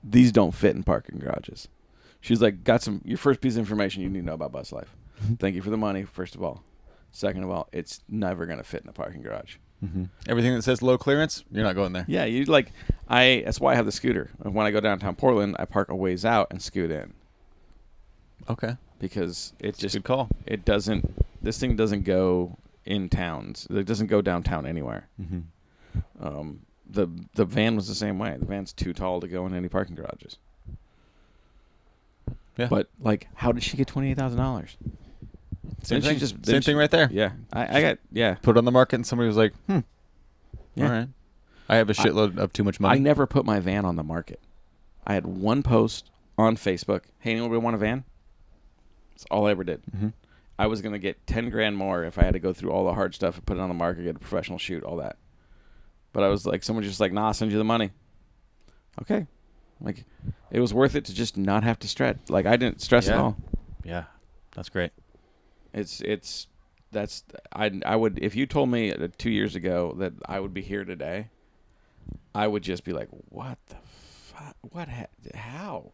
These don't fit in parking garages." She's like, "Got your first piece of information you need to know about bus life. Thank you for the money, first of all. Second of all, it's never going to fit in a parking garage." Mm-hmm. Everything that says low clearance, you're not going there. Yeah, that's why I have the scooter. When I go downtown Portland, I park a ways out and scoot in. Okay. Because it just good call. This thing doesn't go in towns. It doesn't go downtown anywhere. Mm-hmm. The van was the same way. The van's too tall to go in any parking garages. Yeah. But like, how did she get $28,000? Same thing. Same thing right there. Yeah. I put it on the market and somebody was like, Yeah. All right. I have a shitload of too much money. I never put my van on the market. I had one post on Facebook. "Hey, anybody want a van?" That's all I ever did. Mm-hmm. I was going to get 10 grand more if I had to go through all the hard stuff and put it on the market, get a professional shoot, all that. But I was like, someone just like, "Nah, I'll send you the money." Okay. Like, it was worth it to just not have to stress. Like, I didn't stress at all. Yeah. That's great. I would, if you told me 2 years ago that I would be here today, I would just be like, what the fuck? How?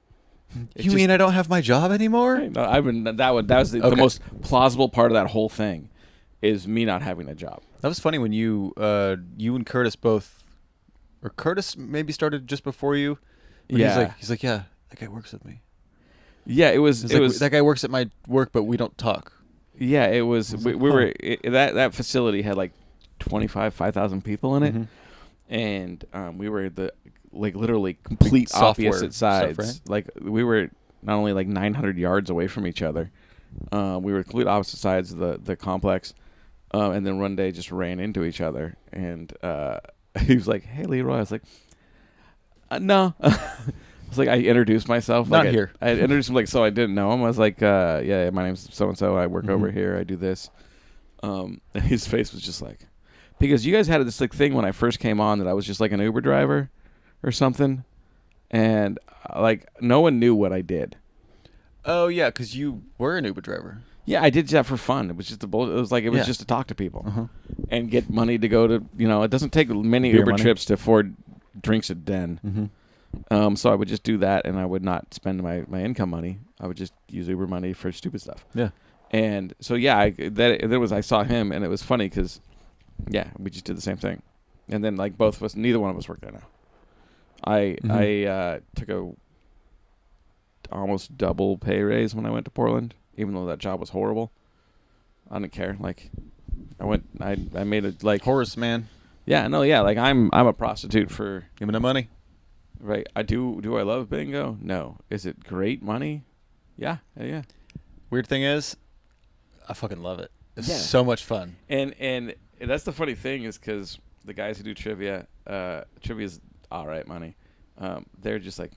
You mean I don't have my job anymore? No, that was the most plausible part of that whole thing, is me not having a job. That was funny when you and Curtis both, or Curtis maybe started just before you. But Yeah. He's like, yeah, that guy works with me. Yeah, it was that guy works at my work, but we don't talk. Yeah, it was. We were that facility had like 5,000 people in it, and we were the literally complete opposite sides. Stuff, right? Like, we were not only like 900 yards away from each other, we were complete opposite sides of the complex, and then one day just ran into each other, and he was like, "Hey, Leroy." I was like, "No." I was like, I introduced myself. Not here. I introduced him so I didn't know him. I was like, yeah, my name's so-and-so. I work over here. I do this. And his face was just like, because you guys had this thing when I first came on that I was just like an Uber driver or something. And no one knew what I did. Oh, yeah, because you were an Uber driver. Yeah, I did that for fun. It was just it was just to talk to people and get money to go to, it doesn't take many Beer Uber money. trips to afford drinks at Den. Mm-hmm. So I would just do that, and I would not spend my income money. I would just use Uber money for stupid stuff. Yeah. And so I saw him, and it was funny because, we just did the same thing. And then both of us, neither one of us work there now. I took a almost double pay raise when I went to Portland, even though that job was horrible. I didn't care. I made it Horace, man. Yeah, no, yeah. I'm a prostitute for Give me the money. Right. Do I love bingo? No. Is it great money? Yeah. Yeah. Weird thing is, I fucking love it. It's Yeah. so much fun. And that's the funny thing, is because the guys who do trivia's all right money. They're just like,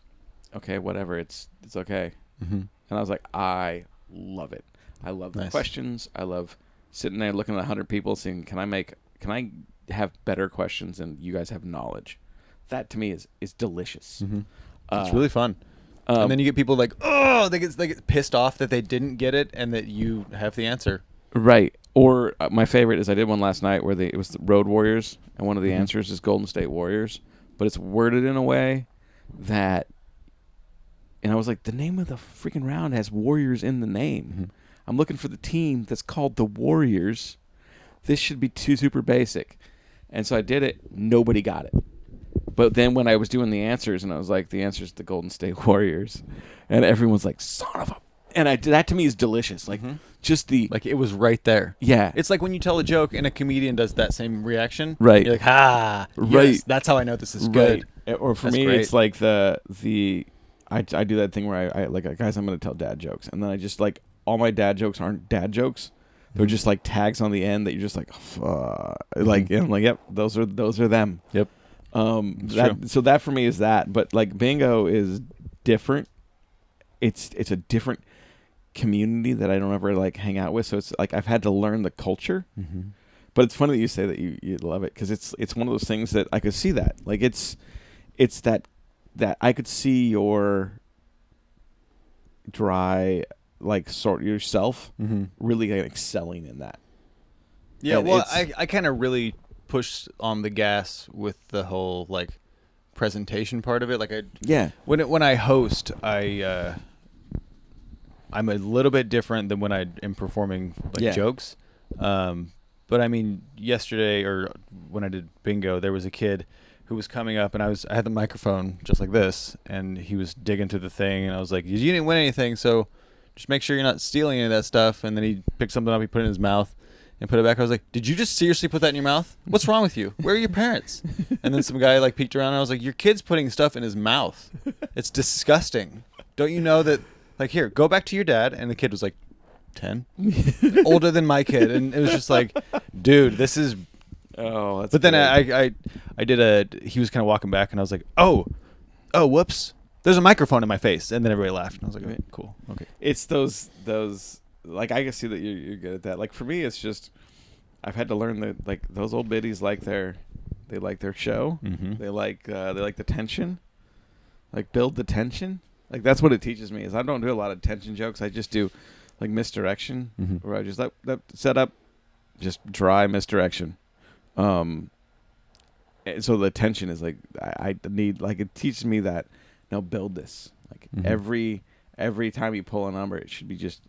okay, whatever. It's okay. Mm-hmm. And I was like, I love it. I love the questions. I love sitting there looking at 100 people, saying, can I have better questions than you guys have knowledge? That to me is delicious. Mm-hmm. It's really fun. And then you get people they get pissed off that they didn't get it and that you have the answer. Right. Or my favorite is I did one last night where it was the Road Warriors, and one of the answers is Golden State Warriors, but it's worded in a way that, and I was like, the name of the freaking round has Warriors in the name. Mm-hmm. I'm looking for the team that's called the Warriors. This should be super basic. And so I did it. Nobody got it. But then when I was doing the answers, and I was like, the answer's the Golden State Warriors, and everyone's like, son of a... And that to me is delicious. Like, just the... Like, it was right there. Yeah. It's like when you tell a joke and a comedian does that same reaction. Right. You're like, ha! Right. Yes, that's how I know this is good. Right. Or for That's me, great. it's like I do that thing where I like, guys, I'm going to tell dad jokes. And then I just, like, all my dad jokes aren't dad jokes. They're just, like, tags on the end that you're just like, like, and I'm like, yep, those are them. Yep. So that for me is that. But, like, bingo is different. It's a different community that I don't ever, like, hang out with. So it's like I've had to learn the culture. Mm-hmm. But it's funny that you say that you love it, because it's one of those things that I could see that. Like, it's that I could see your dry, like, sort yourself really, like, excelling in that. Yeah, And well, I kind of really pushed on the gas with the whole, like, presentation part of it. Like, when I host, I'm a little bit different than when I am performing, like, jokes. But I mean, yesterday or when I did bingo, there was a kid who was coming up, and I had the microphone just like this, and he was digging through the thing, and I was like, "You didn't win anything, so just make sure you're not stealing any of that stuff." And then he picked something up, he put it in his mouth, and put it back. I was like, "Did you just seriously put that in your mouth? What's wrong with you? Where are your parents?" And then some guy, like, peeked around, and I was like, "Your kid's putting stuff in his mouth. It's disgusting. Don't you know that? Like, here, go back to your dad." And the kid was like 10, older than my kid, and it was just like, dude, this is. Oh, that's. But then good. I did he was kind of walking back, and I was like, oh, whoops, there's a microphone in my face, and then everybody laughed, and I was like, okay, cool, okay. It's those like, I can see that you're good at that. Like, for me, it's just I've had to learn that, like, those old biddies like their show. Mm-hmm. They like the tension, like, build the tension. Like, that's what it teaches me. Is I don't do a lot of tension jokes. I just do, like, misdirection, where I just let set up, just dry misdirection. And so the tension is like I need, like, it teaches me that now build this, like, every time you pull a number, it should be just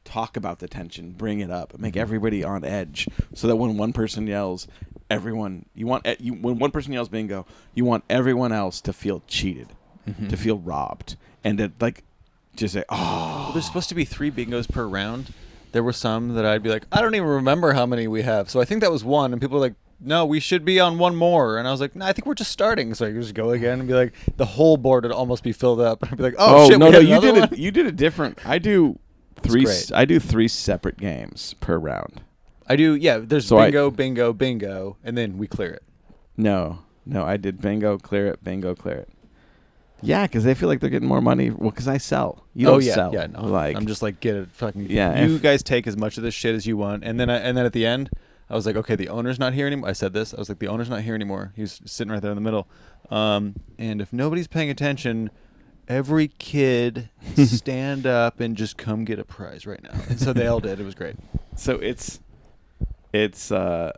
talk about the tension, bring it up, make everybody on edge, so that when one person yells, when one person yells bingo, you want everyone else to feel cheated, to feel robbed, and to, like, just say, oh. Well, there's supposed to be 3 bingos per round. There were some that I'd be like, I don't even remember how many we have. So I think that was 1, and people were like, no, we should be on 1 more. And I was like, no, I think we're just starting. So I could just go again and be like, the whole board would almost be filled up. And I'd be like, oh shit, no, you did it. You did it different. I do 3 separate games per round. I do, yeah. There's bingo, bingo, bingo, and then we clear it. No, I did bingo, clear it, bingo, clear it. Yeah, because they feel like they're getting more money. Well, because I sell. You don't sell. Yeah, no. Like, I'm just like, get it, fucking. Yeah, you guys take as much of this shit as you want, and then at the end, I was like, okay, the owner's not here anymore. I said this. I was like, the owner's not here anymore. He was sitting right there in the middle. And if nobody's paying attention, every kid stand up and just come get a prize right now. And so they all did. It was great. So it's a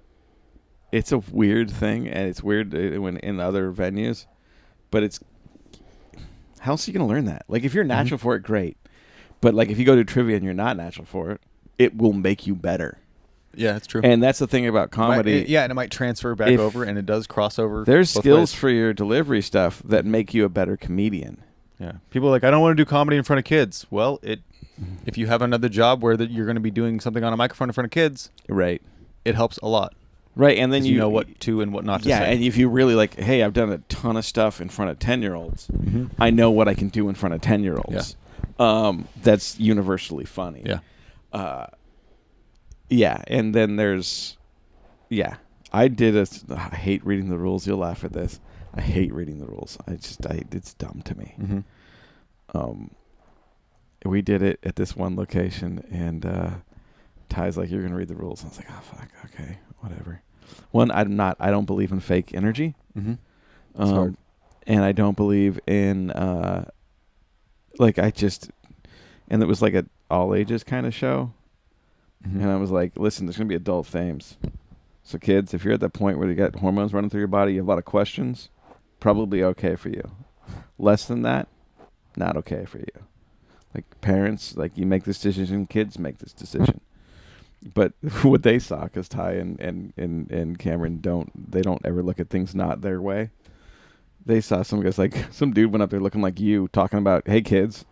weird thing, and it's weird when in other venues, but it's. How else are you going to learn that? Like, if you're natural for it, great. But, like, if you go to trivia and you're not natural for it, it will make you better. Yeah, that's true. And that's the thing about comedy. And it might transfer back over, and it does cross over. There's both skills ways. for your delivery stuff that make you a better comedian. Yeah. People are like, I don't want to do comedy in front of kids. Well, if you have another job where you're going to be doing something on a microphone in front of kids, right, it helps a lot. Right, and then you know what to and what not to say. Yeah, and if you really, like, hey, I've done a ton of stuff in front of 10-year-olds. I know what I can do in front of 10-year-olds. Yeah. That's universally funny. Yeah. Yeah, and then there's, I hate reading the rules. You'll laugh at this. I hate reading the rules. It's dumb to me. We did it at this one location, and Ty's like, you're going to read the rules. And I was like, oh, fuck, okay, whatever. One, I don't believe in fake energy. It's hard. And I don't believe in, and it was like an all ages kind of show. And I was like, listen, there's going to be adult themes. So kids, if you're at that point where you got hormones running through your body, you have a lot of questions, probably okay for you. Less than that, not okay for you. Like, parents, like, you make this decision, kids make this decision. But what they saw, because Ty and Cameron don't ever look at things not their way. They saw some guys some dude went up there looking like you, talking about, "Hey kids,"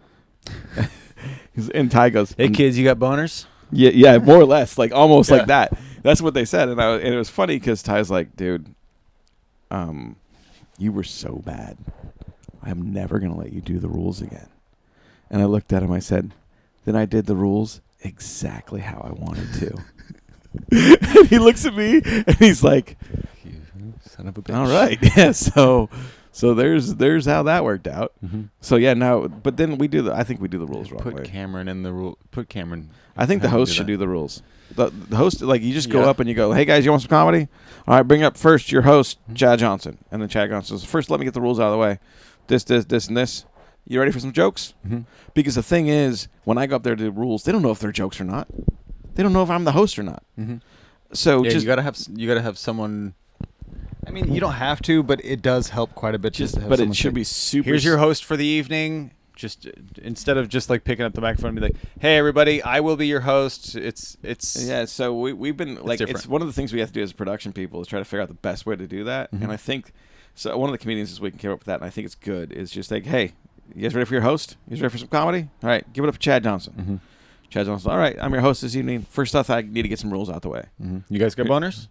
and Ty goes, Hey kids, you got boners? Yeah, more or less, almost like that. That's what they said, and it was funny because Ty's like, "Dude, you were so bad. I'm never gonna let you do the rules again." And I looked at him. I said, "Then I did the rules exactly how I wanted to." And he looks at me and he's like, You son of a bitch. "All right, yeah." So there's how that worked out. Mm-hmm. So yeah, now but then I think we do the rules wrong Put way. Cameron in the rule. Put Cameron. I think the Have him host do should that. do the rules. The host, you just go Yeah. up and you go, "Hey guys, you want some comedy? All right, bring up first your host, Chad Johnson." And then Chad Johnson says, "First, let me get the rules out of the way. This, and this. You ready for some jokes?" Mm-hmm. Because the thing is, when I go up there to do rules, they don't know if they're jokes or not. They don't know if I'm the host or not. Mm-hmm. So Yeah, just you gotta have someone. I mean, you don't have to, but it does help quite a bit. Just to have but someone it should say, be super. Here's your host for the evening. Just instead of just picking up the microphone and be like, "Hey everybody, I will be your host." It's Yeah, so we've been it's different. one of the things we have to do as production people is try to figure out the best way to do that. Mhm. And I think so. One of the comedians this week came up with that, and I think it's good. Is just like, "Hey, you guys ready for your host? You guys ready for some comedy? All right, give it up for Chad Johnson." Mm-hmm. Chad Johnson, "All right, I'm your host this evening. First off, I need to get some rules out the way." Mm-hmm. You guys got boners?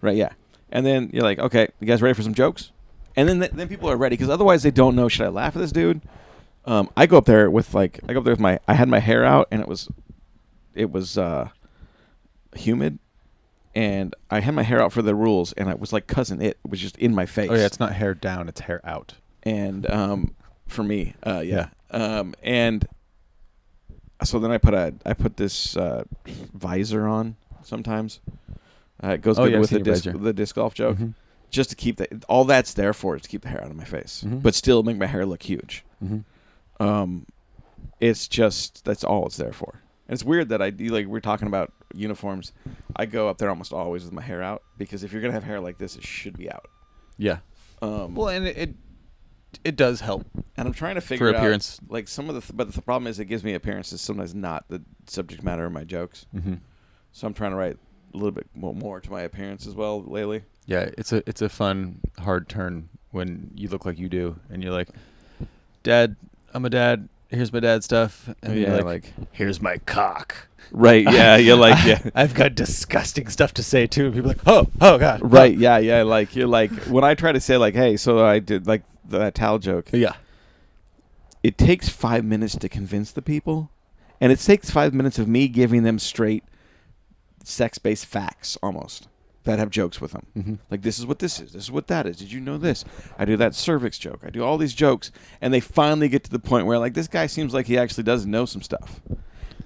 Right? Yeah. And then you're like, "Okay, you guys ready for some jokes?" And then people are ready because otherwise they don't know. Should I laugh at this dude? I go up there with I had my hair out and it was humid, and I had my hair out for the rules, and I was like Cousin It. It was just in my face. Oh yeah, it's not hair down; it's hair out. And for me, yeah. And so then I put this visor on sometimes. It goes Oh, good yeah, I've with seen your visor. the disc golf joke. Mhm. Just to keep all that's there for is to keep the hair out of my face, Mhm. but still make my hair look huge. Mm-hmm. It's just that's all it's there for. And it's weird that I do we're talking about uniforms. I go up there almost always with my hair out because if you're gonna have hair like this, it should be out. Yeah. Well, and it does help. And I'm trying to figure out appearance. some of but the problem is it gives me appearances sometimes not the subject matter of my jokes. Mm-hmm. So I'm trying to write a little bit more to my appearance as well lately. Yeah, it's a fun hard turn when you look like you do, and you're like, "Dad, I'm a dad. Here's my dad stuff," and Yeah, you're like- "Here's my cock." Right? Yeah, you're like yeah. I've got disgusting stuff to say too. And people are like, oh god. Right? Yeah. You're like when I try to say hey, so I did that towel joke. Yeah. It takes 5 minutes to convince the people, and it takes 5 minutes of me giving them straight sex-based facts almost that have jokes with them. Mm-hmm. Like, this is what this is. This is what that is. Did you know this? I do that cervix joke. I do all these jokes, and they finally get to the point where this guy seems like he actually does know some stuff.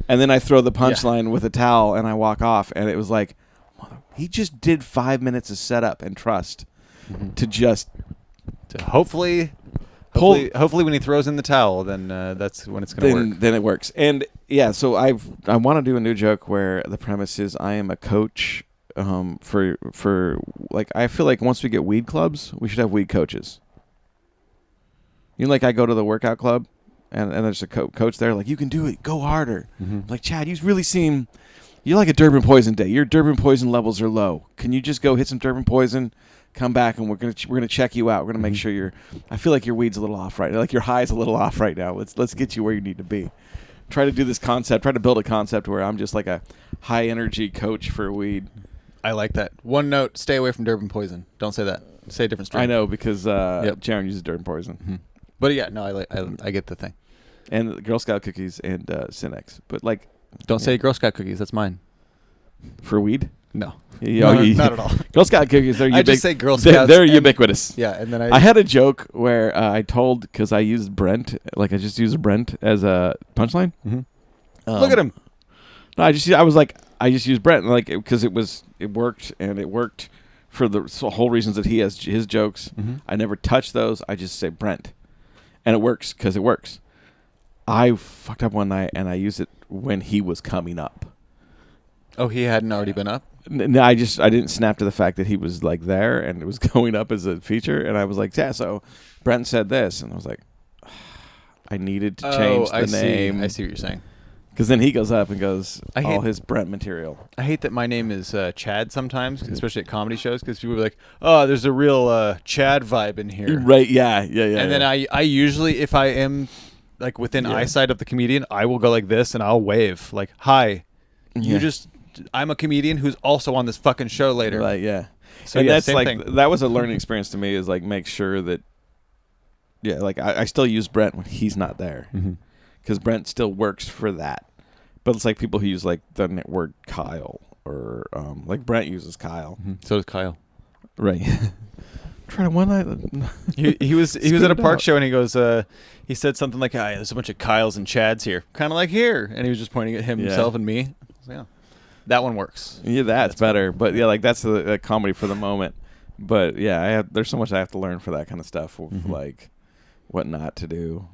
And then I throw the punchline with a towel, and I walk off, and it was like, he just did 5 minutes of setup and trust to just Hopefully when he throws in the towel, then that's when it's going to work. then it works. And yeah, so I want to do a new joke where the premise is I am a coach for I feel like once we get weed clubs, we should have weed coaches. I go to the workout club and there's a coach there you can do it, go harder. Mm-hmm. Like, Chad, you really seem you're like a Durban Poison day. Your Durban Poison levels are low. Can you just go hit some Durban Poison? Come back and we're gonna check you out. We're gonna make sure you're. I feel like your weed's a little off right now. Like your high's a little off right now. Let's get you where you need to be. Try to do this concept. Try to build a concept where I'm just like a high energy coach for weed. I like that. One note: stay away from Durban Poison. Don't say that. Say a different strain. I know because Jaron uses Durban Poison. Mm-hmm. But yeah, no, I get the thing. And Girl Scout cookies and Cinex. But Don't say Girl Scout cookies. That's mine. for weed. No. Not at all. Girl Scout cookies. They're I just say Girl Scouts. They're and- ubiquitous. Yeah, and then I had a joke where I told because I used Brent, I just used Brent as a punchline. Mm-hmm. Look at him. No, I just used Brent because it worked and it worked for the whole reasons that he has his jokes. Mm-hmm. I never touch those. I just say Brent, and it works because it works. I fucked up one night and I used it when he was coming up. Oh, he hadn't already been up? No, I didn't snap to the fact that he was there and it was going up as a feature, and I was like, yeah. So Brent said this, and I was like, I needed to change the name. I see what you're saying. Because then he goes up and goes I all hate- his Brent material. I hate that my name is Chad sometimes, especially at comedy shows, because people are like, "Oh, there's a real Chad vibe in here." Right? Yeah. And then I usually, if I am like within Yeah. eyesight of the comedian, I will go like this and I'll wave like, "Hi, Yeah. I'm a comedian who's also on this fucking show later." Right. Yeah. So And yeah, that's same like thing. that was a learning experience to me. Is like make sure that. Yeah, like I still use Brent when he's not there, because Brent still works for that. But it's like people who use like the word Kyle or like Brent uses Kyle. So does Kyle. Right. Try to one night. He was Spit at a it park out. show and he goes, he said something like, "Hey, there's a bunch of Kyles and Chads here, kind of like here," and he was just pointing at himself and me. So, yeah, that one works. Yeah, that's better. But yeah, like that's the comedy for the moment. But yeah, there's so much I have to learn for that kind of stuff, like what not to do.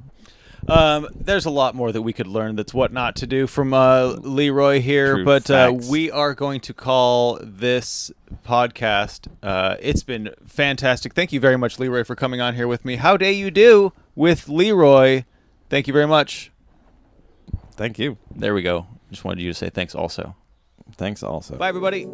There's a lot more that we could learn that's what not to do from Leroy here, True but facts. we are going to call this podcast. It's been fantastic. Thank you very much, Leroy, for coming on here with me. How day you do with Leroy? Thank you very much. Thank you. There we go. Just wanted you to say thanks also. Thanks also. Bye, everybody.